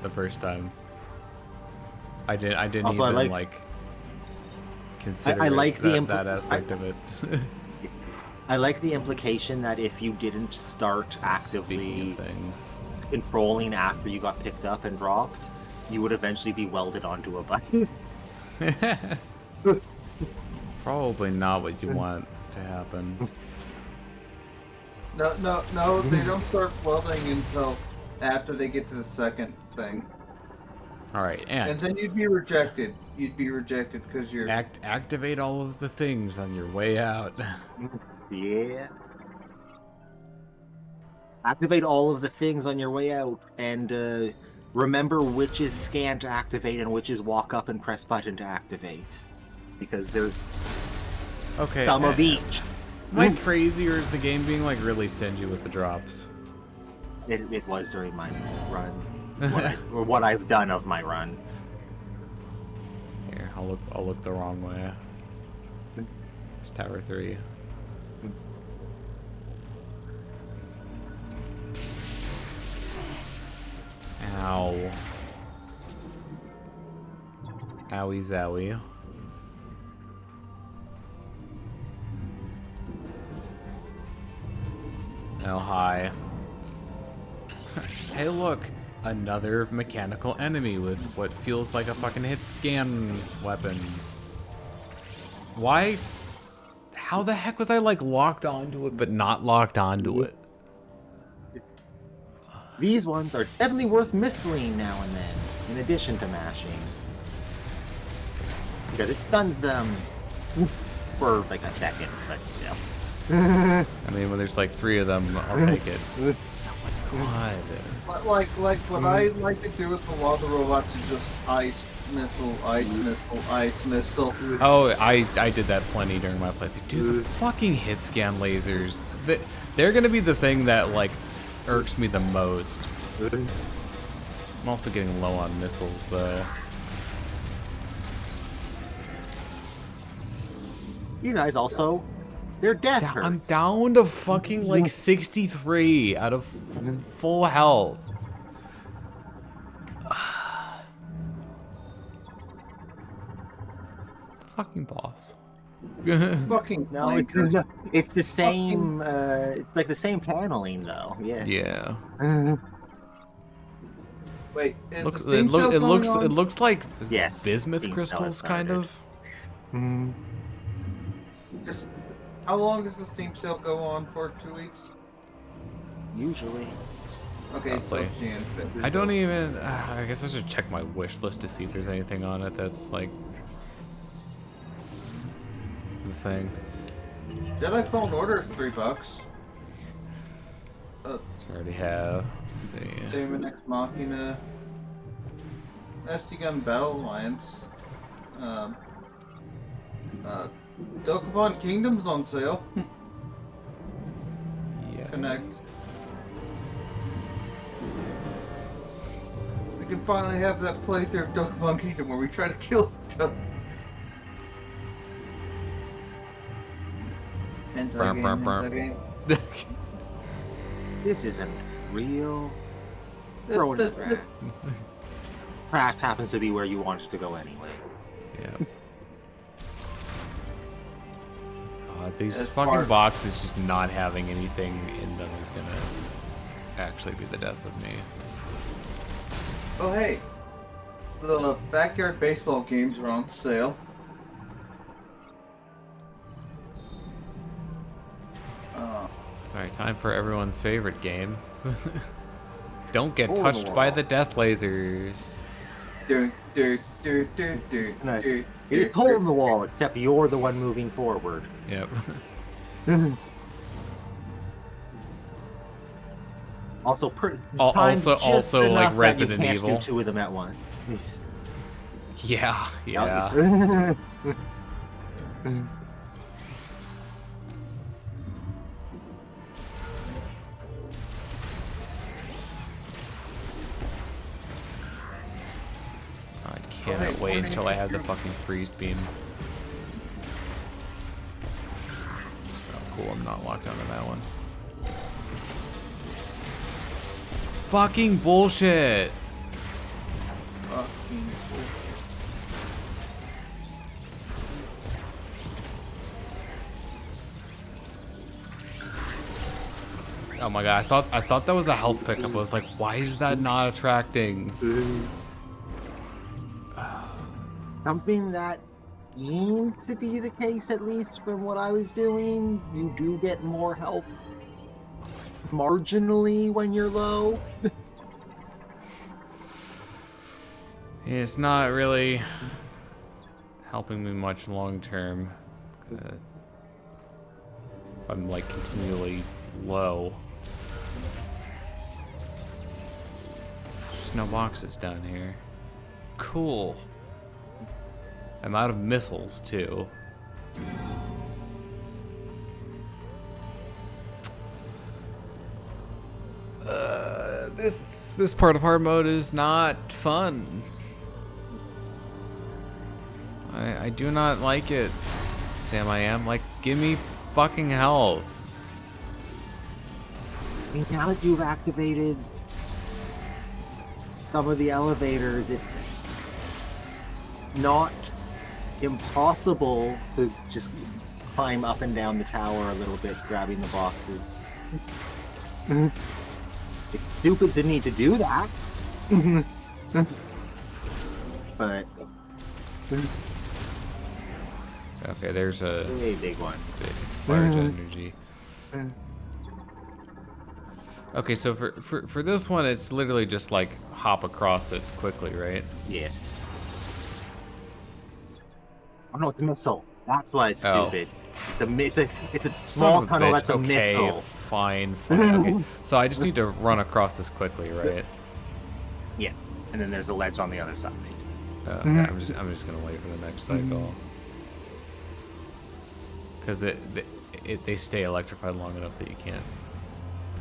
The first time. I didn't also, even like consider that aspect of it. I like the implication that if you didn't start actively controlling after you got picked up and dropped, you would eventually be welded onto a button. Probably not what you want to happen. No, they don't start welding until after they get to the second thing. Alright, and then you'd be rejected. You'd be rejected because you're... Activate all of the things on your way out. Yeah. Activate all of the things on your way out, and remember which is scan to activate and which is walk up and press button to activate. Because there's some of each. Am I crazy, or is the game being like really stingy with the drops? It was during my run, or what I've done of my run. Here, I'll look the wrong way. It's Tower 3. Ow. Owie zowie. Oh, hi. Hey, look. Another mechanical enemy with what feels like a fucking hit scan weapon. Why? How the heck was I, like, locked onto it but not locked onto it? These ones are definitely worth missling now and then, in addition to mashing. Because it stuns them for like a second, but still. I mean, when there's like 3 of them, I'll take it. Oh my god. Like what I like to do with a lot of the robots is just ice missile, ice missile, ice missile. Oh, I did that plenty during my playthrough. Dude, the fucking hit scan lasers. They're gonna be the thing that, like, irks me the most. I'm also getting low on missiles, though. You guys also, their death hurts. I'm down to fucking, like, 63 out of full health. Fucking boss. Fucking no, it's the same. It's like the same paneling, though. Yeah. Yeah. Wait, is looks, the Steam sale going on? It looks like yes, bismuth Steam crystals, kind of. Just how long does the Steam sale go on for? 2 weeks? Usually. Okay, so I don't even. I guess I should check my wish list to see if there's anything on it that's like the thing. Jedi Fallen Order is $3. I already have. Let's see. Daemon Ex Machina. SD Gun Battle Alliance. Dokapon Kingdom's on sale. Yeah. Connect. We can finally have that playthrough of Dokapon Kingdom where we try to kill each other. Hentai game. This isn't real. Craft happens to be where you want it to go anyway. Yeah. God, these fucking boxes just not having anything in them is gonna actually be the death of me. Oh hey, the backyard baseball games are on sale. Alright, time for everyone's favorite game. Don't get touched by the death lasers. Nice. It's hole in the wall, except you're the one moving forward. Yep. Also, also like Resident you Evil. Can't do 2 of them at once. Yeah, yeah. I cannot wait until I have the fucking freeze beam. Oh, cool, I'm not locked onto that one. Fucking bullshit! Oh my god, I thought that was a health pickup. I was like, why is that not attracting? something that seems to be the case, at least from what I was doing. You do get more health marginally when you're low. It's not really helping me much long term. I'm like continually low. There's no boxes down here. Cool. I'm out of missiles too. This part of hard mode is not fun. I do not like it. Sam, I am like, give me fucking health. I mean, now that you've activated some of the elevators, it's not impossible to just climb up and down the tower a little bit, grabbing the boxes. It's stupid to need to do that. But okay, there's a big one. Large energy. Okay, so for this one, it's literally just like hop across it quickly, right? Yeah. Oh no, it's a missile. That's why it's stupid. It's a small tunnel that's a missile. Fine. Okay, so I just need to run across this quickly, right? Yeah, and then there's a ledge on the other side. Okay, I'm just gonna wait for the next cycle. Because they stay electrified long enough that you can't.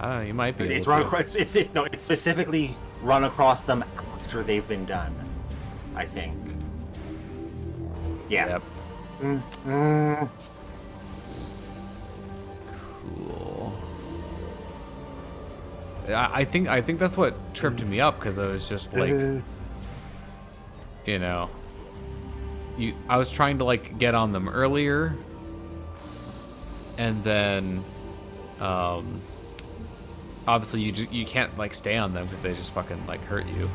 I don't know. You might be. It's specifically run across them after they've been done. I think. Yeah. Yep. Cool. I think that's what tripped me up, because I was just like, you know, I was trying to like get on them earlier, and then obviously you can't like stay on them because they just fucking like hurt you.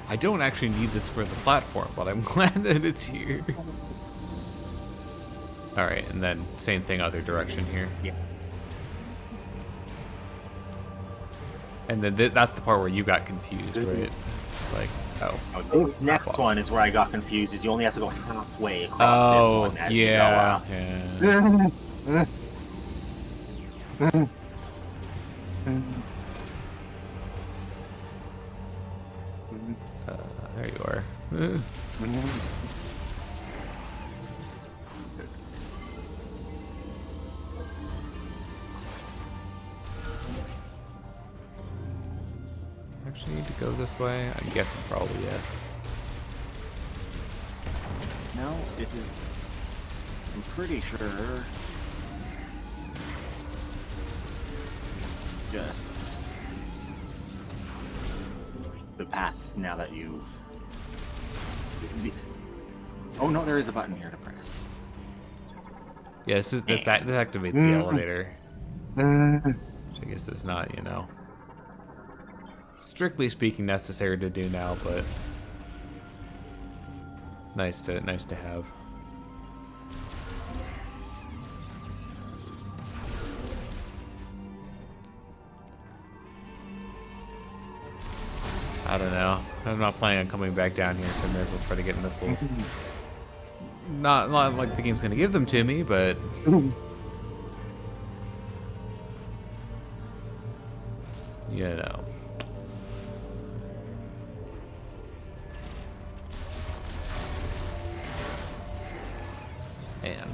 I don't actually need this for the platform, but I'm glad that it's here. All right, and then same thing, other direction here. Yeah. And then that's the part where you got confused, right? Like, oh. This next one is where I got confused. Is you only have to go halfway across this one as you go up. There you are. Actually need to go this way? I'm guessing probably yes. No, this is... I'm pretty sure... just... the path now that you've... Oh no, there is a button here to press. Yeah, this activates the elevator. Which I guess is not, you know, strictly speaking necessary to do now, but nice to have. I don't know. I'm not planning on coming back down here, so I may as well try to get missiles. Not like the game's gonna give them to me, but you know. And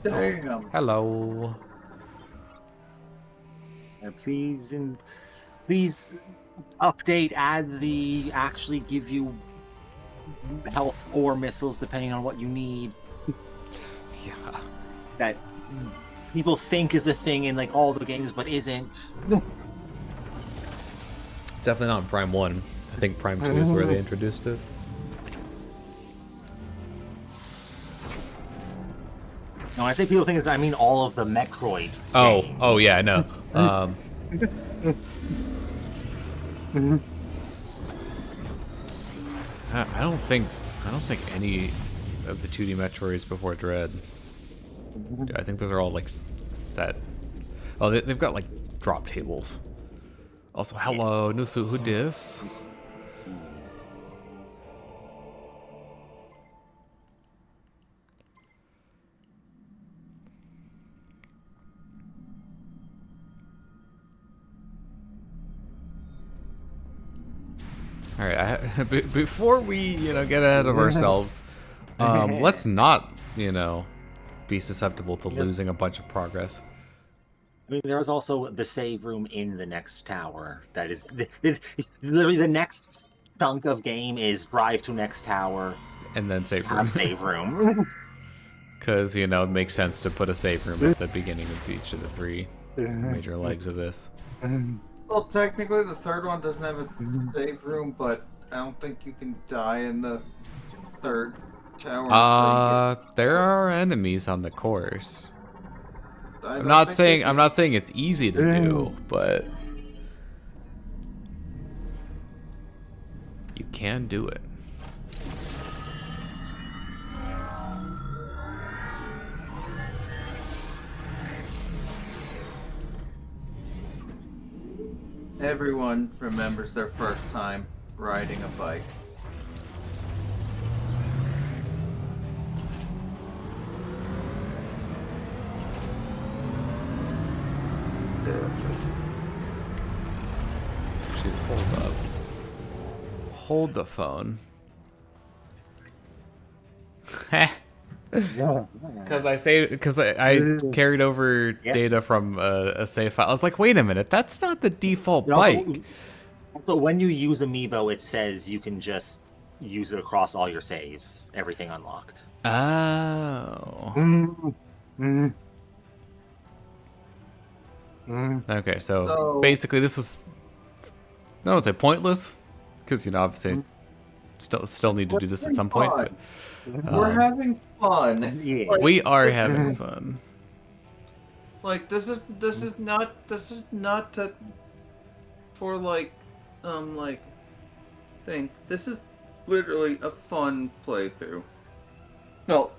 damn. Hello. Please update, add the actually give you health or missiles depending on what you need. Yeah. That people think is a thing in like all the games, but isn't. It's definitely not in Prime 1. I think Prime 2 is where they introduced it. No, when I say people think I mean all of the Metroid. Oh, oh yeah, I know. I don't think any of the 2D Metroids before Dread. I think those are all like set. Oh, they've got like drop tables. Also, hello, Nusu, who dis? All right, before we, get ahead of ourselves, let's not, be susceptible to losing a bunch of progress. I mean, there's also the save room in the next tower. That is literally the next chunk of game is drive to next tower, and then save room. Have save room. Because it makes sense to put a save room at the beginning of each of the 3 major legs of this. Well, technically, the third one doesn't have a save room, but I don't think you can die in the third tower. There are enemies on the course. I'm not saying it's easy to do, but you can do it. Everyone remembers their first time riding a bike. Hold up. Hold the phone. Because I carried over data from a save file. I was like, wait a minute, that's not the default bike. Also, when you use Amiibo, it says you can just use it across all your saves. Everything unlocked. Oh. Okay, so basically this was, I don't say pointless, because obviously still need to do this at some point. But, we're having fun. Yeah. Like, we are having fun. Like this is not for thing. This is literally a fun playthrough. No,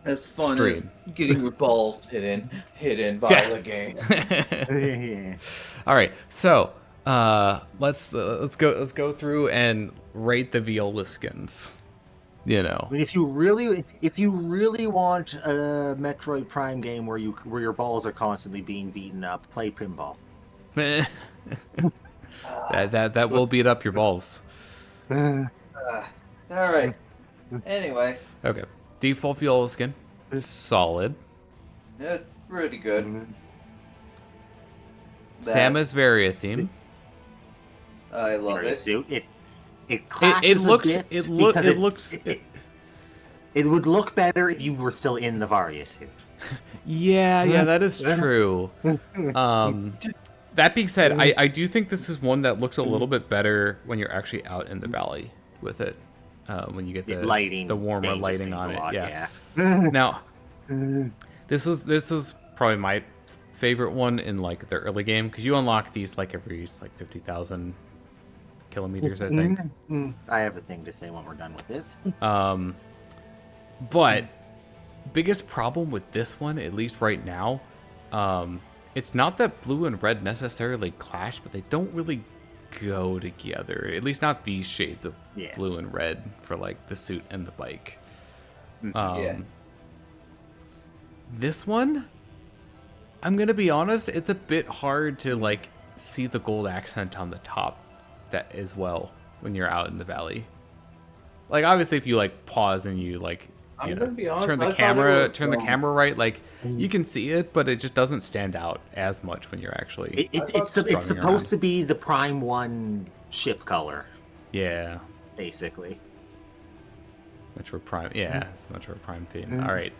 as fun as getting your balls hidden by the game. All right, so let's go through and rate the Viola skins. I mean, if you really want a Metroid Prime game where your balls are constantly being beaten up, play pinball. that will beat up your balls. All right. Anyway. Okay. Default Viola skin. Solid. Yeah, pretty good. Samus Varia theme. I love it. Suit. It would look better if you were still in the Varia suit. Yeah, that is true. That being said, I do think this is one that looks a little bit better when you're actually out in the valley with it. When you get the warmer lighting on it. Yeah. Now, this was probably my favorite one in like the early game, because you unlock these like every 50,000 kilometers, I think. I have a thing to say when we're done with this. But biggest problem with this one, at least right now, it's not that blue and red necessarily clash, but they don't really go together. At least not these shades of blue and red for like the suit and the bike. This one, I'm gonna be honest, it's a bit hard to like see the gold accent on the top that as well when you're out in the valley. Like obviously if you like pause and you like turn the camera right, like you can see it, but it just doesn't stand out as much when you're actually it's supposed to be the Prime 1 ship color. Yeah, basically. Metroid Prime, it's Metroid Prime theme. All right,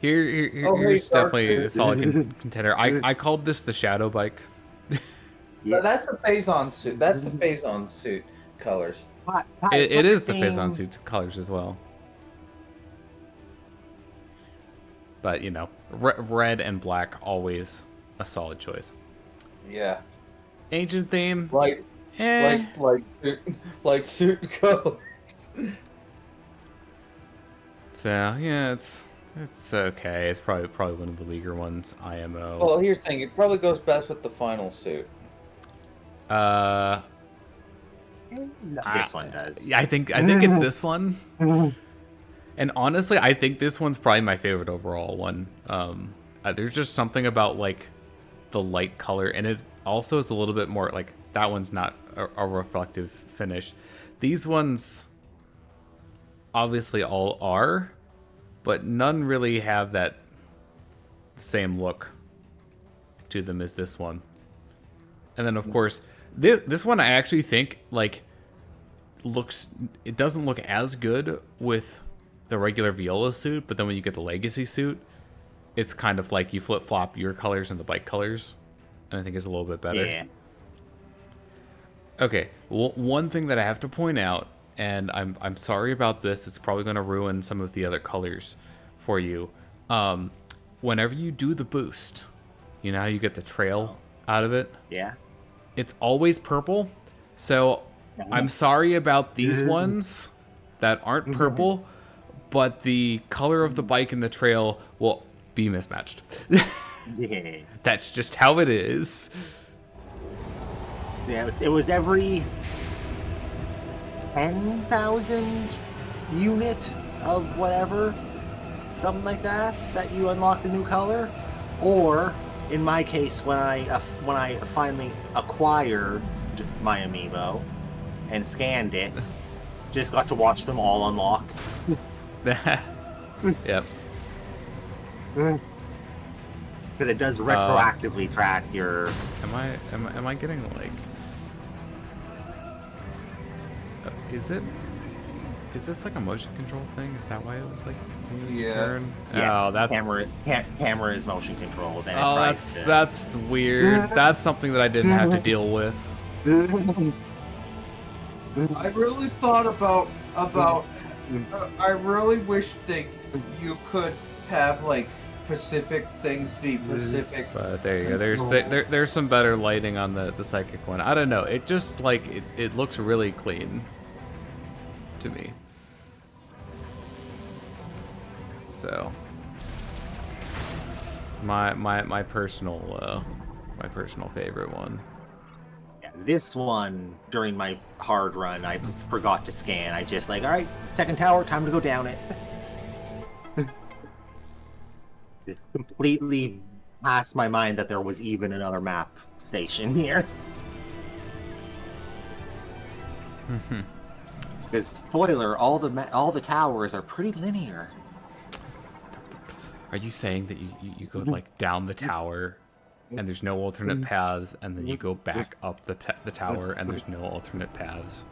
here's definitely a solid contender. I called this the Shadow Bike. Yeah, that's the Phazon suit. That's the Phazon suit colors. It is the Phazon suit colors as well. But, you know, red and black, always a solid choice. Yeah. Ancient theme. Like suit color. So, yeah, it's okay. It's probably one of the weaker ones, IMO. Well, here's the thing. It probably goes best with the final suit. This one does. I think it's this one. And honestly, I think this one's probably my favorite overall one. There's just something about like the light color, and it also is a little bit more like that one's not a reflective finish. These ones obviously all are, but none really have that same look to them as this one. And then of course, this one I actually think like it doesn't look as good with the regular Viola suit, but then when you get the Legacy suit, it's kind of like you flip-flop your colors and the bike colors, and I think it's a little bit better. Yeah. Okay, well, one thing that I have to point out, and I'm sorry about this, it's probably going to ruin some of the other colors for you. Whenever you do the boost, you know how you get the trail out of it? Yeah. It's always purple, so I'm sorry about these ones that aren't purple, but the color of the bike and the trail will be mismatched. Yeah. That's just how it is. Yeah, it was every 10,000 unit of whatever, something like that you unlock the new color. Or, in my case, when I finally acquired my amiibo and scanned it, just got to watch them all unlock. Yep. Because it does retroactively track your. Am I getting like? Is this like a motion control thing? Is that why it was like continuing to turn? Yeah. Oh, that's camera is motion controls. And that's weird. That's something that I didn't have to deal with. I really thought about. I really wish that you could have like Pacific things be Pacific. But there you go. There's some better lighting on the psychic one. I don't know. It just like it looks really clean to me. So my personal favorite one. This one, during my hard run, I forgot to scan. I just like, all right, second tower, time to go down it. It completely passed my mind that there was even another map station here. Because spoiler, all the towers are pretty linear. Are you saying that you go like down the tower? And there's no alternate paths, and then you go back up the tower, and there's no alternate paths.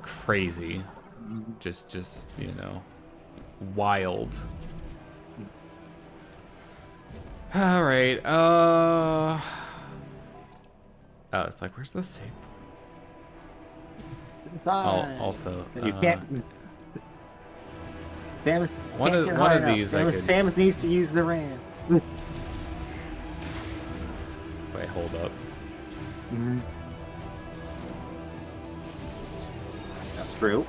Crazy. Just you know, wild. All right. Oh, it's like, where's the save? Also, you can't. Samus, one of these. Samus needs to use the ramp. Wait, hold up. That's true.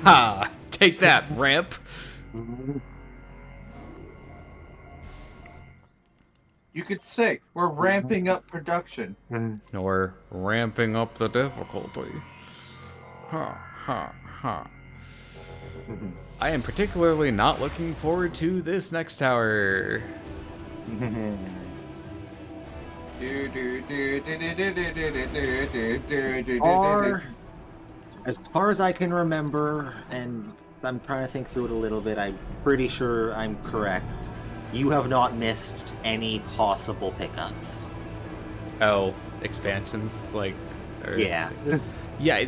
Ha! Take that, ramp. You could say we're ramping up production. Or ramping up the difficulty. Ha ha ha. I am particularly not looking forward to this next tower. As far as I can remember, and I'm trying to think through it a little bit, I'm pretty sure I'm correct. You have not missed any possible pickups. Oh, expansions, like... Yeah. Yeah,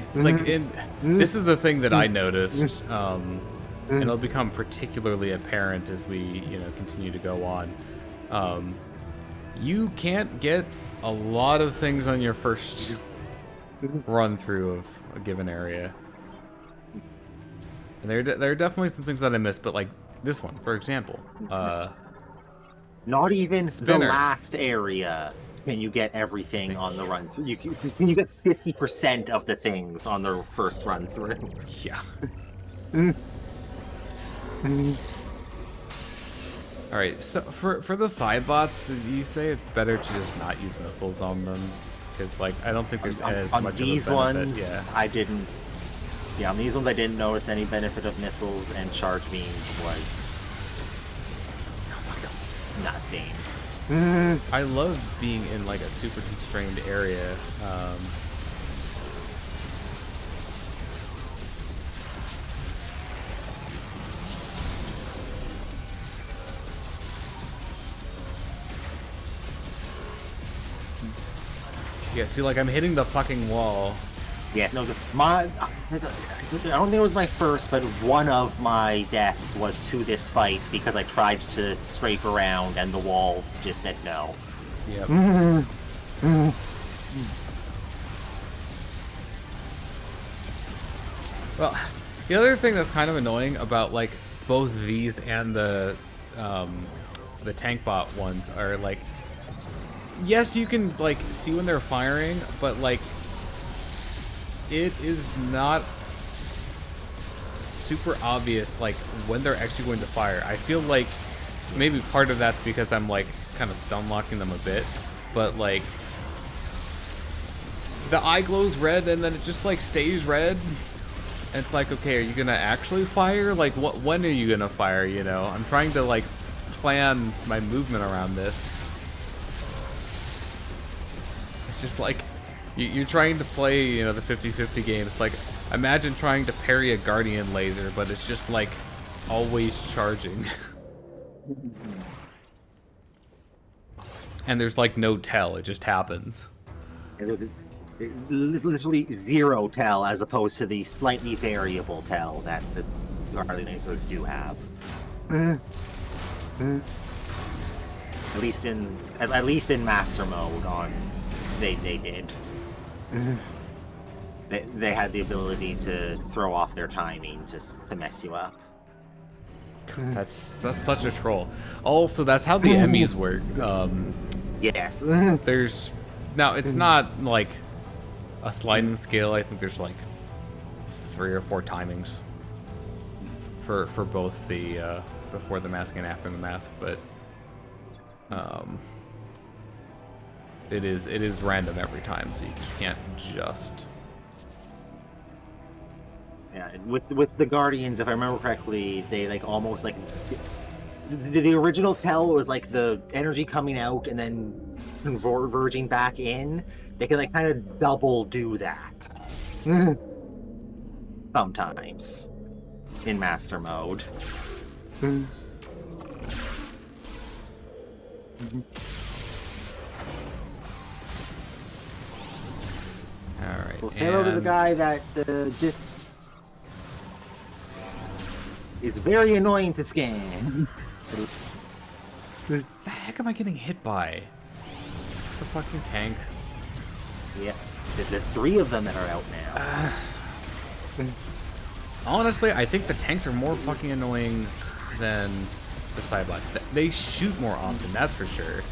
this is a thing that I noticed, and it'll become particularly apparent as we, continue to go on. You can't get a lot of things on your first run through of a given area. And there are definitely some things that I missed, but like this one, for example. Not even Spinner. the last area can you get everything on the run through. You get 50% of the things on the first run through. Yeah. All right, so for the side bots, you say it's better to just not use missiles on them because like I don't think there's as on much these of a benefit. ones. Yeah. I didn't. Yeah, on these ones I didn't notice any benefit of missiles, and charge beam was nothing. I love being in like a super constrained area. Yeah, see, like I'm hitting the fucking wall. Yeah, no, I don't think it was my first, but one of my deaths was to this fight because I tried to strafe around and the wall just said no. Yep. Well, the other thing that's kind of annoying about like both these and the tank bot ones are like, yes, you can like see when they're firing, but like it is not super obvious like when they're actually going to fire. I feel like maybe part of that's because I'm like kind of stun locking them a bit, but like the eye glows red and then it just like stays red. And it's like, okay, are you gonna actually fire? Like, when are you gonna fire? You know, I'm trying to like plan my movement around this. It's just like you're trying to play, you know, the 50-50 game. It's like imagine trying to parry a guardian laser, but it's just like always charging. And there's like no tell; it just happens. It's literally zero tell as opposed to the slightly variable tell that the guardian lasers do have. At least in master mode on they did. They had the ability to throw off their timing just to mess you up. That's such a troll. Also, that's how the Emmys work. Yes. There's now it's not like a sliding scale. I think there's like 3 or 4 timings for both the before the mask and after the mask, but it is random every time, so you can't just. Yeah, with the Guardians, if I remember correctly, they like almost like the original tell was like the energy coming out and then converging back in. They can like kind of double do that sometimes in master mode. All right. We'll say hello to the guy that just is very annoying to scan. What the heck am I getting hit by? The fucking tank. Yeah, the 3 of them that are out now. Honestly, I think the tanks are more fucking annoying than the sidebots. They shoot more often, that's for sure.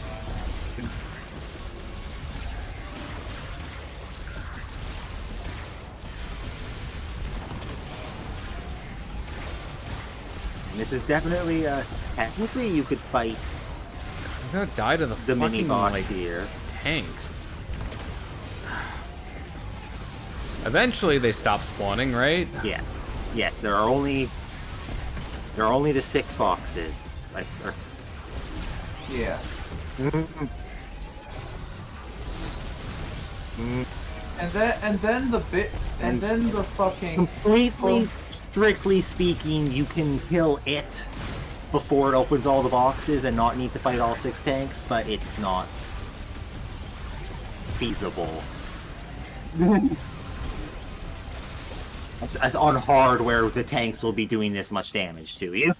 This is definitely technically you could fight. I'm gonna die to the fucking mini boss like here. Tanks. Eventually they stop spawning, right? Yes. Yes, there are only the 6 boxes. Yeah. And then the fucking completely strictly speaking, you can kill it before it opens all the boxes and not need to fight all 6 tanks, but it's not feasible. As on hard where the tanks will be doing this much damage to you.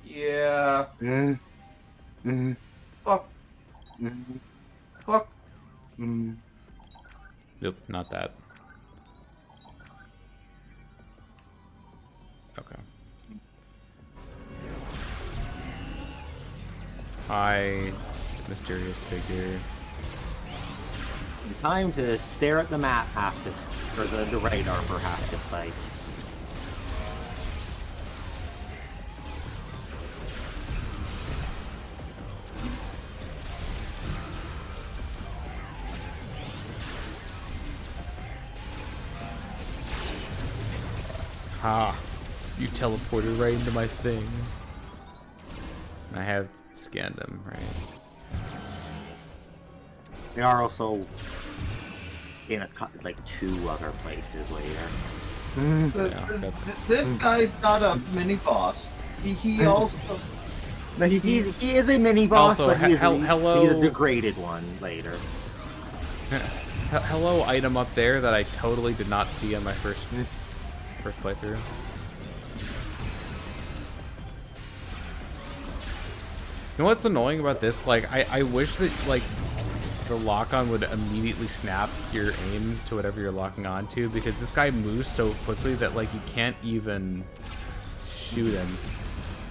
Yeah. Fuck. Fuck. Nope, not that. Hi, mysterious figure. Time to stare at the map or the radar for half this fight. Ha! You teleported right into my thing. I have scanned him, right? They are also in like 2 other places later. This guy's not a mini boss. He also. No, he is a mini boss, Also, but he's hello. a degraded one later. Hello, item up there that I totally did not see on my first playthrough. You know what's annoying about this? Like, I wish that, like, the lock-on would immediately snap your aim to whatever you're locking on to, because this guy moves so quickly that, like, you can't even shoot him.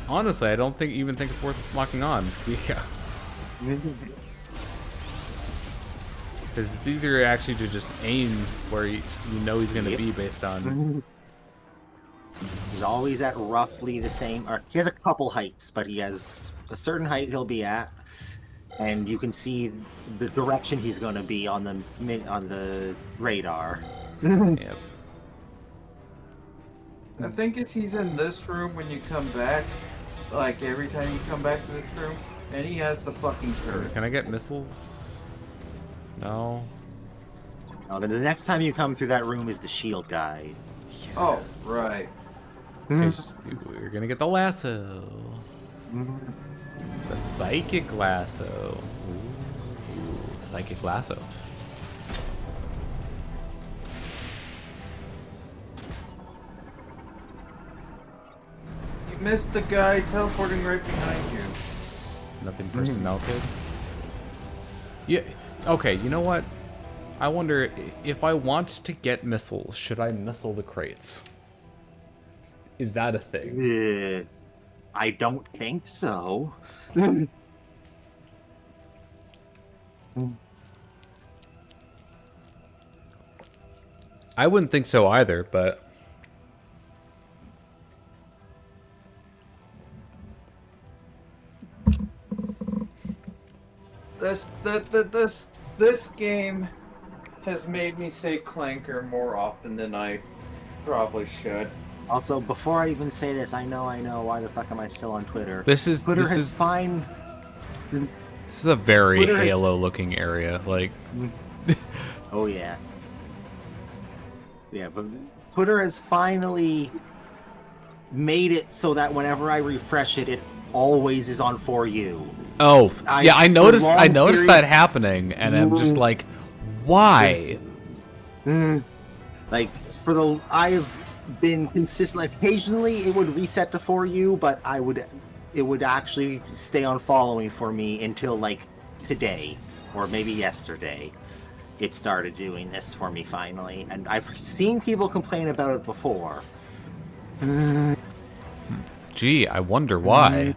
Honestly, I don't even think it's worth locking on. Yeah. Because it's easier actually to just aim where you know he's going to be based on... He's always at roughly the same... Or he has a couple heights, but he has a certain height he'll be at. And you can see the direction he's going to be on the radar. Yep. I think he's in this room when you come back. Like, every time you come back to this room. And he has the fucking turret. Can I get missiles? No. Oh, then the next time you come through that room is the shield guy. Oh, right. Okay, we're gonna get the lasso. The psychic lasso. Ooh, psychic lasso. You missed the guy teleporting right behind you. Nothing personnel kid. Yeah. Okay. You know what? I wonder if I want to get missiles, should I missile the crates? Is that a thing? I don't think so. I wouldn't think so either, but This game has made me say clanker more often than I probably should. Also, before I even say this, I know. Why the fuck am I still on Twitter? This is fine. This is a very Halo-looking area, like. Oh yeah. Yeah, but Twitter has finally made it so that whenever I refresh it, it always is on For You. Oh, yeah, I noticed that happening, and I'm just like, why? Like, I've been consistent. Occasionally it would reset to For You, but it would actually stay on following for me until like today or maybe yesterday. It started doing this for me finally, and I've seen people complain about it before. Gee, I wonder why.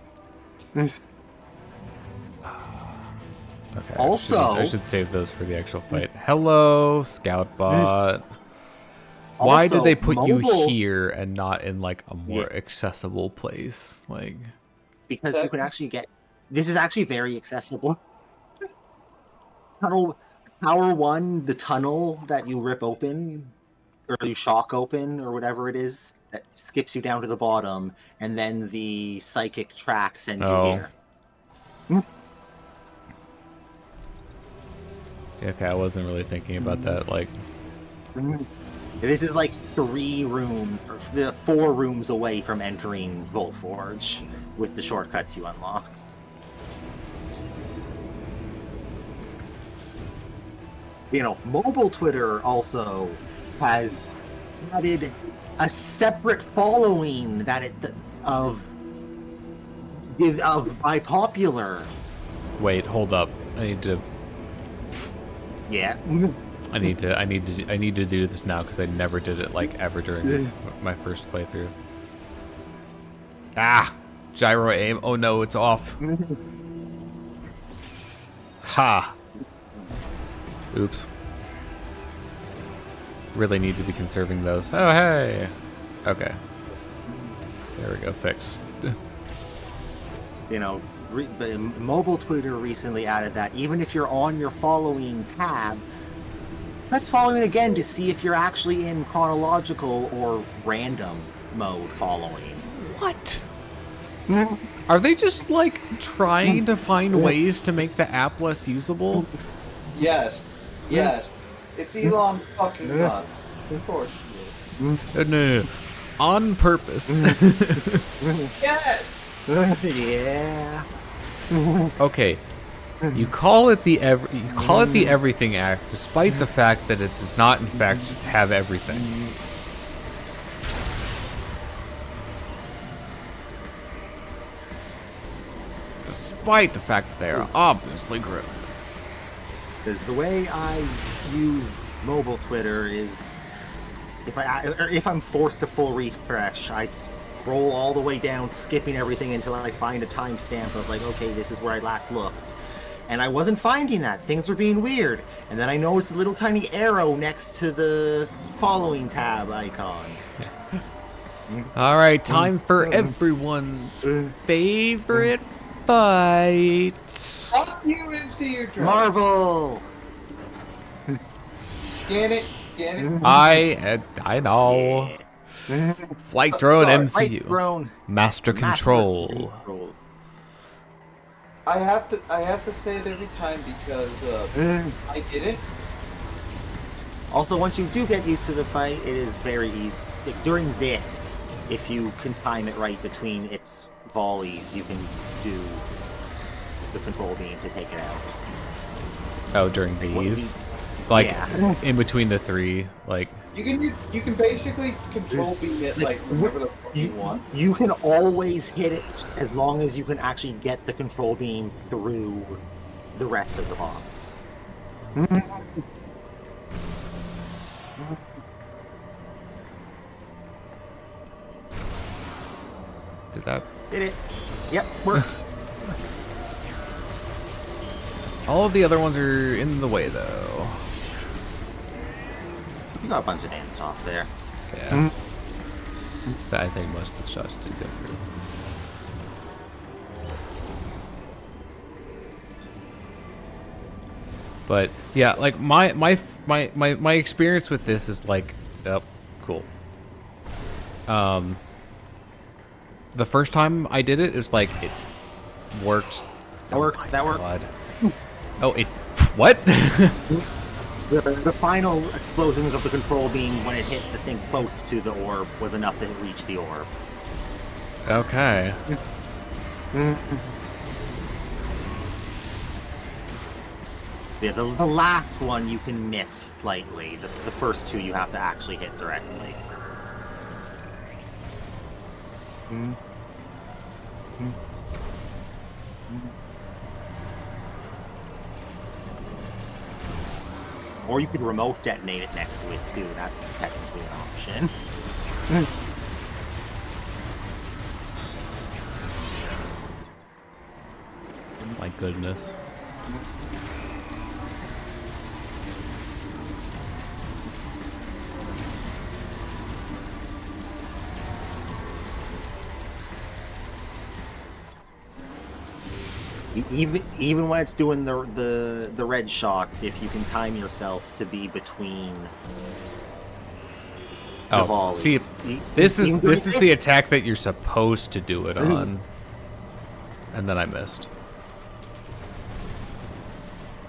Okay. Also, I should save those for the actual fight. Hello, Scout Bot. Why did they put you here and not in like a more accessible place? Like, because you can actually get. This is actually very accessible. Tower 1, the tunnel that you rip open, or you shock open, or whatever it is, that skips you down to the bottom, and then the psychic track sends you here. Okay, I wasn't really thinking about that. Like, this is like 4 rooms away from entering Voltforge with the shortcuts you unlock. You know, mobile Twitter also has added a separate following of by popular. Wait, hold up. I need to. Yeah. I need to do this now because I never did it like ever during my first playthrough. Ah, gyro aim. Oh no, it's off. Ha! Oops. Really need to be conserving those. Oh, hey! Okay. There we go, fixed. You know, mobile Twitter recently added that even if you're on your following tab, press following again to see if you're actually in chronological or random mode following. What? Are they just, like, trying to find ways to make the app less usable? Yes. Yes. It's Elon fucking Musk. Of course he is. No. On purpose. Yes! Yeah. Okay. You call it the Everything Act, despite the fact that it does not, in fact, have everything. Despite the fact that they are obviously growth. Because the way I use mobile Twitter is, if I'm forced to full refresh, I scroll all the way down, skipping everything until I find a timestamp of like, okay, this is where I last looked. And I wasn't finding that. Things were being weird. And then I noticed a little tiny arrow next to the following tab icon. All right, time for everyone's favorite fight. Fuck you, MC, you're Marvel! Scan it. I know. Flight drone Sorry, MCU. Flight drone. Master Control. I have to say it every time because I did it. Also, once you do get used to the fight, it is very easy. Like, during this, if you can time it right between its volleys, you can do the control beam to take it out. Oh, during these? Like, yeah. In between the three, like... You can basically control beam it, like, whenever the fuck you want. You can always hit it as long as you can actually get the control beam through the rest of the box. Did that? Did it. Yep, worked. All of the other ones are in the way, though. You got a bunch of damage off there. Yeah. I think most of the shots did go through. But yeah, like my experience with this is like, oh, cool. The first time I did it, it was like it worked. That worked. That worked. God. Oh, it. What? The final explosions of the control beam when it hit the thing close to the orb was enough to reach the orb. Okay. Yeah, the last one you can miss slightly. The first two you have to actually hit directly. Or you could remote detonate it next to it too. That's technically an option. My goodness. Even when it's doing the red shots, if you can time yourself to be between the volleys. See, this is the attack that you're supposed to do it on, and then I missed.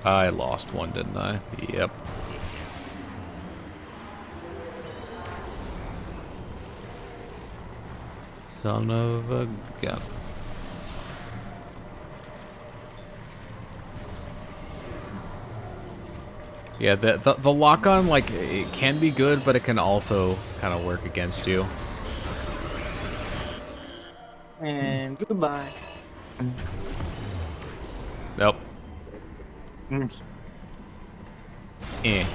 I lost one, didn't I? Yep. Son of a gun. Yeah, the lock-on, like, it can be good, but it can also kind of work against you. And goodbye. Nope. Eh.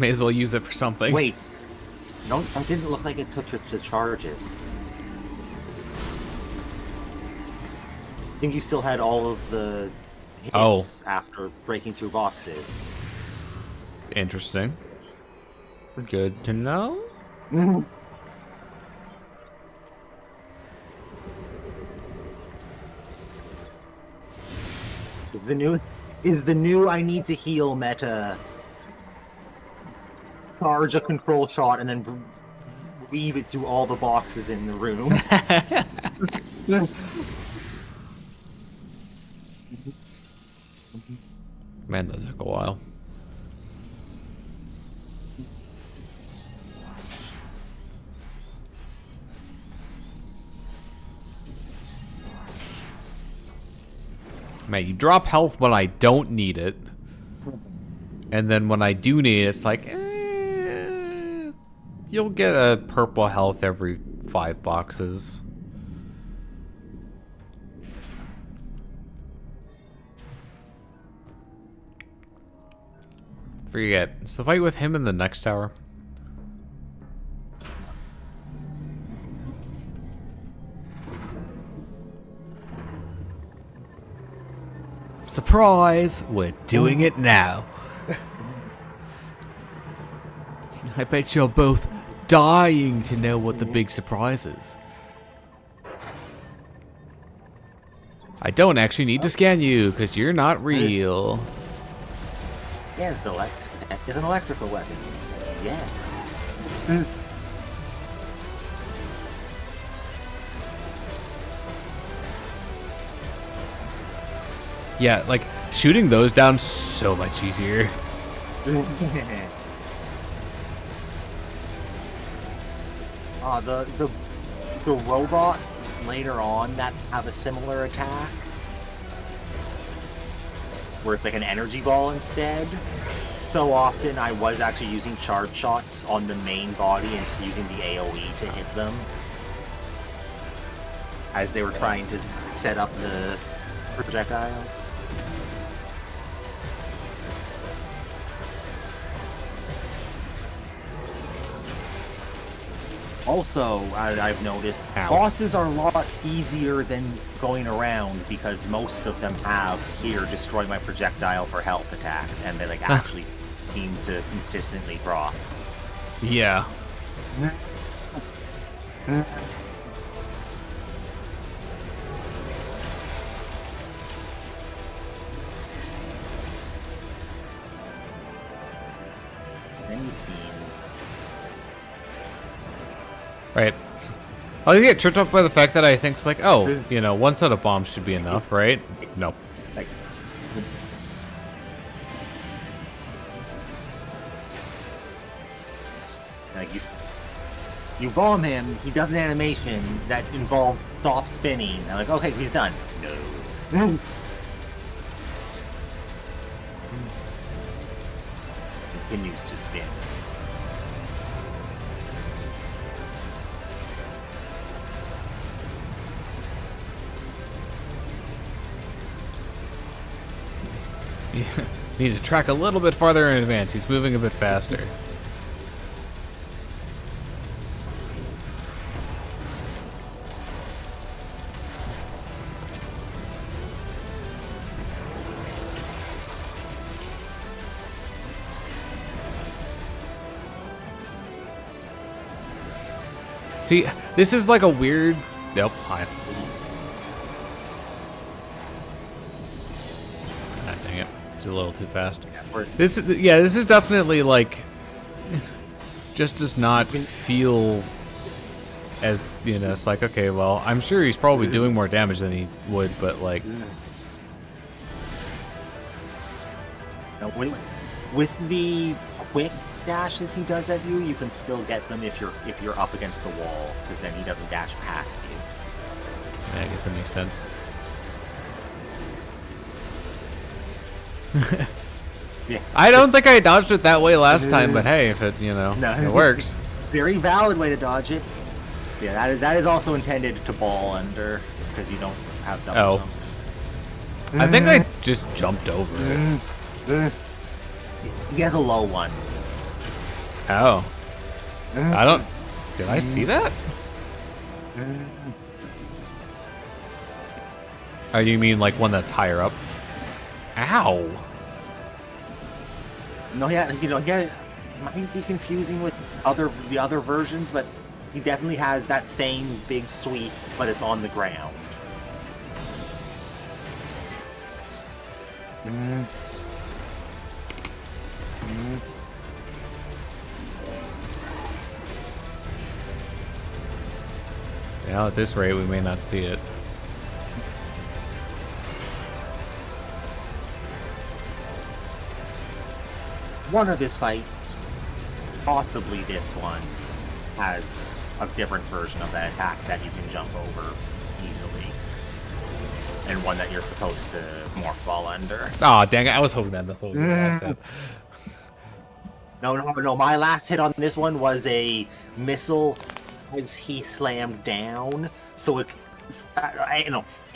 May as well use it for something. Wait. No, it didn't look like it took the charges. I think you still had all of the hits after breaking through boxes. Interesting. Good to know. The new I need to heal meta. Charge a control shot and then weave it through all the boxes in the room. Man, that took a while. Man, you drop health when I don't need it. And then when I do need it, it's like, you'll get a purple health every 5 boxes. Forget. Is the fight with him in the next tower? Surprise! We're doing it now. I bet you're both dying to know what the big surprise is. I don't actually need to scan you, because you're not real. Yes, it's an electrical weapon. Yes. Yeah, like, shooting those down so much easier. The robot later on that have a similar attack, where it's like an energy ball instead. So often I was actually using charge shots on the main body and just using the AoE to hit them as they were trying to set up the projectiles. Also, I've noticed, bosses are a lot easier than going around because most of them have here, destroy my projectile for health attacks, and they like actually seem to consistently drop. Yeah. Right. I get tripped up by the fact that I think it's like, oh, you know, one set of bombs should be enough, right? No. Like you bomb him, he does an animation that involves stop spinning. I'm like, okay, he's done. No. Continues to spin. You need to track a little bit farther in advance. He's moving a bit faster. See, this is like a weird... Nope, hi. Ah, dang it. It's a little too fast. This is definitely like... just does not feel as, you know, it's like, okay, well, I'm sure he's probably doing more damage than he would, but like... Now, with the quick dashes he does at you, you can still get them if you're up against the wall, because then he doesn't dash past you. Yeah, I guess that makes sense. Yeah. I don't think I dodged it that way last time, but hey, if it, you know, it works. Very valid way to dodge it. Yeah, that is also intended to ball under, because you don't have double jump. I think I just jumped over it. He has a low one. Oh. Did I see that? Oh, you mean like one that's higher up? Ow. No, yeah, it might be confusing with the other versions, but he definitely has that same big sweep, but it's on the ground. Yeah, at this rate, we may not see it. One of his fights, possibly this one, has a different version of that attack that you can jump over easily. And one that you're supposed to more fall under. Aw, dang it. I was hoping that missile would be the last hit. No. My last hit on this one was a missile as he slammed down. So it,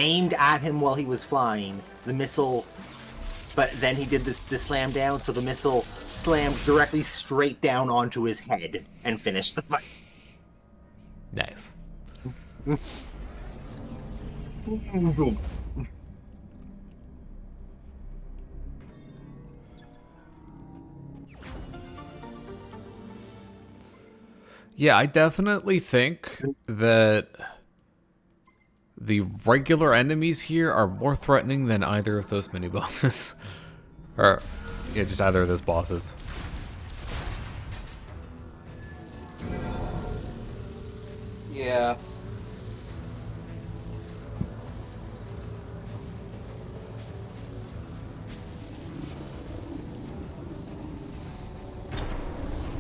aimed at him while he was flying. The missile, but then he did this slam down, so the missile slammed directly straight down onto his head and finished the fight. Nice. Yeah, I definitely think that the regular enemies here are more threatening than either of those mini bosses. Or, yeah, just either of those bosses. Yeah.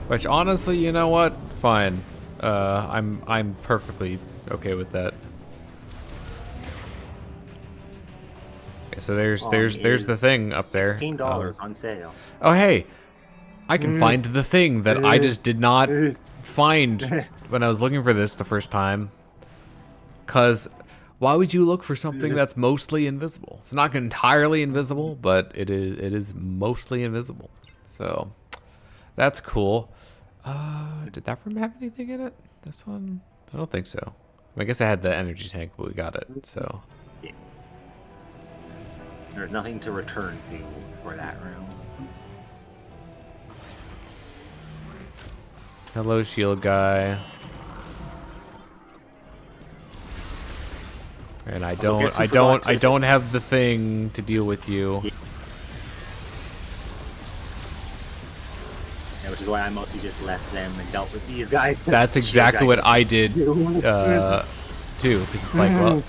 Which honestly, you know what? Fine. I'm perfectly okay with that. Okay, so there's the thing up there. $16 on sale. Oh hey, I can find the thing that I just did not find when I was looking for this the first time. 'Cause why would you look for something that's mostly invisible? It's not entirely invisible, but it is mostly invisible. So that's cool. Did that room have anything in it? This one? I don't think so. I guess I had the energy tank, but we got it, so. Yeah. There's nothing to return to for that room. Hello, shield guy. And I don't have the thing to deal with you. Yeah, which is why I mostly just left them and dealt with these guys. That's exactly what I did, too. Because it's like, well,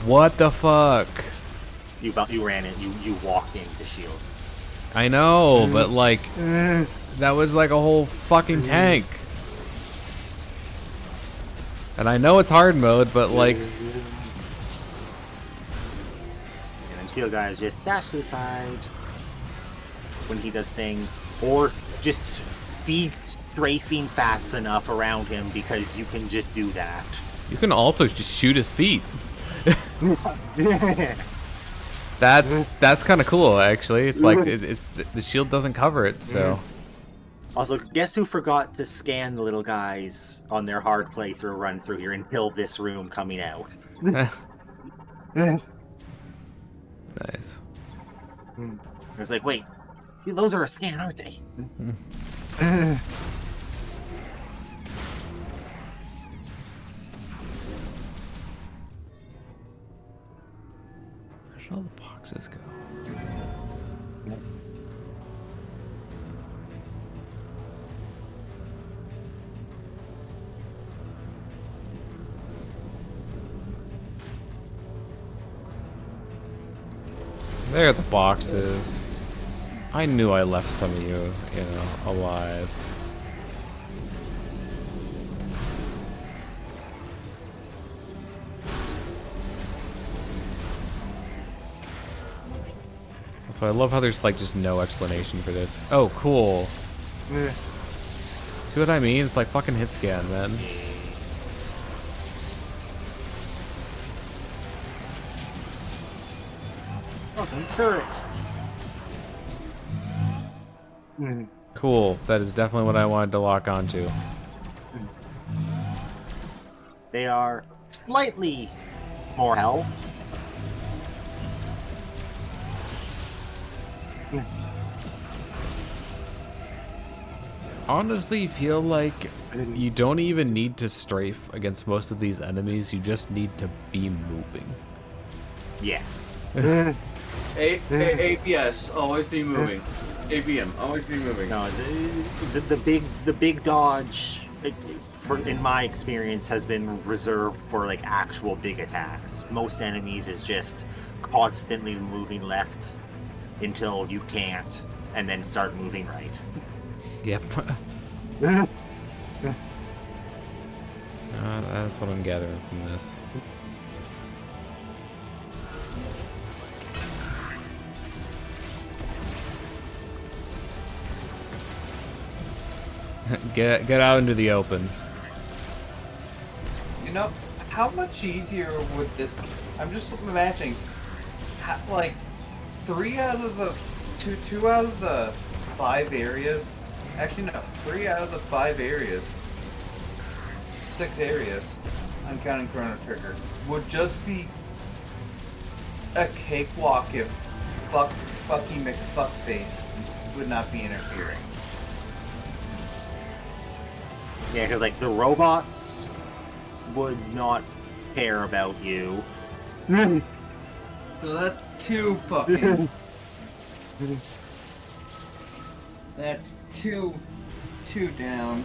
what the fuck? You ran in. You walked into shield. I know, but like, that was like a whole fucking tank. And I know it's hard mode, but like. And then shield guys just dash to the side when he does thing, or just be strafing fast enough around him because you can just do that. You can also just shoot his feet. That's kind of cool, actually. It's like the shield doesn't cover it, so. Also, guess who forgot to scan the little guys on their hard playthrough run through here until this room coming out? Yes. Nice. I was like, wait, those are a scan, aren't they? Where did all the boxes go? There are the boxes. I knew I left some of you, alive. So I love how there's like just no explanation for this. Oh, cool. See what I mean? It's like fucking hit scan, man. Fucking turrets. Cool. That is definitely what I wanted to lock onto. They are slightly more health. honestly feel like you don't even need to strafe against most of these enemies. You just need to be moving. Yes. APS, always be moving. APM, always be moving. No, the big dodge, in my experience, has been reserved for like actual big attacks. Most enemies is just constantly moving left until you can't, and then start moving right. Yep. That's what I'm gathering from this. Get out into the open. You know, how much easier would this... I'm just imagining, like, 2 out of the 5 areas... Actually, no, 3 out of the 5 areas, 6 areas, I'm counting Chrono Trigger, would just be a cakewalk if Fucky McFuckface would not be interfering. Yeah, because like the robots would not care about you. So that's 2 fucking... That's two down.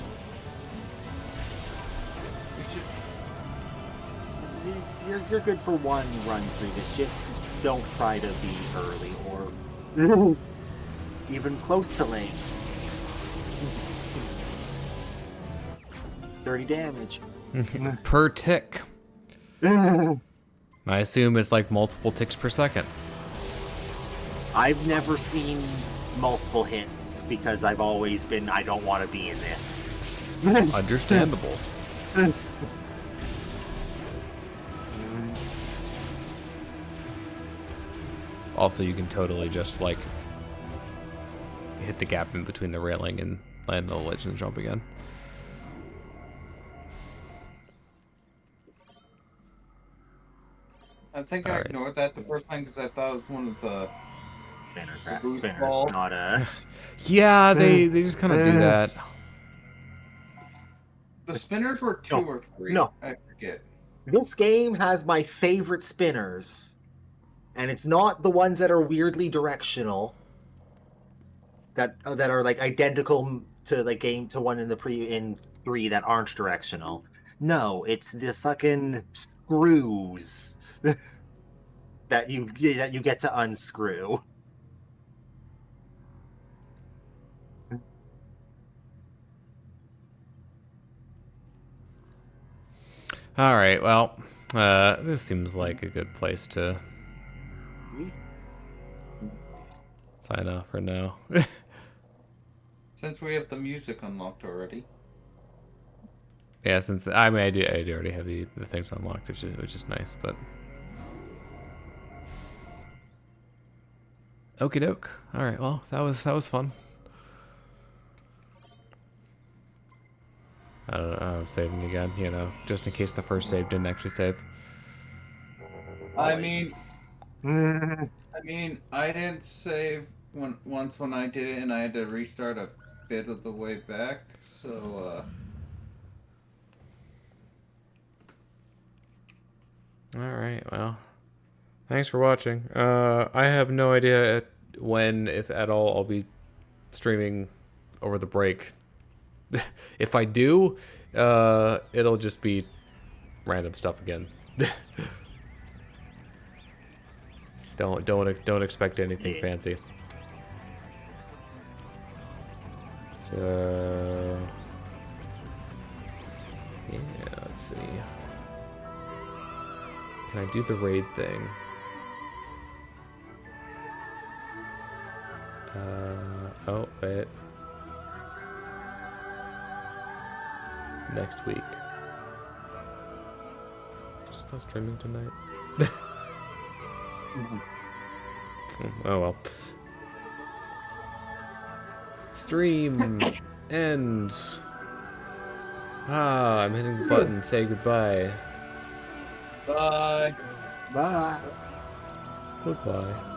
You're good for one run through this. Just don't try to be early or even close to late. 30 damage. Per tick. I assume it's like multiple ticks per second. I've never seen multiple hits because I've always been, I don't want to be in this. Understandable. Also, you can totally just like hit the gap in between the railing and land the ledge and jump again. I think I ignored that the first time because I thought it was one of the Spinners, not us. Yeah, they just kind of do that. The spinners were 2 or 3. No. I forget. This game has my favorite spinners. And it's not the ones that are weirdly directional. That are like identical to the game to one in in 3 that aren't directional. No, it's the fucking screws that you get to unscrew. All right, well, this seems like a good place to sign off for now. Since we have the music unlocked already. Yeah, since I mean I do already have the things unlocked, which is nice, but okie doke. All right, well that was fun. I don't know. I'm saving again, you know, just in case the first save didn't actually save. I mean, I didn't save once when I did it, and I had to restart a bit of the way back. So, All right, well, thanks for watching. I have no idea when, if at all, I'll be streaming over the break. If I do, it'll just be random stuff again. Don't expect anything fancy. So yeah, let's see. Can I do the raid thing? Oh wait. Next week. Just not streaming tonight. Oh well. Stream ends. I'm hitting the button. Say goodbye. bye. Bye. Goodbye.